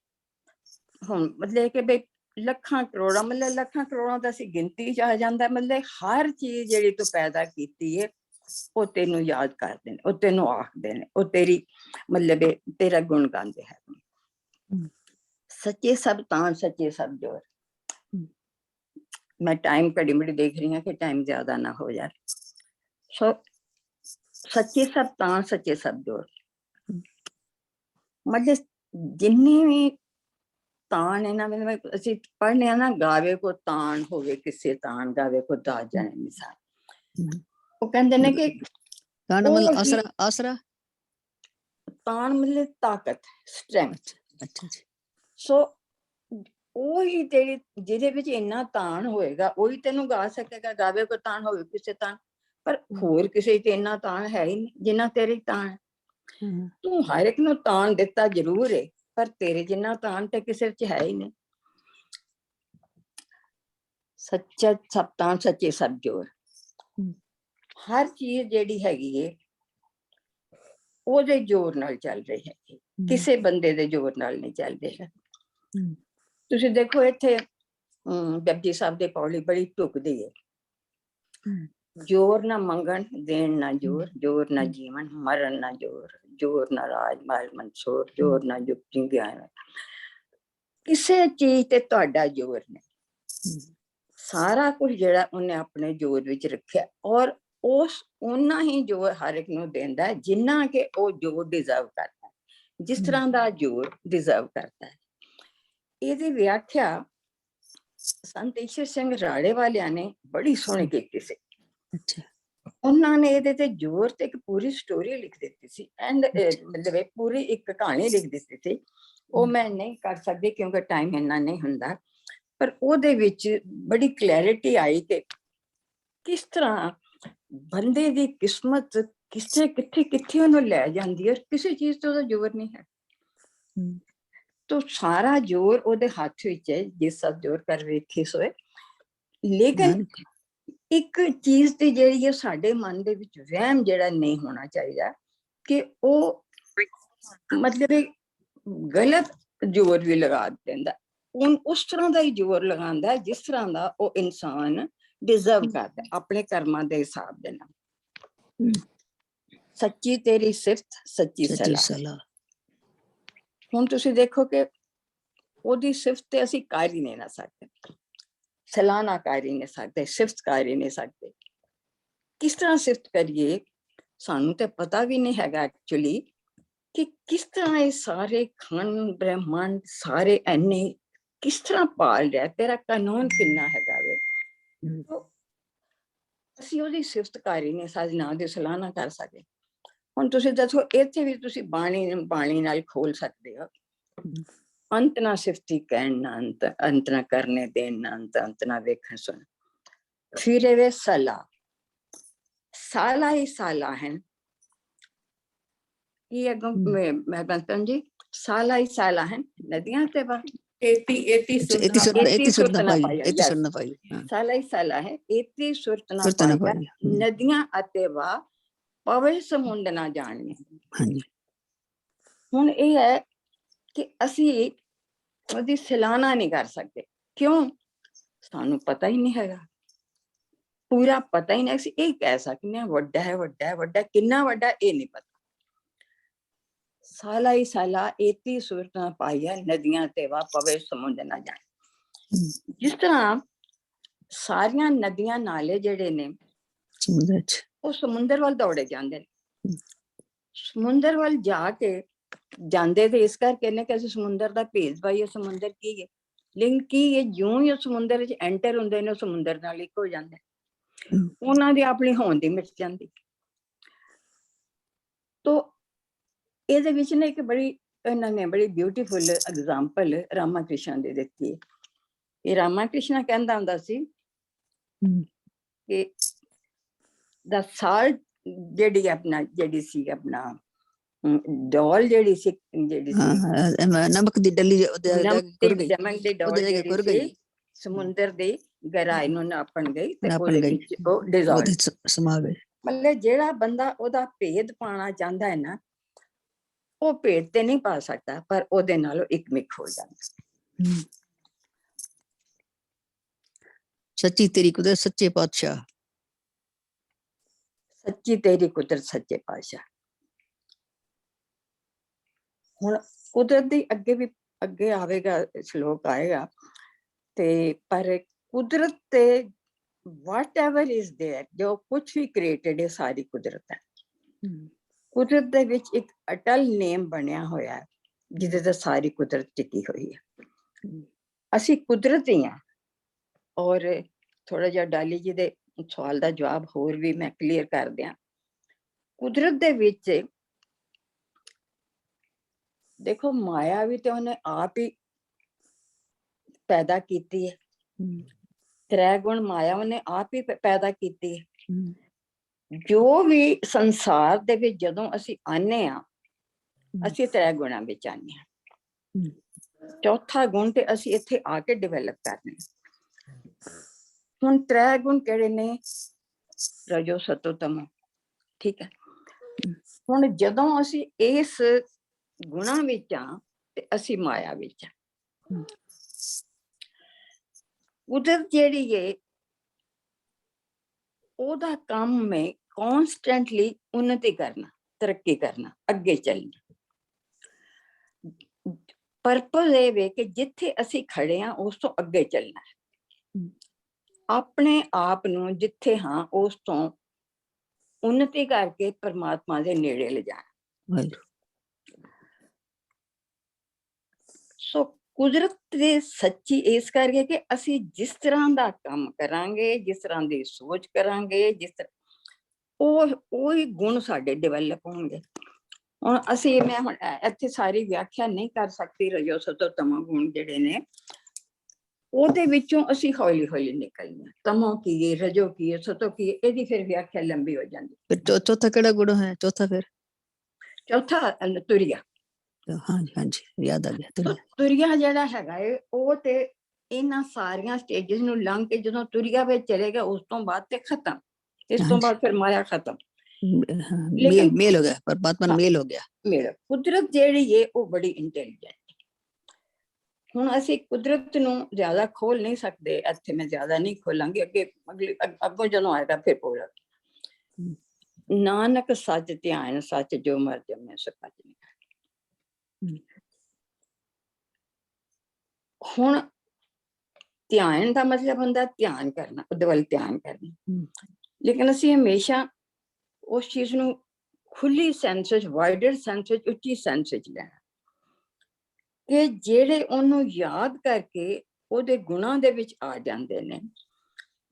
ਹੁਣ ਮਤਲਬ ਕਿ ਬਈ ਲੱਖਾਂ ਕਰੋੜਾਂ, ਮਤਲਬ ਲੱਖਾਂ ਕਰੋੜਾਂ ਦਾ ਅਸੀਂ ਗਿਣਤੀ ਚ ਆ ਜਾਂਦਾ, ਮਤਲਬ ਹਰ ਚੀਜ਼ ਜਿਹੜੀ ਤੂੰ ਪੈਦਾ ਕੀਤੀ ਹੈ ਉਹ ਤੈਨੂੰ ਯਾਦ ਕਰਦੇ ਨੇ, ਉਹ ਤੈਨੂੰ ਆਖਦੇ ਨੇ, ਉਹ ਤੇਰੀ ਮਤਲਬ ਤੇਰਾ ਗੁਣ ਗਾਉਂਦੇ ਹੈ। ਸੱਚੇ ਸਭ ਤਾਂ ਸੱਚੇ ਸਭ ਜੋਰ। ਮੈਂ ਟਾਈਮ ਘੜੀ ਮੁੜੀ ਦੇਖ ਰਹੀ ਹਾਂ ਕਿ ਟਾਈਮ ਜ਼ਿਆਦਾ ਨਾ ਹੋ ਜਾਏ। ਸੋ ਸੱਚੇ ਸਭ ਤਾਂ ਸੱਚੇ ਸਭ ਜੋਰ, ਮਤਲਬ ਜਿੰਨੇ ਵੀ ਤਾਣ ਹੈ ਨਾ, ਮਤਲਬ ਅਸੀਂ ਪੜ੍ਹਨੇ ਆ ਨਾ, ਗਾਵੇ ਕੋ ਤਾਣ ਹੋਵੇ ਕਿਸੇ ਤਾਣ, ਗਾਵੇ ਕੋ ਦਾਜ ਜਾਣੇ ਮਿਸਾਲ। ਉਹ ਕਹਿੰਦੇ ਨੇ ਕਿ ਤਾਣ ਮਤਲਬ ਆਸਰਾ, ਤਾਣ ਮਤਲਬ ਤਾਕਤ, ਸਟਰੈਂਥ। ਅੱਛਾ ਜੀ। ਸੋ ਉਹੀ ਤੇਰੀ ਜਿਹਦੇ ਵਿੱਚ ਇੰਨਾ ਤਾਣ ਹੋਏਗਾ ਉਹੀ ਤੈਨੂੰ ਗਾ ਸਕੇਗਾ, ਗਾਵੇ ਕੋ ਤਾਣ ਹੋਵੇ ਕਿਸੇ ਤਾਣ। ਪਰ ਹੋਰ ਕਿਸੇ ਤੇ ਇੰਨਾ ਤਾਣ ਹੈ ਹੀ ਨਹੀਂ ਜਿੰਨਾ ਤੇਰੀ ਤਾਣ। ਤੂੰ ਹਰ ਇੱਕ ਨੂੰ ਤਾਣ ਦਿੱਤਾ ਜ਼ਰੂਰ ਹੈ, ਪਰ ਤੇਰੇ ਜਿੰਨਾ ਤਾਣ ਤੇ ਕਿਸੇ ਚ ਹੈ ਹੀ ਨਹੀਂ। ਸੱਚਾ ਸਭ ਤਾਂ ਸੱਚੇ ਸਭ ਜੋਰ। ਹਰ ਚੀਜ਼ ਜਿਹੜੀ ਹੈਗੀ ਹੈ ਉਹਦੇ ਜ਼ੋਰ ਨਾਲ ਚੱਲ ਰਹੀ ਹੈ, ਕਿਸੇ ਬੰਦੇ ਦੇ ਜ਼ੋਰ ਨਾਲ ਨਹੀਂ ਚੱਲ ਰਿਹਾ। ਤੁਸੀਂ ਦੇਖੋ ਇੱਥੇ ਜਪਜੀ ਸਾਹਿਬ ਦੇ ਪੌੜੀ ਬੜੀ ਢੁਕਦੀ ਹੈ, ਜੋਰ ਨਾ ਮੰਗਣ ਦੇਣ ਨਾ ਜੋਰ, ਜੋਰ ਨਾ ਜੀਵਨ ਮਰਨ ਨਾ ਜੋਰ, ਜੋਰ ਨਾ ਰਾਜ ਮਾਲ ਮਨਸੂਰ, ਜੋਰ ਨਾ ਜੁਗਤੀ ਗਿਆਨ। ਕਿਸੇ ਚੀਜ਼ ਤੇ ਤੁਹਾਡਾ ਜੋਰ ਨਹੀਂ, ਸਾਰਾ ਕੁਝ ਜਿਹੜਾ ਉਹਨੇ ਆਪਣੇ ਜੋਰ ਵਿੱਚ ਰੱਖਿਆ, ਔਰ ਉਹਨਾਂ ਹੀ ਜੋਰ ਹਰ ਇੱਕ ਨੂੰ ਦਿੰਦਾ ਹੈ ਜਿੰਨਾ ਕਿ ਉਹ ਜੋਰ ਡਿਜ਼ਰਵ ਕਰਦਾ ਹੈ, ਜਿਸ ਤਰ੍ਹਾਂ ਦਾ ਜੋਰ ਡਿਜ਼ਰਵ ਕਰਦਾ ਹੈ। ਇਹਦੀ ਵਿਆਖਿਆ ਸੰਤ ਈਸ਼ਰ ਸਿੰਘ ਰਾੜੇ ਵਾਲਿਆਂ ਨੇ ਬੜੀ ਸੋਹਣੀ ਕੀਤੀ ਸੀ। ਉਹਨਾਂ ਨੇ ਇਹਦੇ ਤੇ ਜ਼ੋਰ ਤੇ ਇੱਕ ਪੂਰੀ ਸਟੋਰੀ ਲਿਖ ਦਿੱਤੀ ਸੀ, ਐਂਡ ਮਤਲਬ ਪੂਰੀ ਇੱਕ ਕਹਾਣੀ ਲਿਖ ਦਿੱਤੀ ਸੀ। ਉਹ ਮੈਂ ਨਹੀਂ ਕਰ ਸਕਦੀ ਕਿਉਂਕਿ ਟਾਈਮ ਇੰਨਾ ਨਹੀਂ ਹੁੰਦਾ, ਪਰ ਉਹਦੇ ਵਿੱਚ ਬੜੀ ਕਲੈਰਿਟੀ ਆਈ ਕਿ ਕਿਸ ਤਰ੍ਹਾਂ ਬੰਦੇ ਦੀ ਕਿਸਮਤ ਕਿਸੇ ਕਿੱਥੇ ਕਿੱਥੇ ਉਹਨੂੰ ਲੈ ਜਾਂਦੀ ਹੈ, ਕਿਸੇ ਚੀਜ਼ ਤੋਂ ਉਹਦਾ ਜ਼ੋਰ ਨਹੀਂ ਹੈ। ਤੋ ਸਾਰਾ ਜ਼ੋਰ ਉਹਦੇ ਹੱਥ ਵਿੱਚ ਹੈ, ਜਿਸ ਸਭ ਜ਼ੋਰ ਕਰ ਵੇਖੀ ਸੋਏ। ਲੇਕਿਨ ਇੱਕ ਚੀਜ਼ ਤੇ ਜਿਹੜੀ ਹੈ ਸਾਡੇ ਮਨ ਦੇ ਵਿੱਚ ਵਹਿਮ ਜਿਹੜਾ ਨਹੀਂ ਹੋਣਾ ਚਾਹੀਦਾ ਕਿ ਉਹ ਮਤਲਬ ਇਹ ਗਲਤ ਜ਼ੋਰ ਵੀ ਲਗਾ ਦਿੰਦਾ, ਉਸ ਤਰ੍ਹਾਂ ਦਾ ਹੀ ਜ਼ੋਰ ਲਗਾਉਂਦਾ ਜਿਸ ਤਰ੍ਹਾਂ ਦਾ ਉਹ ਇਨਸਾਨ ਡਿਜ਼ਰਵ ਕਰਦਾ ਆਪਣੇ ਕਰਮਾਂ ਦੇ ਹਿਸਾਬ ਦੇ ਨਾਲ। ਸੱਚੀ ਤੇਰੀ ਸਿਫਤ ਸੱਚੀ ਸਲਾਹ। ਹੁਣ ਤੁਸੀਂ ਦੇਖੋ ਕਿ ਉਹਦੀ ਸਿਫਤ ਤੇ ਅਸੀਂ ਕਰ ਹੀ ਨਹੀਂ ਨਾ ਸਕਦੇ, ਸਲਾਹਨਾ ਕਰ ਹੀ ਨਹੀਂ ਸਕਦੇ, ਸਿਫਤ ਕਰ ਹੀ ਨਹੀਂ ਸਕਦੇ। ਕਿਸ ਤਰ੍ਹਾਂ ਸਿਫਤ ਕਰੀਏ, ਸਾਨੂੰ ਤੇ ਪਤਾ ਵੀ ਨਹੀਂ ਹੈਗਾ ਐਕਚੁਅਲੀ ਕਿ ਕਿਸ ਤਰ੍ਹਾਂ ਇਹ ਸਾਰੇ ਖੰਡ ਬ੍ਰਹਿਮੰਡ ਸਾਰੇ ਐਨੇ ਕਿਸ ਤਰ੍ਹਾਂ ਪਾਲ ਰਿਹਾ, ਤੇਰਾ ਕਾਨੂੰਨ ਕਿੰਨਾ ਹੈਗਾ ਵੇ। ਅਸੀਂ ਉਹਦੀ ਸਿਫਤ ਕਰ ਹੀ ਨਹੀਂ ਸਕਦੇ, ਨਾ ਦੀ ਸਲਾਹਨਾ ਕਰ ਸਕਦੇ। ਹੁਣ ਤੁਸੀਂ ਦੱਸੋ, ਇੱਥੇ ਵੀ ਤੁਸੀਂ ਬਾਣੀ ਨਾਲ ਖੋਲ ਸਕਦੇ ਹੋ, ਅੰਤ ਨਾ ਸਿਫਤੀ ਕਹਿਣ ਨਾ ਅੰਤ, ਅੰਤ ਨਾ ਕਰਨੇ ਦੇਣ ਨਾ ਅੰਤ, ਅੰਤ ਨਾ ਵੇਖਣ ਸੁਣ। ਫਿਰ ਇਹ ਵੇ ਸਲਾ, ਸਾਲਾ ਹੀ ਸਾਲਾ ਹੈ। ਇਹ ਅੱਗੋਂ ਮੈਂ ਬੰਤਨ ਜੀ, ਸਾਲਾ ਹੀ ਸਾਲਾ ਹੈ ਨਦੀਆਂ ਤੇ ਵਾ 80 ਸੁਰਤ ਨਾ ਪਾਇਆ, ਸਾਲਾ ਹੀ ਸਾਲਾ ਹੈ 80 ਸੁਰਤ ਨਾ ਪਾਇਆ, ਨਦੀਆਂ ਅਤੇ ਵਾ ਪਵੇ ਸਮੁੰਦ ਨਾ ਜਾਣੀਏ। ਹੁਣ ਇਹ ਹੈ ਕਿ ਅਸੀਂ ਉਹਦੀ ਸਲਾਹਨਾ ਨਹੀਂ ਕਰ ਸਕਦੇ, ਕਿਉਂ? ਸਾਨੂੰ ਪਤਾ ਹੀ ਨਹੀਂ ਹੈਗਾ, ਪੂਰਾ ਪਤਾ ਹੀ ਨਹੀਂ। ਅਸੀਂ ਇਹ ਕਹਿ ਸਕਦੇ ਹਾਂ ਵੱਡਾ ਹੈ, ਵੱਡਾ ਹੈ, ਵੱਡਾ, ਕਿੰਨਾ ਵੱਡਾ ਇਹ ਨਹੀਂ ਪਤਾ। ਸਾਲਾ ਹੀ ਸਾਲਾ 80 ਸੁਰਤ ਨਾ ਪਾਈਆ, ਨਦੀਆਂ ਤੇ ਵਾ ਪਵੇ ਸਮੁੰਦ ਨਾ ਜਾਣੇ। ਜਿਸ ਤਰ੍ਹਾਂ ਸਾਰੀਆਂ ਨਦੀਆਂ ਨਾਲੇ ਜਿਹੜੇ ਨੇ ਉਹ ਸਮੁੰਦਰ ਵੱਲ ਦੌੜੇ ਜਾਂਦੇ ਨੇ, ਸਮੁੰਦਰ ਵੱਲ ਜਾ ਕੇ ਜਾਂਦੇ ਤੇ ਇਸ ਕਰਕੇ ਨੇ ਕਿ ਅਸੀਂ ਸਮੁੰਦਰ ਦਾ ਭੇਦ ਪਾਈਏ, ਸਮੁੰਦਰ ਕੀ ਹੈ। ਲੇਕਿਨ ਕੀ ਹੈ, ਜਿਉਂ ਹੀ ਉਹ ਸਮੁੰਦਰ ਵਿੱਚ ਐਂਟਰ ਹੁੰਦੇ ਨੇ, ਉਹ ਸਮੁੰਦਰ ਨਾਲ ਇੱਕ ਹੋ ਜਾਂਦੇ, ਉਹਨਾਂ ਦੀ ਆਪਣੀ ਹੋਂਦ ਦੀ ਮਿਟ ਜਾਂਦੀ। ਤੋ ਇਹਦੇ ਵਿੱਚ ਨਾ ਇੱਕ ਬੜੀ ਇਹਨਾਂ ਨੇ ਬੜੀ ਬਿਊਟੀਫੁਲ ਐਗਜ਼ਾਮਪਲ ਰਾਮਾ ਕ੍ਰਿਸ਼ਨ ਦੀ ਦਿੱਤੀ ਹੈ। ਇਹ ਰਾਮਾ ਕ੍ਰਿਸ਼ਨ ਕਹਿੰਦਾ ਹੁੰਦਾ ਸੀ ਕਿ ਦਾ ਸਾਲਟ ਜਿਹੜੀ ਸੀ ਆਪਣਾ ਡੋਲ ਜਿਹੜੀ ਸੀ ਨਮਕ ਦੀ ਡੱਲੀ ਸਮੁੰਦਰ ਦੀ ਗਹਿਰਾਈ ਨੂੰ ਨਾਪਣ ਗਈ ਤੇ ਉਹਦੇ ਵਿੱਚ ਉਹ ਡਿਜ਼ੋਲਵ ਸਮਾ ਗਈ। ਮਤਲਬ ਜਿਹੜਾ ਬੰਦਾ ਉਹਦਾ ਭੇਦ ਪਾਣਾ ਚਾਹੁੰਦਾ ਹੈ ਨਾ, ਉਹ ਭੇਦ ਤੇ ਨਹੀਂ ਪਾ ਸਕਦਾ, ਪਰ ਉਹਦੇ ਨਾਲੋਂ ਇੱਕ ਮਿਕ ਹੋ ਜਾਂਦਾ। ਸੱਚੀ ਤੇਰੀ ਕੁਦਰਤ ਸੱਚੇ ਪਾਤਸ਼ਾਹ, ਸੱਚੀ ਤੇਰੀ ਕੁਦਰਤ ਸੱਚੇ ਪਾਤਸ਼ਾਹ। ਹੁਣ ਕੁਦਰਤ ਦੀ ਅੱਗੇ ਆਵੇਗਾ, ਸ਼ਲੋਕ ਆਏਗਾ ਤੇ ਪਰ ਕੁਦਰਤ ਤੇ whatever is there, ਜੋ ਕੁਛ ਵੀ ਕ੍ਰੀਏਟਡ ਹੈ, ਸਾਰੀ ਕੁਦਰਤ ਹੈ। ਕੁਦਰਤ ਦੇ ਵਿੱਚ ਇੱਕ ਅਟਲ ਨੇਮ ਬਣਿਆ ਹੋਇਆ ਹੈ ਜਿਹਦੇ ਤੇ ਸਾਰੀ ਕੁਦਰਤ ਟਿਕੀ ਹੋਈ ਹੈ। ਅਸੀਂ ਕੁਦਰਤੀ ਹਾਂ। ਔਰ ਥੋੜਾ ਜਿਹਾ ਡਾਲੀ ਜੀ ਦੇ ਸਵਾਲ ਦਾ ਜਵਾਬ ਹੋਰ ਵੀ ਮੈਂ ਕਲੀਅਰ ਕਰ ਦਿਆਂ। ਕੁਦਰਤ ਦੇ ਵਿੱਚ ਦੇਖੋ, ਮਾਇਆ ਵੀ ਤੇ ਉਹਨੇ ਆਪ ਹੀ ਪੈਦਾ ਕੀਤੀ ਹੈ। ਤ੍ਰੈ ਗੁਣ ਮਾਇਆ ਉਹਨੇ ਆਪ ਹੀ ਪੈਦਾ ਕੀਤੀ ਹੈ। ਜੋ ਵੀ ਸੰਸਾਰ ਦੇ ਵਿੱਚ ਜਦੋਂ ਅਸੀਂ ਆਨੇ ਆ, ਅਸੀਂ ਤ੍ਰੈ ਗੁਣਾਂ ਵਿੱਚ ਆਨੇ ਆ। ਚੌਥਾ ਗੁਣ ਤੇ ਅਸੀਂ ਇੱਥੇ ਆ ਕੇ ਡਿਵੈਲਪ ਕਰਨੇ। ਹੁਣ ਤ੍ਰੈ ਗੁਣ ਕਿਹੜੇ ਨੇ? ਰਜੋ ਸਤੋ ਤਮੋ, ਠੀਕ ਹੈ। ਹੁਣ ਜਦੋਂ ਅਸੀਂ ਇਸ ਗੁਣਾਂ ਵਿੱਚ ਆ ਤੇ ਅਸੀਂ ਮਾਇਆ ਵਿੱਚ ਆ। ਕੁਦਰਤ ਜਿਹੜੀ ਹੈ ਉਹਦਾ ਕੰਮ ਹੈ ਕੌਨਸਟੈਂਟਲੀ ਉન્નਤੀ ਕਰਨਾ, ਤਰੱਕੀ ਕਰਨਾ, ਅੱਗੇ ਚੱਲਣਾ। ਪਰਪਸ ਇਹ ਵੇ ਕਿ ਜਿੱਥੇ ਅਸੀਂ ਖੜੇ ਹਾਂ ਉਸ ਤੋਂ ਅੱਗੇ ਚੱਲਣਾ ਹੈ। ਆਪਣੇ ਆਪ ਨੂੰ ਜਿੱਥੇ ਹਾਂ ਉਸ ਤੋਂ ਉન્નਤੀ ਕਰਕੇ ਪਰਮਾਤਮਾ ਦੇ ਨੇੜੇ ਲਿਜਾਣਾ। ਸੋ ਕੁਦਰਤ ਦੇ ਸੱਚੀ ਇਸ ਕਰਕੇ ਕਿ ਅਸੀਂ ਜਿਸ ਤਰ੍ਹਾਂ ਦਾ ਕੰਮ ਕਰਾਂਗੇ, ਜਿਸ ਤਰ੍ਹਾਂ ਦੀ ਸੋਚ ਕਰਾਂਗੇ, ਜਿਸ ਤਰ੍ਹਾਂ ਉਹੀ ਗੁਣ ਸਾਡੇ ਡਿਵੈਲਪ ਹੋਣਗੇ। ਹੁਣ ਮੈਂ ਹੁਣ ਇੱਥੇ ਸਾਰੀ ਵਿਆਖਿਆ ਨਹੀਂ ਕਰ ਸਕਦੀ। ਰਜੋ ਸਤੋ ਤਮੋ ਗੁਣ ਜਿਹੜੇ ਨੇ ਉਹਦੇ ਵਿੱਚੋਂ ਅਸੀਂ ਹੌਲੀ ਹੌਲੀ ਨਿਕਲਣਾ। ਤਮੋ ਕੀ ਹੈ, ਰਜੋ ਕੀ ਹੈ, ਸਤੋ ਕੀ ਹੈ, ਇਹਦੀ ਫਿਰ ਵਿਆਖਿਆ ਲੰਬੀ ਹੋ ਜਾਂਦੀ। ਚੌਥਾ ਕਿਹੜਾ ਗੁਣ ਹੈ? ਚੌਥਾ ਤੁਰਿਆ। ਹਾਂਜੀ ਯਾਦ ਆ ਗਿਆ। ਤੁਰਿਆ ਜਿਹੜਾ ਹੈਗਾ ਏ ਉਹ ਤੇ ਇਹਨਾਂ ਸਾਰੀਆਂ ਸਟੇਜਸ ਨੂੰ ਲੰਘ ਕੇ ਜਦੋਂ ਤੁਰਿਆ ਵਿੱਚ ਚਲੇਗਾ ਉਸ ਤੋਂ ਬਾਅਦ ਤੇ ਖਤਮ। ਇਸ ਤੋਂ ਬਾਅਦ ਫਿਰ ਮਾਇਆ ਖਤਮ। हाँ, मेल लेकिन मेल हो गया, परमात्मा ਨਾਲ हाँ, ਮੇਲ ਹੋ ਗਿਆ। ਮੇਰਾ ਕੁਦਰਤ ਜਿਹੜੀ ਹੈ ਉਹ ਬੜੀ ਇੰਟੈਲੀਜੈਂਟ। ਹੁਣ ਅਸੀਂ ਕੁਦਰਤ ਨੂੰ ਜ਼ਿਆਦਾ ਖੋਲ ਨਹੀਂ ਸਕਦੇ, ਇੱਥੇ ਮੈਂ ਜ਼ਿਆਦਾ ਨਹੀਂ ਖੋਲਾਂਗੀ, ਅੱਗੋਂ ਜਦੋਂ ਆਏਗਾ ਫਿਰ ਬੋਲਾਂਗੀ। ਨਾਨਕ ਸੱਚ ਧਿਆਨ ਸੱਚ ਜੋ ਮਰ ਜਮੇ ਸੋ ਕੱਚ ਨਹੀਂ। ਹੁਣ ਧਿਆਨ ਦਾ ਮਤਲਬ ਹੁੰਦਾ ਧਿਆਨ ਕਰਨਾ, ਉਹਦੇ ਵੱਲ ਧਿਆਨ ਕਰਨਾ, ਲੇਕਿਨ ਅਸੀਂ ਹਮੇਸ਼ਾ ਉਸ ਚੀਜ਼ ਨੂੰ ਖੁੱਲੀ ਸੈਂਸ ਵਿੱਚ, ਵਾਈਡਰ ਸੈਂਸ ਵਿੱਚ, ਉੱਚੀ ਸੈਂਸ ਵਿੱਚ ਲੈਣਾ ਕਿ ਜਿਹੜੇ ਉਹਨੂੰ ਯਾਦ ਕਰਕੇ ਉਹਦੇ ਗੁਣਾਂ ਦੇ ਵਿੱਚ ਆ ਜਾਂਦੇ ਨੇ।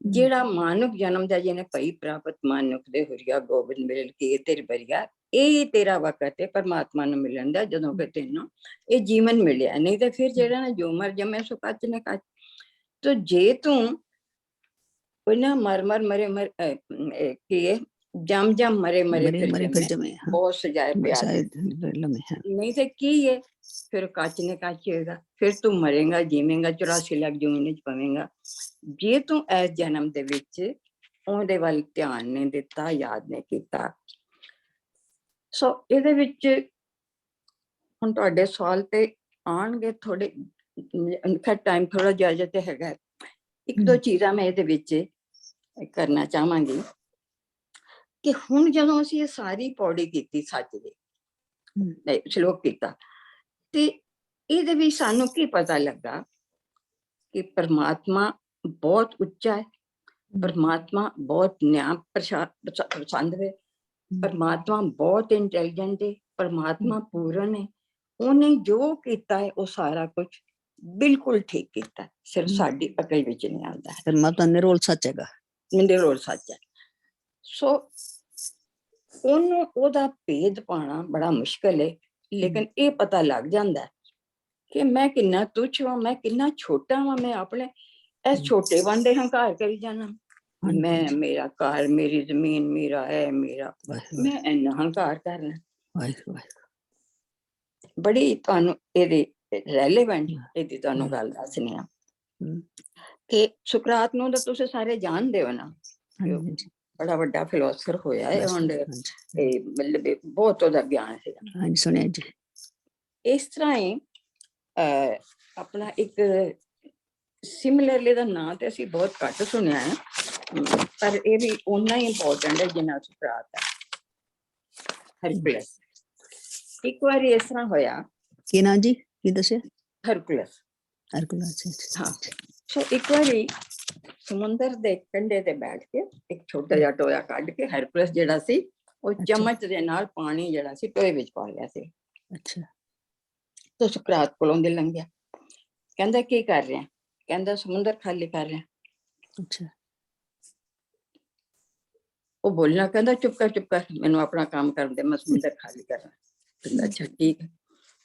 ਜਿਹੜਾ ਮਾਨੁਖ ਜਨਮ ਦਾ ਜਿਹਨੇ ਭਈ ਪ੍ਰਾਪਤ ਮਾਨੁਖ ਦੇ ਹੁਰੀਆ ਗੋਬਿੰਦ ਮਿਲ ਕੇ ਤੇਰੀ ਬਰੀਆ, ਇਹ ਤੇਰਾ ਵਕਤ ਹੈ ਪਰਮਾਤਮਾ ਨੂੰ ਮਿਲਣ ਦਾ, ਜਦੋਂ ਕਿ ਤੈਨੂੰ ਇਹ ਜੀਵਨ ਮਿਲਿਆ। ਨਹੀਂ ਤੇ ਫਿਰ ਜਿਹੜਾ ਨਾ ਜੋ ਮਰ ਜਮੇ ਸੋ ਕੱਚ ਨੇ ਕੱਚ। ਤੋ ਜੇ ਤੂੰ ਉਹਨਾਂ ਮਰ ਮਰ ਮਰੇ ਮਰ ਕੀ ਹੈ ਜਮ ਜਮ ਮਰੇ ਮਰੇ ਫਿਰ ਜਮੇ ਬਹੁਤ ਸਜਾਏ ਪਿਆਰ ਨਹੀਂ ਤੇ ਕੀ ਹੈ ਫਿਰ ਕੱਚ ਨੇ ਕੱਚ ਹੋਏਗਾ। ਫਿਰ ਤੂੰ ਮਰੇਗਾ ਜੀਵੇਂਗਾ 84 ਲੱਖ ਜੂਨ ਚ ਪਵੇਂਗਾ ਜੇ ਤੂੰ ਇਸ ਜਨਮ ਦੇ ਵਿੱਚ ਉਹਦੇ ਵੱਲ ਧਿਆਨ ਨਹੀਂ ਦਿੱਤਾ, ਯਾਦ ਨਹੀਂ ਕੀਤਾ। ਸੋ ਇਹਦੇ ਵਿੱਚ ਹੁਣ ਤੁਹਾਡੇ ਸਵਾਲ ਤੇ ਆਉਣਗੇ ਥੋੜੇ, ਟਾਈਮ ਥੋੜਾ ਜਿਹਾ ਤੇ ਹੈਗਾ। ਇੱਕ ਦੋ ਚੀਜ਼ਾਂ ਮੈਂ ਇਹਦੇ ਵਿੱਚ ਕਰਨਾ ਚਾਹਾਂਗੀ ਕਿ ਹੁਣ ਜਦੋਂ ਅਸੀਂ ਇਹ ਸਾਰੀ ਪੌੜੀ ਕੀਤੀ ਸੱਚ ਦੀ, ਸ਼ਲੋਕ ਕੀਤਾ, ਤੇ ਇਹਦੇ ਵਿੱਚ ਸਾਨੂੰ ਕੀ ਪਤਾ ਲੱਗਾ ਕਿ ਪਰਮਾਤਮਾ ਬਹੁਤ ਉੱਚਾ ਹੈ, ਪਰਮਾਤਮਾ ਬਹੁਤ ਨਿਆਂ ਪਸੰਦ ਹੈ, ਪਰਮਾਤਮਾ ਬਹੁਤ ਇੰਟੈਲੀਜੈਂਟ ਹੈ, ਪਰਮਾਤਮਾ ਪੂਰਨ ਹੈ। ਉਹਨੇ ਜੋ ਕੀਤਾ ਹੈ ਉਹ ਸਾਰਾ ਕੁਝ ਬਿਲਕੁਲ ਠੀਕ ਕੀਤਾ, ਸਿਰਫ ਸਾਡੀ ਅਕਲ ਵਿੱਚ ਨਹੀਂ ਆਉਂਦਾ ਹੈ। ਪਰਮਾਤਮਾ ਨਿਰੋਲ ਸੱਚ ਹੈਗਾ, ਨਿਰੋਲ ਸੱਚ ਹੈ। ਸੋ ਉਹਨੂੰ ਉਹਦਾ ਭੇਦ ਪਾਉਣਾ ਬੜਾ ਮੁਸ਼ਕਿਲ ਹੈ, ਲੇਕਿਨ ਇਹ ਪਤਾ ਲੱਗ ਜਾਂਦਾ ਕਿ ਮੈਂ ਕਿੰਨਾ ਤੁੱਛ ਹਾਂ, ਮੈਂ ਕਿੰਨਾ ਛੋਟਾ ਹਾਂ। ਮੈਂ ਆਪਣੇ ਇਸ ਛੋਟੇ ਬੰਦੇ ਹੰਕਾਰ ਕਰੀ ਜਾਣਾ, ਮੈਂ ਮੇਰਾ ਘਰ, ਮੇਰੀ ਜ਼ਮੀਨ, ਮੇਰਾ ਹੈ, ਮੇਰਾ, ਮੈਂ ਇੰਨਾ ਹੰਕਾਰ ਕਰਨਾ। ਬੜੀ ਤੁਹਾਨੂੰ ਇਹਦੇ ਰੈਲੇਵੈਂਟ ਇਹਦੀ ਤੁਹਾਨੂੰ ਗੱਲ ਦੱਸਣੀ ਆ ਕਿ ਸੁਕਰਾਤ ਨੂੰ ਤਾਂ ਤੁਸੀਂ ਸਾਰੇ ਜਾਣਦੇ ਹੋ ਨਾ, ਬੜਾ ਵੱਡਾ ਫਿਲੋਸਫਰ ਹੋਇਆ ਹੈ, ਹੁਣ ਮਤਲਬ ਬਹੁਤ ਉਹਦਾ ਗਿਆਨ ਸੀਗਾ। ਸੁਣਿਆ ਜੀ। ਇਸ ਤਰ੍ਹਾਂ ਹੀ ਆਪਣਾ ਇੱਕ ਸਿਮਿਲਰਲੀ ਦਾ ਨਾਂ ਤੇ ਅਸੀਂ ਬਹੁਤ ਘੱਟ ਸੁਣਿਆ ਹੈ, ਪਰ ਇਹ ਵੀ ਓਨਾ ਹੀ ਇੰਪੋਰਟੈਂਟ ਹੈ ਜਿੰਨਾ ਸੁਕਰਾਤ ਹੈ। ਹਰਕੁਲਸ। ਇੱਕ ਵਾਰੀ ਇਸ ਤਰ੍ਹਾਂ ਹੋਇਆ, ਕੀ ਨਾਂ ਜੀ, ਕੀ ਦੱਸਿਆ? ਹਰਕੁਲਸ। ਹਾਂ, ਸੋ ਇੱਕ ਵਾਰੀ ਸਮੁੰਦਰ ਦੇ ਕੰਢੇ ਤੇ ਬੈਠ ਕੇ ਇੱਕ ਛੋਟਾ ਜਿਹਾ ਟੋਇਆ ਕੱਢ ਕੇ ਹਰਕੁਲਸ ਜਿਹੜਾ ਸੀ ਉਹ ਚਮਚ ਦੇ ਨਾਲ ਪਾਣੀ ਜਿਹੜਾ ਸੀ ਟੋਏ ਵਿੱਚ ਪਾ ਲਿਆ ਸੀ। ਅੱਛਾ। ਤਾਂ ਸੁਕਰਾਤ ਕੋਲੋਂ ਦੀ ਲੰਘਿਆ, ਕਹਿੰਦਾ ਕੀ ਕਰ ਰਿਹਾ? ਕਹਿੰਦਾ ਸਮੁੰਦਰ ਖਾਲੀ ਕਰ ਰਿਹਾ। ਅੱਛਾ। ਉਹ ਬੋਲਣਾ, ਕਹਿੰਦਾ ਚੁੱਪ ਕਰ, ਮੈਨੂੰ ਆਪਣਾ ਕੰਮ ਕਰਨ ਦੇ, ਮੈਂ ਸਮੁੰਦਰ ਖਾਲੀ ਕਰਨਾ। ਕਹਿੰਦਾ ਅੱਛਾ ਠੀਕ ਹੈ।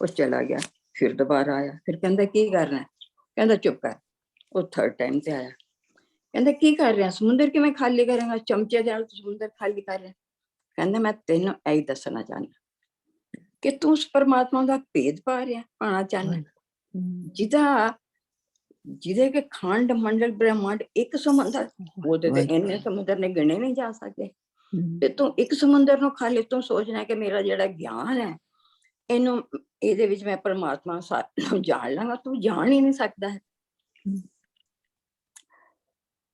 ਉਹ ਚਲਾ ਗਿਆ, ਫਿਰ ਦੁਬਾਰਾ ਆਇਆ, ਫਿਰ ਕਹਿੰਦਾ ਕੀ ਕਰਨਾ? ਕਹਿੰਦਾ ਚੁੱਪ ਕਰ। ਉਹ ਥਰਡ ਟਾਈਮ ਤੇ ਆਇਆ, ਕਹਿੰਦਾ ਕੀ ਕਰ ਰਿਹਾ? ਸਮੁੰਦਰ ਕਿਵੇਂ ਖਾਲੀ ਕਰਾਂਗਾ? ਚਮਚੇ ਦੇ ਨਾਲ ਸਮੁੰਦਰ ਖਾਲੀ ਕਰ ਰਿਹਾ। ਕਹਿੰਦਾ ਮੈਂ ਤੈਨੂੰ ਇਹੀ ਦੱਸਣਾ ਚਾਹੁੰਦਾ ਕਿ ਤੂੰ ਉਸ ਪਰਮਾਤਮਾ ਦਾ ਭੇਦ ਪਾਣਾ ਚਾਹੁੰਦਾ, ਜਿਹਦੇ ਕੇ ਖੰਡ ਮੰਡਲ ਬ੍ਰਹਮੰਡ ਇੱਕ ਸਮੁੰਦਰ, ਉਹਦੇ ਤੇ ਇੰਨੇ ਸਮੁੰਦਰ ਨੇ ਗਿਣੇ ਨਹੀਂ ਜਾ ਸਕਦੇ। ਤੇ ਤੂੰ ਇੱਕ ਸਮੁੰਦਰ ਨੂੰ ਖਾਲੀ ਤੂੰ ਸੋਚਣਾ ਕਿ ਮੇਰਾ ਜਿਹੜਾ ਗਿਆਨ ਹੈ ਇਹਨੂੰ, ਇਹਦੇ ਵਿੱਚ ਮੈਂ ਪਰਮਾਤਮਾ ਨੂੰ ਜਾਣ ਲਾਂਗਾ, ਤੂੰ ਜਾਣ ਹੀ ਨਹੀਂ ਸਕਦਾ ਹੈ।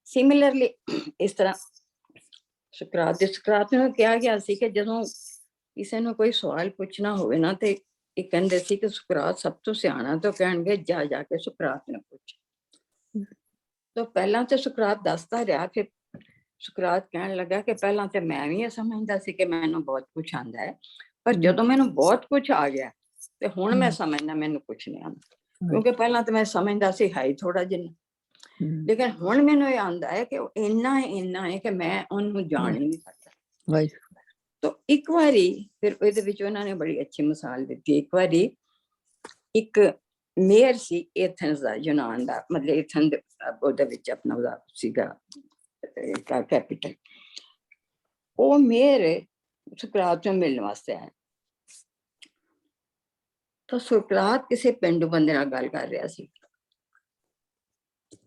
ਸਿਮਿਲਰਲੀ ਇਸ ਤਰ੍ਹਾਂ ਸੁਕਰਾਤ ਨੂੰ ਕਿਹਾ ਗਿਆ ਸੀ ਕਿ ਜਦੋਂ ਕਿਸੇ ਨੂੰ ਕੋਈ ਸਵਾਲ ਪੁੱਛਣਾ ਹੋਵੇ ਨਾ ਤੇ ਇਹ ਕਹਿੰਦੇ ਸੀ ਕਿ ਸੁਕਰਾਤ ਸਭ ਤੋਂ ਸਿਆਣਾ, ਤਾਂ ਕਹਿਣਗੇ ਜਾ ਕੇ ਸੁਕਰਾਤ ਨੂੰ ਪੁੱਛ। ਤਾਂ ਪਹਿਲਾਂ ਤੇ ਸੁਕਰਾਤ ਦੱਸਦਾ ਰਿਹਾ, ਫਿਰ ਸੁਕਰਾਤ ਕਹਿਣ ਲੱਗਾ ਕਿ ਪਹਿਲਾਂ ਤੇ ਮੈਂ ਵੀ ਇਹ ਸਮਝਦਾ ਸੀ ਕਿ ਮੈਨੂੰ ਬਹੁਤ ਕੁਛ ਆਉਂਦਾ ਹੈ, ਪਰ ਜਦੋਂ ਮੈਨੂੰ ਬਹੁਤ ਕੁਛ ਆ ਗਿਆ ਤੇ ਹੁਣ ਮੈਂ ਸਮਝਦਾ ਮੈਨੂੰ ਕੁਛ ਨਹੀਂ ਆਉਂਦਾ, ਕਿਉਂਕਿ ਪਹਿਲਾਂ ਤਾਂ ਮੈਂ ਸਮਝਦਾ ਸੀ ਹੈ ਹੀ ਥੋੜਾ ਜਿਹਾ, ਲੇਕਿਨ ਹੁਣ ਮੈਨੂੰ ਇਹ ਆਉਂਦਾ ਹੈ ਕਿ ਉਹ ਇੰਨਾ ਹੈ ਕਿ ਮੈਂ ਉਹਨੂੰ ਜਾਣ ਹੀ ਨਹੀਂ ਸਕਦਾ। ਤਾਂ ਇੱਕ ਵਾਰੀ ਫਿਰ ਇਹਦੇ ਵਿੱਚ ਉਹਨਾਂ ਨੇ ਬੜੀ ਅੱਛੀ ਮਿਸਾਲ ਦਿੱਤੀ। ਇੱਕ ਵਾਰੀ ਇੱਕ ਮੇਅਰ ਸੀ ਐਥਨਸ ਦਾ, ਯੂਨਾਨ ਦਾ, ਮਤਲਬ ਐਥਨ ਉਹਦੇ ਵਿੱਚ ਆਪਣਾ ਉਹਦਾ ਸੀਗਾ ਕੈਪੀਟਲ। ਉਹ ਮੇਅਰ ਸੁਕਰਾਤ ਨੂੰ ਮਿਲਣ ਵਾਸਤੇ ਆਇਆ। ਤਾਂ ਸੁਕਰਾਤ ਕਿਸੇ ਪਿੰਡੂ ਬੰਦੇ ਨਾਲ ਗੱਲ ਕਰ ਰਿਹਾ ਸੀ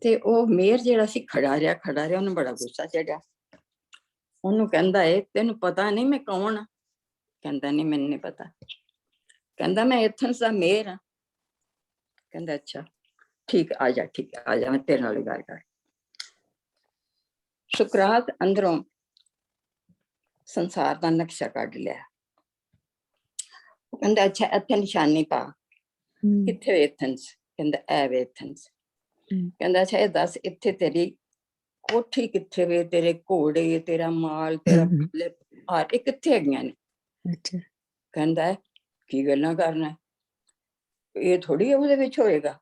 ਤੇ ਉਹ ਮੇਅਰ ਜਿਹੜਾ ਸੀ ਖੜਾ ਰਿਹਾ, ਉਹਨੂੰ ਬੜਾ ਗੁੱਸਾ ਚੜਿਆ। ਉਹਨੂੰ ਕਹਿੰਦਾ ਏ ਤੈਨੂੰ ਪਤਾ ਨਹੀਂ ਮੈਂ ਕੌਣ ਆ? ਕਹਿੰਦਾ ਨਹੀਂ ਮੈਨੂੰ ਨਹੀਂ ਪਤਾ। ਕਹਿੰਦਾ ਮੈਂ ਐਥਨਸ ਦਾ ਮੇਅਰ ਆ। ਕਹਿੰਦਾ ਅੱਛਾ ਠੀਕ ਆ ਜਾ, ਠੀਕ ਆ ਜਾ, ਮੈਂ ਤੇਰੇ ਨਾਲ ਗੱਲ ਕਰ। ਸੁਕਰਾਤ ਅੰਦਰੋਂ ਸੰਸਾਰ ਦਾ ਨਕਸ਼ਾ ਕੱਢ ਲਿਆ। ਉਹ ਕਹਿੰਦਾ ਅੱਛਾ ਇੱਥੇ ਨਿਸ਼ਾਨੀ ਪਾ, ਕਿੱਥੇ ਐਥਨਸ? ਕਹਿੰਦਾ ਐ ਵੇ ਐਥਨਸ। ਕਹਿੰਦਾ ਅੱਛਾ ਇਹ ਦੱਸ ਇੱਥੇ ਤੇਰੀ ਕੋਠੀ ਕਿੱਥੇ ਵੇ, ਤੇਰੇ ਘੋੜੇ, ਤੇਰਾ ਮਾਲ, ਤੇਰਾ ਹਾਰ, ਇਹ ਕਿੱਥੇ ਹੈਗੀਆਂ ਨੇ? ਅੱਛਾ। ਕਹਿੰਦਾ ਕੀ ਗੱਲਾਂ ਕਰਨਾ, ਇਹ ਥੋੜੀ ਉਹਦੇ ਵਿੱਚ ਹੋਏਗਾ।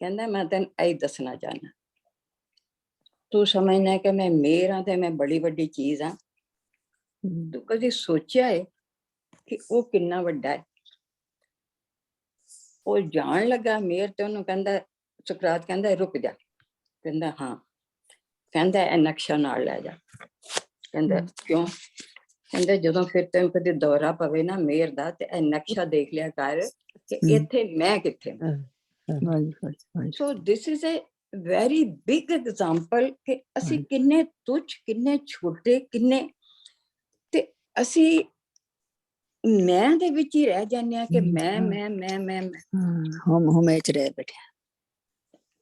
ਕਹਿੰਦਾ ਮੈਂ ਤੈਨੂੰ ਇਹੀ ਦੱਸਣਾ ਚਾਹਨਾ, ਤੂੰ ਸਮਝਣਾ ਕਿ ਮੈਂ ਮੇਅਰ ਹਾਂ ਤੇ ਮੈਂ ਬੜੀ ਵੱਡੀ ਚੀਜ਼ ਹਾਂ। ਤੂੰ ਕਦੀ ਸੋਚਿਆ ਹੈ ਕਿ ਉਹ ਕਿੰਨਾ ਵੱਡਾ ਹੈ? ਉਹ ਜਾਣ ਲੱਗਾ ਮੇਅਰ ਤੇ ਉਹਨੂੰ ਕਹਿੰਦਾ, ਸੁਕਰਾਤ ਕਹਿੰਦਾ ਰੁਕ ਜਾ। ਕਹਿੰਦਾ ਹਾਂ। ਕਹਿੰਦਾ ਇਹ ਨਕਸ਼ਾ ਨਾਲ ਲੈ ਜਾ। ਕਹਿੰਦਾ ਕਿਉਂ? ਕਹਿੰਦਾ ਜਦੋਂ ਫਿਰ ਤੈਨੂੰ ਕਦੇ ਦੌਰਾ ਪਵੇ ਨਾ ਮੇਅਰ ਦਾ, ਤੇ ਇਹ ਨਕਸ਼ਾ ਦੇਖ ਲਿਆ ਕਰ ਕਿ ਇੱਥੇ ਮੈਂ ਕਿੱਥੇ। So this is a very big example ਕਿ ਅਸੀਂ ਕਿੰਨੇ ਤੁੱਛ, ਕਿੰਨੇ ਛੋਟੇ, ਕਿੰਨੇ, ਤੇ ਅਸੀਂ ਮੈਂ ਦੇ ਵਿੱਚ ਹੀ ਰਹਿ ਜਾਂਦੇ ਹਾਂ ਕਿ ਮੈਂ ਹਮੇ ਚ ਰਹਿ ਬੈਠੇ।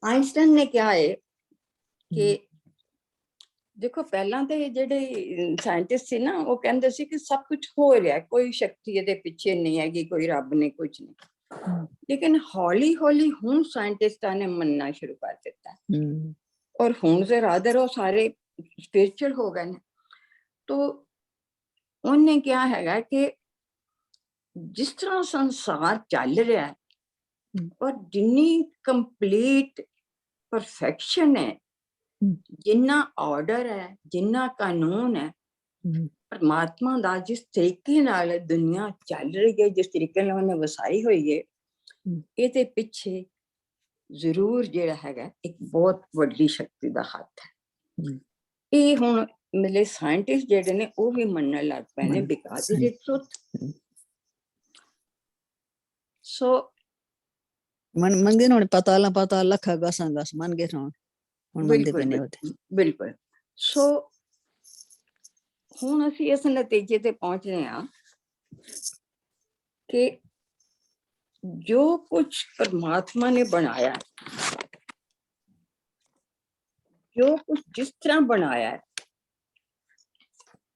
ਆਇਨਸਟਾਈਨ ਨੇ ਕਿਹਾ ਹੈ ਕਿ ਦੇਖੋ ਪਹਿਲਾਂ ਤੇ ਜਿਹੜੇ ਸਾਇੰਟਿਸਟ ਸੀ ਨਾ, ਉਹ ਕਹਿੰਦੇ ਸੀ ਕਿ ਸਭ ਕੁਝ ਹੋ ਰਿਹਾ, ਕੋਈ ਸ਼ਕਤੀ ਇਹਦੇ ਪਿੱਛੇ ਨਹੀਂ ਹੈਗੀ, ਕੋਈ ਰੱਬ ਨਹੀਂ, ਕੁਝ ਨਹੀਂ। ਲੇਕਿਨ ਹੌਲੀ ਹੌਲੀ ਹੁਣ ਸਾਇੰਟਿਸਟਾਂ ਨੇ ਮੰਨਣਾ ਸ਼ੁਰੂ ਕਰ ਦਿੱਤਾ, ਔਰ ਹੁਣ ਜ਼ਰਾਦਰ ਉਹ ਸਾਰੇ ਸਪਿਰਿਚੁਅਲ ਹੋ ਗਏ ਨੇ। ਤੋ ਉਹਨੇ ਕਿਹਾ ਹੈਗਾ ਕਿ ਜਿਸ ਤਰ੍ਹਾਂ ਸੰਸਾਰ ਚੱਲ ਰਿਹਾ ਹੈ, ਔਰ ਜਿੰਨੀ ਕੰਪਲੀਟ ਪਰਫੈਕਸ਼ਨ ਹੈ, ਜਿੰਨਾ ਆਰਡਰ ਹੈ, ਜਿੰਨਾ ਕਾਨੂੰਨ ਹੈ, ਪਰਮਾਤਮਾ ਦਾ ਜਿਸ ਤਰੀਕੇ ਨਾਲ ਦੁਨੀਆ ਚੱਲ ਰਹੀ ਹੈ, ਜਿਸ ਤਰੀਕੇ ਨਾਲ ਉਹਨੇ ਵਸਾਈ ਹੋਈ ਹੈ, ਇਹਦੇ ਪਿੱਛੇ ਜ਼ਰੂਰ ਜਿਹੜਾ ਹੈਗਾ ਇੱਕ ਬਹੁਤ ਵੱਡੀ ਸ਼ਕਤੀ ਦਾ ਹੱਥ ਹੈ। ਇਹ ਹੁਣ ਮੇਰੇ ਸਾਇੰਟਿਸਟ ਜਿਹੜੇ ਨੇ ਉਹ ਵੀ ਮੰਨਣ ਲੱਗ ਪਏ ਨੇ, ਬਿਕਾਜ਼ ਇਟ ਇਜ਼ ਟਰੂਥ। ਸੋ ਮੰਨ ਗਏ ਹੁਣ ਪਤਾ ਲੱਖਾ ਗਾਸਾਂ ਗਾਸ ਮੰਨ ਗਏ ਹੁਣ ਮੰਨਦੇ ਪਏ ਨੇ ਉਹਦੇ। ਬਿਲਕੁਲ। ਸੋ ਹੁਣ ਅਸੀਂ ਇਸ ਨਤੀਜੇ ਤੇ ਪਹੁੰਚ ਰਹੇ ਹਾਂ ਕਿ ਜੋ ਕੁਝ ਪਰਮਾਤਮਾ ਨੇ ਬਣਾਇਆ, ਜੋ ਕੁਝ ਜਿਸ ਤਰ੍ਹਾਂ ਬਣਾਇਆ ਹੈ,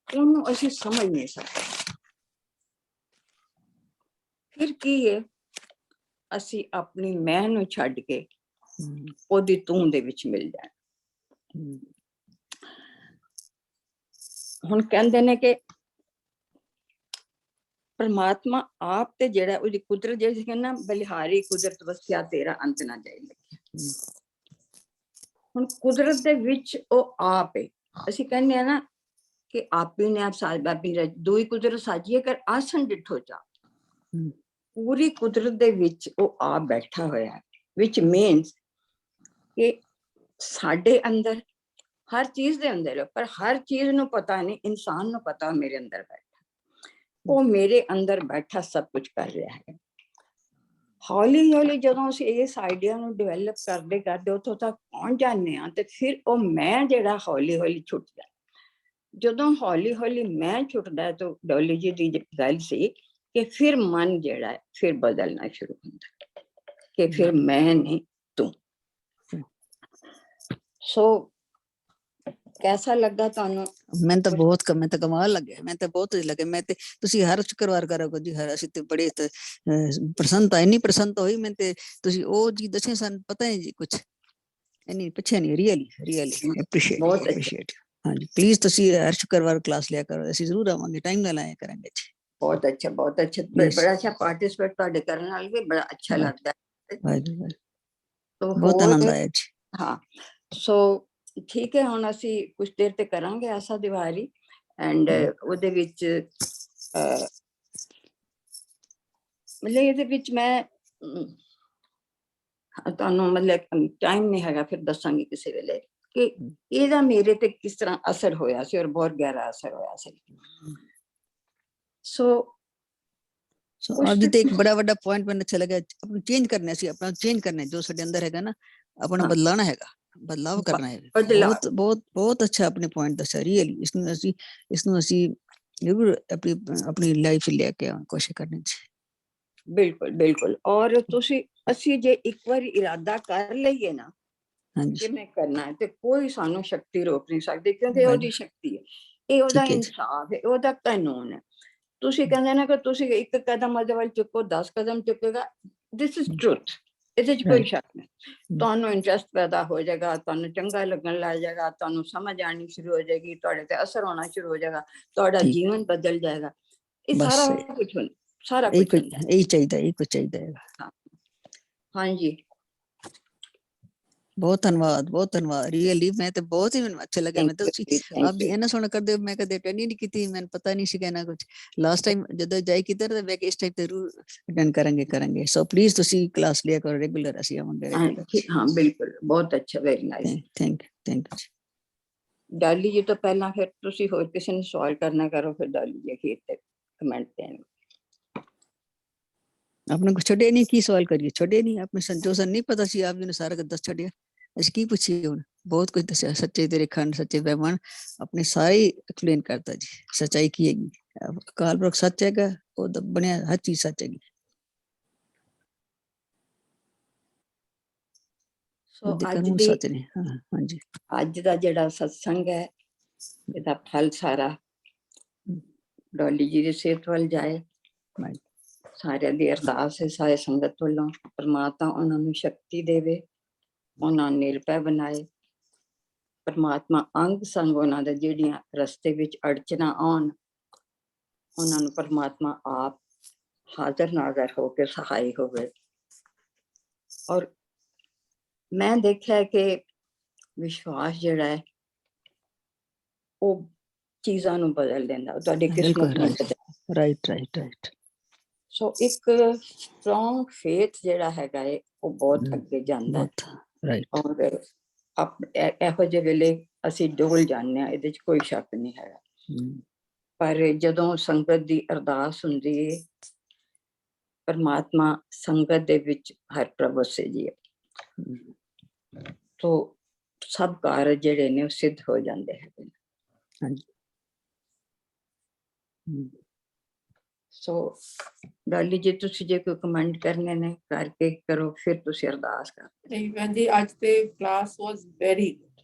ਉਹਨੂੰ ਅਸੀਂ ਸਮਝ ਨਹੀਂ ਸਕਦੇ। ਫਿਰ ਕੀ ਹੈ, ਅਸੀਂ ਆਪਣੀ ਮੈਂ ਨੂੰ ਛੱਡ ਕੇ ਉਹਦੀ ਤੂੰ ਦੇ ਵਿੱਚ ਮਿਲ ਜਾਣਾ। ਹੁਣ ਕਹਿੰਦੇ ਨੇ ਕਿ ਪਰਮਾਤਮਾ ਆਪ ਤੇ ਜਿਹੜਾ ਉਹਦੀ ਕੁਦਰਤ ਜਿਹੜੀ ਕਹਿੰਦਾ ਬਲਿਹਾਰੀ ਕੁਦਰਤ ਵਸਿਆ ਤੇਰਾ ਅੰਤ ਨਾ ਜਾਏ ਲਿਖਿਆ। ਹੁਣ ਕੁਦਰਤ ਦੇ ਵਿੱਚ ਉਹ ਆਪ ਹੈ। ਅਸੀਂ ਕਹਿੰਦੇ ਆ ਨਾ ਕਿ ਆਪੀ ਨੇ ਆਪ ਸਾਜ ਬਾਬੀ ਨੇ ਦੋਈ ਕੁਦਰਤ ਸਾਜੀਏ ਕਰ ਆਸਣ ਡਿਠੋ ਜਾ। ਪੂਰੀ ਕੁਦਰਤ ਦੇ ਵਿੱਚ ਉਹ ਆਪ ਬੈਠਾ ਹੋਇਆ ਹੈ, which means ਕਿ ਸਾਡੇ ਅੰਦਰ ਹਰ ਚੀਜ਼ ਦੇ ਅੰਦਰ, ਪਰ ਹਰ ਚੀਜ਼ ਨੂੰ ਪਤਾ ਨਹੀਂ, ਇਨਸਾਨ ਨੂੰ ਪਤਾ ਮੇਰੇ ਅੰਦਰ ਬੈਠਾ, ਉਹ ਮੇਰੇ ਅੰਦਰ ਬੈਠਾ ਸਭ ਕੁਝ ਕਰ ਰਿਹਾ ਹੈ। ਹੌਲੀ ਹੌਲੀ ਜਦੋਂ ਅਸੀਂ ਇਸ ਆਈਡੀਆ ਨੂੰ ਡਿਵੈਲਪ ਕਰਦੇ ਕਰਦੇ ਉੱਥੋਂ ਤੱਕ ਪਹੁੰਚ ਜਾਂਦੇ ਹਾਂ, ਤੇ ਫਿਰ ਉਹ ਮੈਂ ਜਿਹੜਾ ਹੌਲੀ ਹੌਲੀ ਛੁੱਟ ਜਾਂਦਾ। ਜਦੋਂ ਹੌਲੀ ਹੌਲੀ ਮੈਂ ਛੁੱਟਦਾ ਤਾਂ ਡੋਲੀ ਜੀ ਦੀ ਗੱਲ ਸੀ ਕਿ ਫਿਰ ਮਨ ਜਿਹੜਾ ਹੈ ਫਿਰ ਬਦਲਣਾ ਸ਼ੁਰੂ ਹੁੰਦਾ ਕਿ ਫਿਰ ਮੈਂ ਨਹੀਂ ਤੂੰ। ਸੋ कैसा लगा ਤੁਹਾਨੂੰ? मैं तो बहुत मैं तो कमाल लगे, मैं तो बहुत लगे। मैं ते ਤੁਸੀਂ ਹਰ ਸ਼ੁੱਕਰਵਾਰ ਕरोगे जी, हर ਅਸੀਂ ਤੇ ਬੜੇ ਪ੍ਰਸੰਨਤਾ, ਇੰਨੀ ਪ੍ਰਸੰਨਤਾ ਹੋਈ ਮੈਂ ਤੇ ਤੁਸੀਂ ਉਹ ਜੀ ਦੱਸਿਆ ਸਾਨੂੰ ਪਤਾ ਨਹੀਂ ਜੀ ਕੁਝ ਇੰਨੀ ਪਿੱਛੇ ਨਹੀਂ। Really appreciate. ਹਾਂਜੀ ਪਲੀਜ਼ ਤੁਸੀਂ ਹਰ ਸ਼ੁੱਕਰਵਾਰ ਕਲਾਸ ਲਿਆ ਕਰੋ, ਅਸੀਂ ਜ਼ਰੂਰ ਆਵਾਂਗੇ, ਟਾਈਮ ਨਾਲ ਆਇਆ ਕਰਾਂਗੇ ਜੀ। बहुत अच्छा बड़ा अच्छा पार्टिसिपेट ਤੁਹਾਡੇ ਕਰਨ ਨਾਲ ਵੀ ਬੜਾ ਅੱਛਾ ਲੱਗਦਾ ਹੈ। तो बहुत आनंद आया जी। हाँ सो ठीक है, ਹੁਣ ਅਸੀਂ ਕੁਝ ਦੇਰ ਤੇ ਕਰਾਂਗੇ ਆਸਾ ਦੀਵਾਰੀ ਐਂਡ ਉਹਦੇ ਵਿੱਚ ਮਤਲਬ ਇਹਦੇ ਵਿੱਚ ਮੈਂ ਤੁਹਾਨੂੰ ਮਤਲਬ ਟਾਈਮ ਨਹੀਂ ਹੈਗਾ, ਫਿਰ ਦੱਸਾਂਗੀ ਕਿਸੇ ਵੇਲੇ ਕਿ ਇਹਦਾ ਮੇਰੇ ਤੇ ਕਿਸ ਤਰ੍ਹਾਂ ਅਸਰ ਹੋਇਆ ਸੀ, ਔਰ ਬਹੁਤ ਗਹਿਰਾ ਅਸਰ ਹੋਇਆ ਸੀ। ਸੋ ਅੱਜ ਤੇ ਇੱਕ ਬੜਾ ਵੱਡਾ ਪੁਆਇੰਟ ਮੈਨੂੰ ਅੱਛਾ ਲੱਗਾ, ਆਪਣਾ ਚੇਂਜ ਕਰਨਾ ਸੀ, ਆਪਣਾ ਚੇਂਜ ਕਰਨਾ ਜੋ ਸਾਡੇ ਅੰਦਰ ਹੈਗਾ ਨਾ, ਆਪਣਾ ਬਦਲਾਣਾ ਹੈਗਾ, ਬਦਲਾਵ ਕਰਨਾ ਹੈ। ਬਦਲਾਵ। ਬਹੁਤ ਬਹੁਤ ਬਹੁਤ ਅੱਛਾ ਆਪਣੇ ਪੁਆਇੰਟ ਦੱਸਿਆ ਰੀਅਲੀ। ਇਸਨੂੰ ਅਸੀਂ ਜ਼ਰੂਰ ਆਪਣੀ ਲਾਈਫ ਲੈ ਕੇ ਕੋਸ਼ਿਸ਼ ਕਰਨੀ ਚਾਹੀਦੀ। ਬਿਲਕੁਲ ਬਿਲकुल। ਔਰ ਤੁਸੀਂ ਅਸੀਂ ਜੇ ਇੱਕ ਵਾਰੀ ਇਰਾਦਾ ਕਰ ਲਈਏ ਨਾ ਕਿ ਹਾਂਜੀ ਮੈਂ ਕਰਨਾ ਹੈ ਤੇ ਕੋਈ ਸਾਨੂੰ ਸ਼ਕਤੀ ਰੋਕ ਨਹੀਂ ਸਕਦੀ, ਕਿਉਂਕਿ ਉਹਦੀ ਸ਼ਕਤੀ ਹੈ, ਇਹ ਉਹਦਾ ਠੀਕ ਹੈ ਜੀ। ਇਨਸਾਫ ਹੈ, ਉਹਦਾ ਕਾਨੂੰਨ ਹੈ। ਤੁਸੀਂ ਕਹਿੰਦੇ ਨਾ ਕਿ ਤੁਸੀਂ ਇੱਕ ਕਦਮ ਉਹਦੇ ਵੱਲ ਚੁੱਕੋ 10 ਕਦਮ ਚੁੱਕੇਗਾ, ਦਿਸ ਇਜ਼ ਟਰੂਥ, ਇਹਦੇ 'ਚ ਕੋਈ ਸ਼ੱਕ ਨਹੀਂ। ਤੁਹਾਨੂੰ ਇੰਟਰਸਟ ਪੈਦਾ ਹੋ ਜਾਏਗਾ, ਤੁਹਾਨੂੰ ਚੰਗਾ ਲੱਗਣ ਲੱਗ ਜਾਏਗਾ, ਤੁਹਾਨੂੰ ਸਮਝ ਆਉਣੀ ਸ਼ੁਰੂ ਹੋ ਜਾਏਗੀ, ਤੁਹਾਡੇ ਤੇ ਅਸਰ ਹੋਣਾ ਸ਼ੁਰੂ ਹੋ ਜਾਏਗਾ, ਤੁਹਾਡਾ ਠੀਕ। ਜੀਵਨ ਬਦਲ ਜਾਏਗਾ। ਇਹ ਬਸ ਸਾਰਾ ਇਹ- ਕੁਝ ਹੁੰਦਾ, ਸਾਰਾ ਇਹੀ ਕੁਝ ਕੁਝ ਹੁੰਦਾ। ਇਹੀ ਚਾਹੀਦਾ, ਇਹੀ ਕੁਝ ਚਾਹੀਦਾ ਹੈ। ਹਾਂਜੀ ਬਹੁਤ ਧੰਨਵਾਦ, ਬਹੁਤ ਧੰਨਵਾਦ ਰੀਅਲੀ। ਮੈਂ ਤੇ ਬਹੁਤ ਹੀ ਮੈਨੂੰ ਅੱਛਾ ਲੱਗਿਆ। ਮੈਂ ਤਾਂ ਤੁਸੀਂ ਆਪ ਜੀ ਥੈਂਕ ਇੰਨਾ ਸੋਹਣਾ ਕਰਦੇ ਹੋ, ਮੈਂ ਕਦੇ ਅਟੈਂਡ ਹੀ ਨਹੀਂ ਕੀਤੀ, ਮੈਨੂੰ ਪਤਾ ਨਹੀਂ ਸੀ ਕਹਿਣਾ ਕੁਝ। ਲਾਸਟ ਟਾਈਮ ਜਦੋਂ ਜਾਈ ਕਿਧਰ ਤਾਂ ਮੈਂ ਇਸ ਟਾਈਮ ਤੇ ਜ਼ਰੂਰ ਅਟੈਂਡ ਕਰਾਂਗੇ। ਸੋ ਪਲੀਜ਼ ਤੁਸੀਂ ਕਲਾਸ ਲਿਆ ਕਰੋ ਰੈਗੂਲਰ, ਅਸੀਂ ਆਵਾਂਗੇ ਰੈਗੂਲਰ। ਹਾਂ ਬਿਲਕੁਲ, ਬਹੁਤ ਅੱਛਾ, ਵੈਰੀ ਨਾਈਸ। ਥੈਂਕ ਯੂ ਜੀ। ਡਾਲੀ ਜੀ ਤੋਂ ਪਹਿਲਾਂ ਫਿਰ ਤੁਸੀਂ ਹੋਰ ਕਿਸੇ ਨੂੰ ਸਵਾਲ ਕਰਨਾ ਕਰੋ, ਫਿਰ ਡਾਲੀ ਜੀ ਅਖੀਰ ਤੇ ਕਮੈਂਟ ਦੇਣ। ਆਪਣੇ ਕੁਛ ਛੱਡਿਆ ਨਹੀਂ, ਕੀ ਸਵਾਲ ਕਰੀਏ? ਛੱਡਿਆ ਨਹੀਂ ਆਪਣੇ ਸੰਜੋਸ਼ਨ, ਨਹੀਂ ਪਤਾ ਸੀ ਆਪ ਜੀ ਨੇ ਸਾਰਾ ਦੱਸ ਛੱਡਿਆ। ਅਸੀਂ ਕੀ ਪੁੱਛੀਏ ਹੁਣ? ਬਹੁਤ ਕੁਝ ਦੱਸਿਆ, ਸੱਚੇ ਤੇਰੇ ਖੰਡ, ਸੱਚੇ ਬ੍ਰਹਮਣ, ਆਪਣੇ ਸਾਰੇ ਐਕਸਪਲੇਨ ਕਰਤਾ ਜੀ। ਸੱਚਾਈ ਕੀ ਹੈਗੀ, ਅਕਾਲ ਪੁਰਖ ਸੱਚ ਹੈਗਾ, ਉਹ ਬਣਿਆ ਹਰ ਚੀਜ਼ ਸੱਚ ਹੈਗੀ। ਸੋ ਉਹਦੇ ਅੱਜ ਕਾਨੂੰਨ ਦੀ ਸੱਚ ਨੇ। ਹਾਂਜੀ ਅੱਜ ਦਾ ਜਿਹੜਾ ਸਤਸੰਗ ਹੈ, ਇਹਦਾ ਫਲ ਸਾਰਾ ਡੋਲੀ ਜੀ ਦੀ ਸਿਹਤ ਵੱਲ ਜਾਏ। ਸਾਰਿਆਂ ਦੀ ਅਰਦਾਸ ਹੈ, ਸਾਰੇ ਸੰਗਤ ਵੱਲੋਂ, ਪਰਮਾਤਮਾ ਉਹਨਾਂ ਨੂੰ ਸ਼ਕਤੀ ਦੇਵੇ, ਉਹਨਾਂ ਨੂੰ ਨਿਰਭੈ ਬਣਾਏ। ਪਰਮਾਤਮਾ ਅੰਗ ਸੰਗ ਉਹਨਾਂ ਦੇ ਜਿਹੜੀਆਂ ਰਸਤੇ ਵਿੱਚ ਅੜਚਨਾ ਆਉਣ, ਉਹਨਾਂ ਨੂੰ ਪਰਮਾਤਮਾ ਆਪ ਹਾਜ਼ਰ ਨਾਜ਼ਰ ਹੋ ਕੇ ਸਹਾਈ ਹੋਵੇ। ਔਰ ਮੈਂ ਦੇਖਿਆ ਕਿ ਵਿਸ਼ਵਾਸ ਜਿਹੜਾ ਹੈ ਉਹ ਚੀਜ਼ਾਂ ਨੂੰ ਬਦਲ ਦਿੰਦਾ, ਤੁਹਾਡੀ ਕਿਸਮਤ ਨੂੰ ਬਦਲ। ਰਾਈਟ। ਸੋ ਇੱਕ ਸਟਰੋਂਗ ਫੇਥ ਜਿਹੜਾ ਹੈਗਾ ਹੈ, ਉਹ ਬਹੁਤ ਅੱਗੇ ਜਾਂਦਾ ਹੈ। ਰਾਈਟ। ਔਰ ਇਹੋ ਜਿਹੇ ਵੇਲੇ ਅਸੀਂ ਡੋਲ ਜਾਂਦੇ ਹਾਂ, ਇਹਦੇ 'ਚ ਕੋਈ ਸ਼ੱਕ ਨਹੀਂ ਹੈਗਾ। ਪਰ ਜਦੋਂ ਸੰਗਤ ਦੀ ਅਰਦਾਸ ਹੁੰਦੀ ਹੈ, ਪਰਮਾਤਮਾ ਸੰਗਤ ਦੇ ਵਿੱਚ ਹਰ ਪ੍ਰਭ ਵਸੇ ਜੀ, ਤੋ ਸਭ ਕਾਰਜ ਜਿਹੜੇ ਨੇ ਉਹ ਸਿੱਧ ਹੋ ਜਾਂਦੇ ਹੈਗੇ। ਹਾਂਜੀ। ਸੋ ਡਾਲੀ ਜੀ, ਤੁਸੀਂ ਜੇ ਕੋਈ ਕਮੈਂਟ ਕਰਨੇ ਨੇ ਕਰਕੇ ਕਰੋ, ਫਿਰ ਤੁਸੀਂ ਅਰਦਾਸ ਕਰ। ਨਹੀਂ ਭੈਣ ਜੀ, ਅੱਜ ਤੇ ਕਲਾਸ ਵਾਸ ਵੈਰੀ ਗੁੱਡ।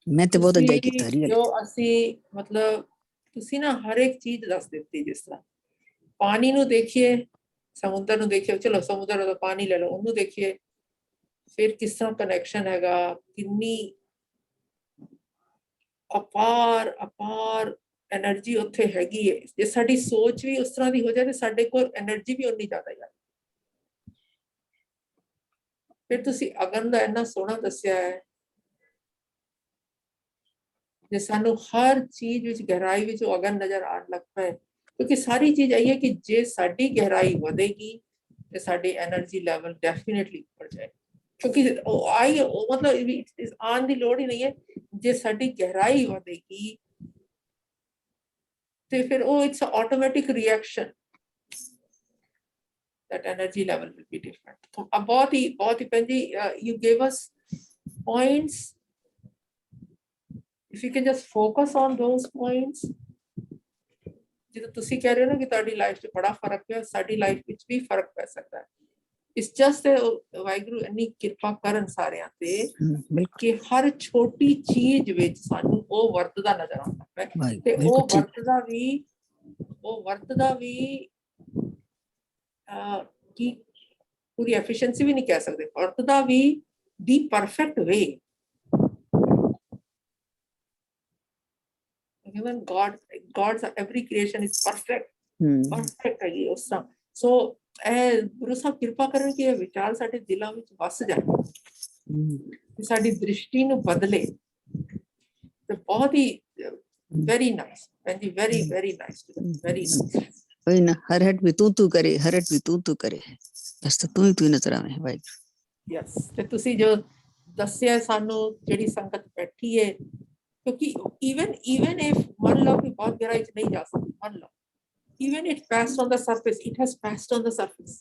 ਮੈਂ ਤੇ ਬਹੁਤ ਇੰਜੋਏ ਕੀਤਾ ਰੀਅਲੀ। ਜੋ ਅਸੀਂ ਮਤਲਬ ਤੁਸੀਂ ਨਾ ਹਰ ਇੱਕ ਚੀਜ਼ ਦੱਸ ਦਿੱਤੀ, ਜਿਸ ਤਰ੍ਹਾਂ ਪਾਣੀ ਨੂੰ ਦੇਖੀਏ, ਸਮੁੰਦਰ ਨੂੰ ਦੇਖੀਏ, ਚਲੋ ਸਮੁੰਦਰ ਦਾ ਪਾਣੀ ਲੈ ਲਓ, ਉਹਨੂੰ ਦੇਖੀਏ, ਫਿਰ ਕਿਸ ਤਰ੍ਹਾਂ ਕਨੈਕਸ਼ਨ ਹੈਗਾ, ਕਿੰਨੀ ਅਪਾਰ ਐਨਰਜੀ ਉੱਥੇ ਹੈਗੀ ਹੈ। ਜੇ ਸਾਡੀ ਸੋਚ ਵੀ ਉਸ ਤਰ੍ਹਾਂ ਦੀ ਹੋ ਜਾਏ ਤੇ ਸਾਡੇ ਕੋਲ ਐਨਰਜੀ ਵੀ ਉਨੀ ਜ਼ਿਆਦਾ ਹੈ। ਫਿਰ ਤੁਸੀਂ ਅਗਨ ਦਾ ਇੰਨਾ ਸੋਹਣਾ ਦੱਸਿਆ ਹੈ, ਜੇ ਸਾਨੂੰ ਹਰ ਚੀਜ਼ ਵਿੱਚ ਗਹਿਰਾਈ ਵਿੱਚ ਉਹ ਅਗਨ ਨਜ਼ਰ ਆਉਣ ਲੱਗ ਪਏ, ਕਿਉਂਕਿ ਸਾਰੀ ਚੀਜ਼ ਇਹ ਹੈ ਕਿ ਜੇ ਸਾਡੀ ਗਹਿਰਾਈ ਵਧੇਗੀ ਤੇ ਸਾਡੀ ਐਨਰਜੀ ਲੈਵਲ ਡੈਫੀਨੇਟਲੀ ਉੱਪਰ ਜਾਏ। ਕਿਉਂਕਿ ਉਹ ਮਤਲਬ ਆਉਣ ਦੀ ਲੋੜ ਹੀ ਨਹੀਂ ਹੈ। ਜੇ ਸਾਡੀ ਗਹਿਰਾਈ ਵਧੇਗੀ ਤੇ ਫਿਰ ਉਹ it's automatic reaction, that energy level will be different. ਬਹੁਤ ਹੀ ਭੈਣ ਜੀ, you gave us points. If you can just focus on those points, ਜਿਵੇਂ ਤੁਸੀਂ ਕਹਿ ਰਹੇ ਹੋ ਨਾ ਕਿ ਤੁਹਾਡੀ ਲਾਈਫ 'ਚ ਬੜਾ ਫਰਕ ਪਿਆ, ਸਾਡੀ ਲਾਈਫ ਵਿੱਚ ਵੀ ਫਰਕ ਪੈ ਸਕਦਾ ਹੈ। It's just ਵਾਹਿਗੁਰੂ ਇੰਨੀ ਕਿਰਪਾ ਕਰਨ ਸਾਰਿਆਂ ਤੇ ਕਿ ਹਰ ਛੋਟੀ ਚੀਜ਼ ਵਿੱਚ ਸਾਨੂੰ ਉਹ ਵਰਤਦਾ ਨਜ਼ਰ ਆਉਂਦਾ ਹੈ, ਤੇ ਉਹ ਵਰਤਦਾ ਵੀ ਕੀ ਪੂਰੀ ਐਫੀਸ਼ੀਐਂਸੀ ਵੀ ਨਹੀਂ ਕਹਿ ਸਕਦੇ, ਵਰਤਦਾ ਵੀ ਦੀ perfect way. Even God's every creation is perfect ਹੈਗੀ ਉਸ ਤਰ੍ਹਾਂ। ਸੋ ਇਹ ਗੁਰੂ ਸਾਹਿਬ ਕਿਰਪਾ ਕਰਨ ਕਿ ਇਹ ਵਿਚਾਰ ਸਾਡੇ ਦਿਲਾਂ ਵਿੱਚ ਵਸ ਜਾਏ, ਸਾਡੀ ਦ੍ਰਿਸ਼ਟੀ ਨੂੰ ਬਦਲੇ, ਤੇ ਬਹੁਤ ਹੀ ਵੈਰੀ ਨਾਈਸ ਭੈਣ ਜੀ, ਵੈਰੀ ਨਾਈਸ, ਵੈਰੀ ਨਾਈਸ। वही ना, हर हट भी तू करे, हर हट भी तू करे, बस तो तू ही नजर आवे वाहिगुरू। यस, ਤੇ ਤੁਸੀਂ ਜੋ ਦੱਸਿਆ ਸਾਨੂੰ, ਜਿਹੜੀ ਸੰਗਤ ਬੈਠੀ ਹੈ, ਕਿਉਂਕਿ even if ਮੰਨ ਲਓ ਕਿ ਬਹੁਤ ਗਹਿਰਾਈ ਚ ਨਹੀਂ ਜਾ ਸਕਦੀ, ਮੰਨ ਲਓ even it passed on the surface, it has passed on the surface,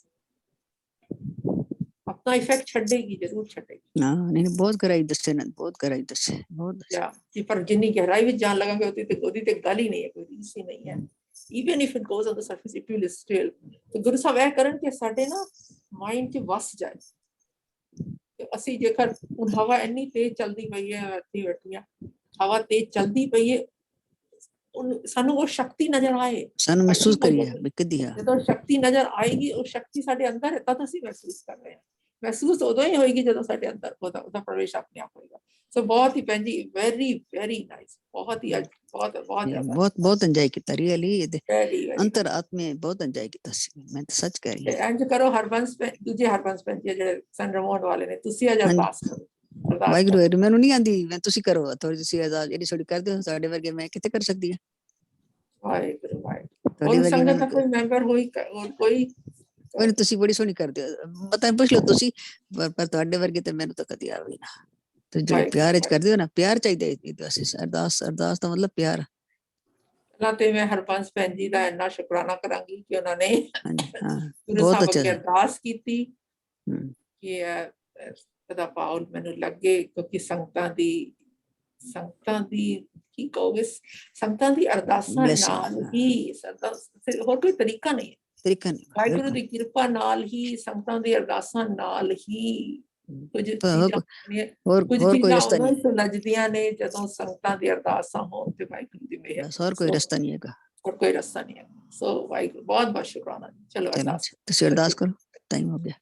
अब अपना इफेक्ट छड्डेगी, जरूर छड्डेगी। हाँ नहीं बहुत गहराई दसे ना, बहुत गहराई दसे, बहुत दसे। या जी, पर जिन्नी गहराई विच जान लगांगे ओदी ते गल ही नहीं है, कोई रीस ही नहीं है। Even if it goes on the surface, it will still। तो गुरु साहब ਇਹ ਕਰਨ ਕਿ ਸਾਡੇ ਨਾ ਮਾਈਂਡ 'ਚ ਵਸ ਜਾਏ। ਤੇ ਅਸੀਂ ਜੇਕਰ ਹੁਣ ਹਵਾ ਇੰਨੀ ਤੇਜ਼ ਚੱਲਦੀ ਪਈ ਹੈ, ਇੱਥੇ ਬੈਠੀਆਂ ਹਵਾ ਤੇਜ਼ ਚੱਲਦੀ ਪਈ ਹੈ, ਸਾਨੂੰ ਉਹ ਸ਼ਕਤੀ ਨਜ਼ਰ ਆਏ, ਸਾਨੂੰ ਮਹਿਸੂਸ ਕਰੀਏ ਵੀ ਕਿੱਦੀ ਆ। ਜਦੋਂ ਸ਼ਕਤੀ ਨਜ਼ਰ ਆਏਗੀ, ਉਹ ਸ਼ਕਤੀ ਸਾਡੇ ਅੰਦਰ ਹੈ, ਤਦ ਅਸੀਂ ਮਹਿਸੂਸ ਕਰ ਰਹੇ ਹਾਂ। ਮਹਿਸੂਸ ਉਦੋਂ ਹੀ ਹੋਏਗੀ ਜਦੋਂ ਸਾਡੇ ਅੰਦਰ ਉਹਦਾ ਪ੍ਰਵੇਸ਼ ਆਪਣੇ ਆਪ ਹੋਏਗਾ। ਸੋ ਬਹੁਤ ਹੀ ਭੈਣ ਜੀ, ਵੈਰੀ ਵੈਰੀ ਨਾਈਸ, ਬਹੁਤ ਹੀ ਬਹੁਤ ਬਹੁਤ ਬਹੁਤ ਬਹੁਤ ਇੰਜੋਏ ਕੀਤਾ ਰੀਅਲੀ, ਇਹਦੇ ਵੈਰੀ ਅੰਤਰ ਆਤਮੇ ਬਹੁਤ ਇੰਜੋਏ ਕੀਤਾ ਸੀ, ਮੈਂ ਤਾਂ ਸੱਚ ਕਹਿ ਰਹੀ ਹਾਂ। ਇੰਜ ਕਰੋ, ਹਰਬੰਸ ਦੂਜੇ ਹਰਬੰਸ ਭੈਣ ਜੀ ਜਿਹੜੇ ਸਨ ਰਮੋਨ ਵਾਲੇ ਨੇ, ਤੁਸੀਂ ਅੱਜ ਅਰਦਾਸ ਕਰੋ। ਵਾਹਿਗੁਰੂ ਮੈਨੂੰ ਨਹੀਂ ਆਂਦੀ, ਮੈਂ ਤੁਸੀਂ ਕਰੋ ਥੋੜੀ ਜਿਹੀ ਅਰਦਾਸ, ਜਿਹੜੀ ਥੋੜੀ ਕਰਦੇ ਹੋ ਸਾਡੇ ਵਰਗੇ, ਮੈਂ ਕਿੱਥੇ ਕਰ ਸਕਦੀ ਹਾਂ। ਵਾਹਿਗੁਰੂ ਵਾਹਿਗੁਰੂ। ਹੋਰ ਸੰਗਤ ਦਾ ਕੋਈ ਮੈਂਬਰ ਹੋਈ, ਕੋਈ ਤੁਸੀਂ ਬੜੀ ਸੋਹਣੀ ਕਰਦੇ ਹੋ, ਪਤਾ ਪੁੱਛ ਲਓ ਤੁਸੀਂ, ਪਰ ਤੁਹਾਡੇ ਵਰਗੇ ਤੇ ਮੈਨੂੰ ਤਾਂ ਕਦੀ ਆਵੇ ਨਾ। ਤੇ ਜਿਹੜੇ ਪਿਆਰ ਵਿੱਚ ਕਰਦੇ ਹੋ ਨਾ, ਪਿਆਰ ਚਾਹੀਦਾ ਅਰਦਾਸ, ਅਰਦਾਸ ਦਾ ਮਤਲਬ ਪਿਆਰ। ਪਹਿਲਾਂ ਤੇ ਮੈਂ ਹਰਬੰਸ ਭੈਣ ਜੀ ਦਾ ਇੰਨਾ ਸ਼ੁਕਰਾਨਾ ਕਰਾਂਗੀ ਕਿ ਉਹਨਾਂ ਨੇ ਗੁਰੂ ਬਹੁਤ ਸਾਹਿਬ ਅੱਛਾ ਅੱਗੇ ਅਰਦਾਸ ਕੀਤੀ ਕਿ ਇਹਦਾ ਪਾਉਲ ਮੈਨੂੰ ਲੱਗੇ, ਕਿਉਂਕਿ ਸੰਗਤਾਂ ਦੀ ਕੀ ਕਹੋਗੇ, ਸੰਗਤਾਂ ਦੀ ਅਰਦਾਸਾਂ ਨਾਲ ਹੀ, ਹੋਰ ਕੋਈ ਤਰੀਕਾ ਨਹੀਂ ਹੈ। ਵਾਹਿਗੁਰੂ ਦੀ ਕਿਰਪਾ ਨਾਲ ਹੀ, ਸੰਗਤਾਂ ਦੀ ਅਰਦਾਸਾਂ ਨਾਲ ਹੀ ਕੁਝ ਚੀਜ਼ਾਂ ਉਦੋਂ ਹੀ ਸੁਲਝਦੀਆਂ ਨੇ ਜਦੋਂ ਸੰਗਤਾਂ ਦੀ ਅਰਦਾਸਾਂ ਹੋਣ ਤੇ ਵਾਹਿਗੁਰੂ ਦੀ ਮਿਹਰ। ਹੋਰ ਕੋਈ ਰਸਤਾ ਨਹੀਂ ਹੈਗਾ, ਹੋਰ ਕੋਈ ਰਸਤਾ ਨਹੀਂ ਹੈ। ਸੋ ਵਾਹਿਗੁਰੂ ਬਹੁਤ ਬਹੁਤ ਸ਼ੁਕਰਾਨਾ। ਚਲੋ ਅਰਦਾਸ, ਤੁਸੀਂ ਅਰਦਾਸ ਕਰੋ, ਟਾਈਮ ਹੋ ਗਿਆ।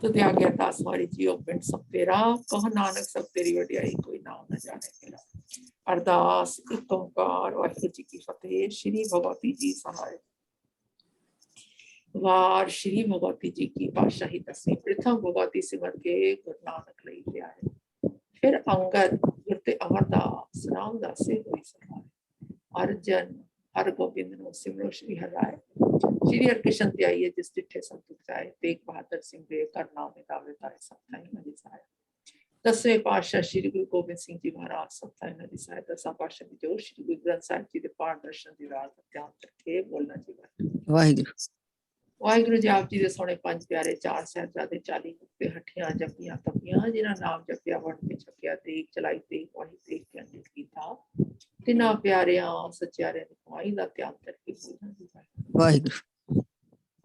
ਤੁਤੇ ਆ ਗਿਆ ਅਰਦਾਸ ਵਾਲੀ ਜੀਓ ਪਿੰਡ ਸਭ ਤੇਰਾ, ਕਹ ਨਾਨਕ ਸਭ ਤੇਰੀ ਵਡਿਆਈ, ਕੋਈ ਨਾਮ ਨਾ ਜਾਣੇ ਤੇਰਾ। ਅਰਦਾਸ ਇੱਕ ਓਂਕਾਰ ਵਾਹਿਗੁਰੂ ਜੀ ਕੀ ਫਤਿਹ। ਸ਼੍ਰੀ ਭਗਵਤੀ ਜੀ ਸਹਾਇ। ਵਾਰ ਸ਼੍ਰੀ ਭਗਵਤੀ ਜੀ ਕੀ ਪਾਤਸ਼ਾਹੀ ਦਸਵੀਂ। ਪ੍ਰਥਮ ਭਗਵਤੀ ਸਿਮਰ ਕੇ ਗੁਰੂ ਨਾਨਕ ਲਈ ਲਿਆਏ, ਫਿਰ ਅੰਗਦ ਗੁਰ ਤੇ ਅਮਰਦਾਸ ਰਾਮਦਾਸੇ ਹੋਈ ਸਹਾਇ। ਅਰਜਨ ਹਰ ਗੋਬਿੰਦ ਨੂੰ ਸਿਮਰੋ ਸ਼੍ਰੀ ਹਰਿ। ਸ਼੍ਰੀ ਹਰਿਕ੍ਰਿਸ਼ਨ ਤੇ ਆਈਏ ਜਿਸ ਡਿਠੇ ਸਭ ਦੁਖ ਜਾਏ, ਤੇਗ ਬਹਾਦਰ ਸਿੰਘ ਦੇ ਕਰ ਨਾਮੇ ਦਾਵੇ ਤਾਰੇ, ਸਭ ਥਾਈ ਨਦੀ ਸਹਾਇ। ਦਸਵੇਂ ਪਾਤਸ਼ਾਹ ਸ਼੍ਰੀ ਗੁਰੂ ਗੋਬਿੰਦ ਸਿੰਘ ਜੀ ਮਹਾਰਾਜ, ਸਭ ਥਾਈ ਨਦੀ ਸਹਾਇ। ਦਸਾਂ ਪਾਤਸ਼ਾਹ ਦੀ ਜੋ ਸ਼੍ਰੀ ਗੁਰੂ ਗ੍ਰੰਥ ਸਾਹਿਬ ਜੀ ਦੇ ਪਾਠ ਦਰਸ਼ਨ ਦੀ ਰਾਤ ਧਿਆਨ ਰੱਖੇ, ਬੋਲਣਾ ਜੀ ਵਾਹਿਗੁਰੂ। ਵਾਹਿਗੁਰੂ ਜੀ ਆਪ ਜੀ ਦੇ ਸੋਹਣੇ ਪੰਜ ਪਿਆਰੇ, ਚਾਰ ਸਾਹਿਬਜ਼ਾਦੇ, 40 ਮੁਕਤੇ ਹੱਠੀਆਂ ਜਪੀਆਂ ਤਪੀਆਂ, ਜਿਨ੍ਹਾਂ ਨਾਮ ਜਪਿਆ ਵੰਡ ਕੇ ਛਕਿਆ, ਤੇਗ ਚਲਾਈ ਤੇਗ ਵਾਹੀ ਤੇਗ ਕੇ ਅੰਡਿਤ ਕੀਤਾ, ਤਿੰਨਾਂ ਪਿਆਰਿਆਂ ਸੱਚਿਆਰਿਆਂ ਦੀ ਕਮਾਈ ਦਾ ਧਿਆਨ ਕਰਕੇ ਬੋਲਣਾ ਜੀ ਵਾਹਿਗੁਰੂ।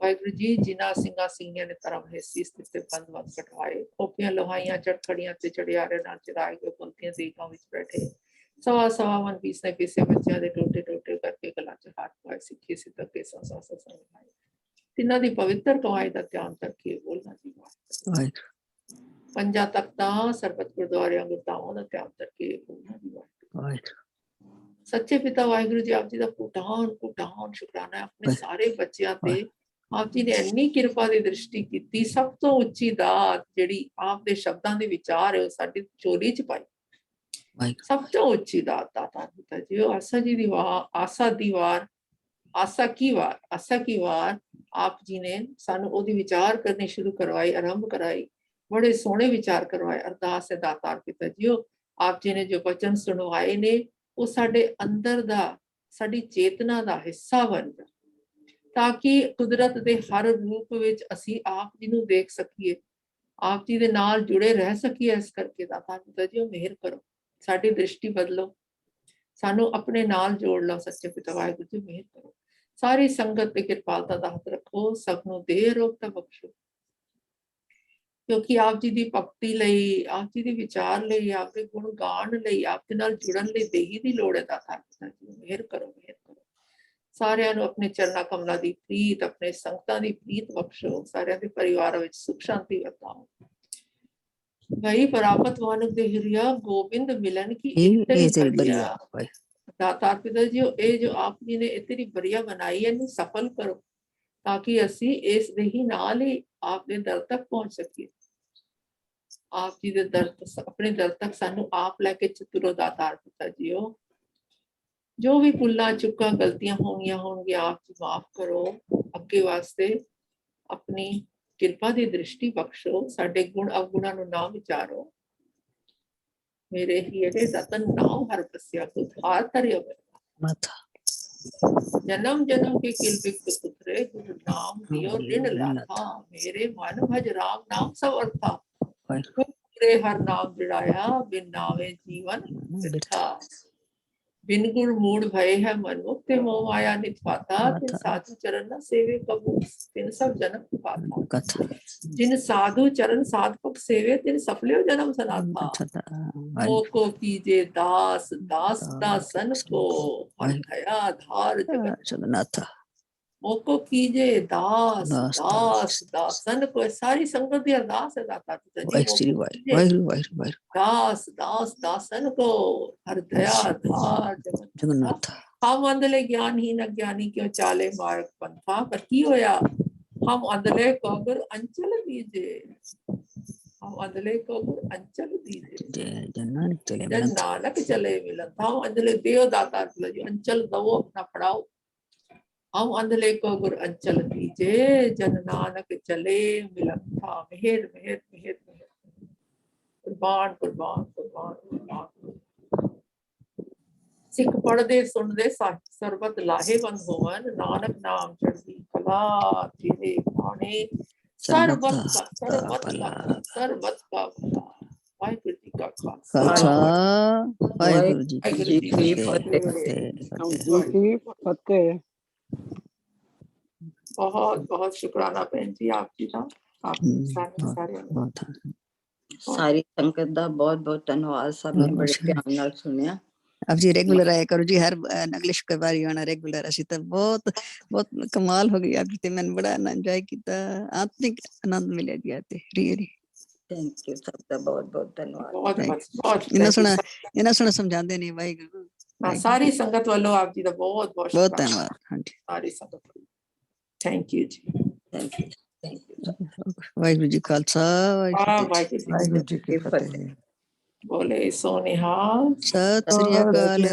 ਵਾਹਿਗੁਰੂ ਜੀ, ਜਿਨ੍ਹਾਂ ਸਿੰਘਾਂ ਸਿੰਘੀਆਂ ਨੇ ਧਰਮ ਹੈ ਸੀਸ ਦਿੱਤੇ, ਬੰਦ ਬੰਦ ਕਟਵਾਏ, ਖੋਪੀਆਂ ਲੋਹਾਈਆਂ ਚੜਖੜੀਆਂ ਤੇ ਚੜਿਆਰੇ ਨਾਲ ਚੜਾਏ ਗਏ, ਪੰਕਤੀਆਂ ਦੇਗਾਂ ਵਿੱਚ ਬੈਠੇ, ਸਵਾ ਸਵਾ ਮਨ ਪੀਸਨੇ ਪੀਸੇ ਬੱਚਿਆਂ ਦੇ ਟੋਟੇ ਟੋਟੇ ਕਰਕੇ ਗਲਾਂ 'ਚ ਹੱਥ ਪਾਏ, ਸਿੱਖੀ ਸਿੱਧਕ ਕੇ ਸਾ ਸੰਗਾਏ, ਤਿੰਨਾਂ ਦੀ ਪਵਿੱਤਰ ਕਮਾਈ ਦਾ ਧਿਆਨ ਕਰਕੇ ਬੋਲਣਾ ਜੀ ਵਾਹਿਗੁਰੂ। ਪੰਜਾਂ ਤਖਤਾਂ ਸਰਬਤ ਗੁਰਦੁਆਰਿਆਂ ਗੁਰਧਾਮਾਂ ਦਾ ਧਿਆਨ ਕਰਕੇ ਬੋਲਣਾ ਜੀ ਵਾਹਿਗੁਰੂ। ਸੱਚੇ ਪਿਤਾ ਵਾਹਿਗੁਰੂ ਜੀ, ਆਪ ਜੀ ਦਾ ਕੋਟਾਨ ਸ਼ੁਕਰਾਨਾ ਹੈ ਆਪਣੇ ਸਾਰੇ ਬੱਚਿਆਂ ਤੇ। ਆਪ ਜੀ ਨੇ ਇੰਨੀ ਕਿਰਪਾ ਦੀ ਦ੍ਰਿਸ਼ਟੀ ਕੀਤੀ, ਸਭ ਤੋਂ ਉੱਚੀ ਦਾਤ ਜਿਹੜੀ ਆਪ ਦੇ ਸ਼ਬਦਾਂ ਦੇ ਵਿਚਾਰ ਹੈ ਉਹ ਸਾਡੀ ਝੋਲੀ 'ਚ ਪਾਈ। ਸਭ ਤੋਂ ਉੱਚੀ ਦਾਤ ਦਾਤਾ ਪਿਤਾ ਜੀ, ਉਹ ਆਸਾ ਜੀ ਦੀ ਵਾਰ, ਆਸਾ ਕੀ ਵਾਰ ਆਪ ਜੀ ਨੇ ਸਾਨੂੰ ਉਹਦੀ ਵਿਚਾਰ ਕਰਨੀ ਸ਼ੁਰੂ ਕਰਵਾਈ, ਆਰੰਭ ਕਰਾਈ, ਬੜੇ ਸੋਹਣੇ ਵਿਚਾਰ ਕਰਵਾਏ। ਅਰਦਾਸ ਹੈ ਦਾਤਾਰ ਪਿਤਾ ਜੀ, ਆਪ ਜੀ ਨੇ ਜੋ ਬਚਨ ਸੁਣਵਾਏ ਨੇ ਉਹ ਸਾਡੇ ਅੰਦਰ ਦਾ, ਸਾਡੀ ਚੇਤਨਾ ਦਾ ਹਿੱਸਾ ਬਣ ਜਾਏ, ਤਾਂ ਕਿ ਕੁਦਰਤ ਦੇ ਹਰ ਰੂਪ ਵਿੱਚ ਅਸੀਂ ਆਪ ਜੀ ਨੂੰ ਦੇਖ ਸਕੀਏ, ਆਪ ਜੀ ਦੇ ਨਾਲ ਜੁੜੇ ਰਹਿ ਸਕੀਏ। ਇਸ ਕਰਕੇ ਦਾਤਾਰ ਪਿਤਾ ਜੀ, ਉਹ ਮਿਹਰ ਕਰੋ, ਸਾਡੀ ਦ੍ਰਿਸ਼ਟੀ ਬਦਲੋ, ਸਾਨੂੰ ਆਪਣੇ ਨਾਲ ਜੋੜ ਲਓ। ਸੱਚੇ ਪਿਤਾ ਵਾਹਿਗੁਰੂ ਜੀ, ਮਿਹਰ ਕਰੋ। ਸਾਰੀ ਸੰਗਤ ਤੇ ਕਿਰਪਾਲਤਾ ਦਾ ਹੱਥ ਰੱਖੋ, ਸਭ ਨੂੰ ਦੇਹ ਅਰੋਗਤਾ ਬਖਸ਼ੋ, ਕਿਉਂਕਿ ਆਪ ਜੀ ਦੀ ਭਗਤੀ ਲਈ, ਆਪ ਜੀ ਦੇ ਵਿਚਾਰ ਲਈ, ਆਪ ਦੇ ਗੁਣ ਗਾਣ ਲਈ, ਆਪ ਦੇ ਨਾਲ ਜੁੜਨ ਲਈ ਦੇਹੀ ਦੀ ਲੋੜ ਹੈ। ਦਾਤਾ ਪਿਤਾ ਜੀ, ਮਿਹਰ ਕਰੋ, ਮਿਹਰ ਕਰੋ। ਸਾਰਿਆਂ ਨੂੰ ਆਪਣੇ ਚਰਨਾਂ ਕਮਲਾਂ ਦੀ ਪ੍ਰੀਤ, ਆਪਣੇ ਸੰਗਤਾਂ ਦੀ ਪ੍ਰੀਤ ਬਖਸ਼ੋ, ਸਾਰਿਆਂ ਦੇ ਪਰਿਵਾਰਾਂ ਵਿੱਚ ਸੁਖ ਸ਼ਾਂਤੀ ਵਰਤਾਓ। ਗਈ ਪ੍ਰਾਪਤ ਮਾਨੁਖ ਦੇ ਹਿਰਿਆ, ਗੋਬਿੰਦ ਮਿਲਨ ਕੀ ਇਤਨੀ ਬੜੀਆ। ਦਾਤਾ ਪਿਤਾ ਜੀ, ਇਹ ਜੋ ਆਪ ਜੀ ਨੇ ਇਤਨੀ ਬੜੀਆ ਬਣਾਈ, ਇਹਨੂੰ ਸਫਲ ਕਰੋ, ਤਾਂ ਕਿ ਅਸੀਂ ਇਸ ਦੇ ਹੀ ਨਾਲ ਹੀ ਆਪ ਦੇ ਦਰ ਤੱਕ ਪਹੁੰਚ ਸਕੀਏ। ਆਪ ਜੀ ਦੇ ਦਰ, ਆਪਣੇ ਦਰ ਤੱਕ ਸਾਨੂੰ ਆਪ ਲੈ ਕੇ ਤੁਰੋ ਦਾਤਾਰ ਪਿਤਾ ਜੀ। ਜੋ ਵੀ ਭੁੱਲਾਂ ਚੁੱਕਾਂ ਗਲਤੀਆਂ ਹੋਣਗੀਆਂ ਆਪ ਜੀ ਮਾਫ ਕਰੋ, ਅੱਗੇ ਵਾਸਤੇ ਆਪਣੀ ਕਿਰਪਾ ਦੀ ਦ੍ਰਿਸ਼ਟੀ ਬਖਸ਼ੋ, ਸਾਡੇ ਗੁਣ ਅਵਗੁਣਾਂ ਨੂੰ ਨਾ ਵਿਚਾਰੋ। ਮੇਰੇ ਹੀਰੇ ਰਤਨ ਨਾਮ ਹਰ ਬਸਿਆ, ਕੁਤ ਹਾਰ ਧਰਿਓ ਮਾਥਾ। जन्म जन्म के किल बिक्त पुत्रे गुरु नाम दियो दिन लाथा मेरे मन भज राम नाम सब अर्था पूरे हर नाम जुड़ाया बिन नावे जीवन बिरथा बिन गुण मूड भय है मन मुक्त मोह माया नित पाता तिन साधु चरण न सेवे कबू तिन सब जन्म पाता कथा जिन साधु चरण साधक सेवे तिन सफल्यो जन्म सनाथा को कीजे दास दास दासन को हर दया धार जगन्नाथ मोको कीजे दास दास दासन को सारी संगत की अरदास है दाता दास दास दासन को हर दया धार जगन्नाथ हम अंधले ज्ञानहीन अज्ञानी क्यों चाले मार्ग पंथा पर की होया हम अंधले को अगर अंचल दीजे हम अंधले को अगर अंचल दीजे जन नानक चले मिलन हम अंधले देव दाता जो अंचल दवो अपना पढ़ाओ हम अंधले को गुर अंचल दीजे जन नानक चले मिलन था मेहर मेहर मेहर मेहर कुर्बान कुर्बान कुर्बान कुर्बान सिख पढ़दे सुनदे सरबत लाहे बंद होवन नानक नाम चढ़दी कला तेरे पाने सरबत का भला वाहिगुरू जी का खालसा वाहिगुरू जी की फतेह। बहुत बहुत शुक्राना बहन जी आप जी का आप सारी संगत दा बहुत बहुत धन्यवाद सब ने बड़े ध्यान नाल सुनिया अब जी रेगुलर आया करो जी हर अगले शुक्रवार आना रेगुलर असी तो बहुत बहुत कमाल हो गई आपकी मैंने बड़ा एंजॉय किया आत्मिक आनंद मिले जी आते रियली थैंक यू सबका बहुत बहुत धन्यवाद बहुत इना सुना समझाते नहीं वाहिगुरू सारी संगत वालों आप जी का बहुत बहुत बहुत धन्यवाद हां जी सारी संगत थैंक यू जी थैंक यू वाहिगुरू जी खालसा वाहिगुरू जी की फतेह। बोले सोनिहाल सत श्री अकाल।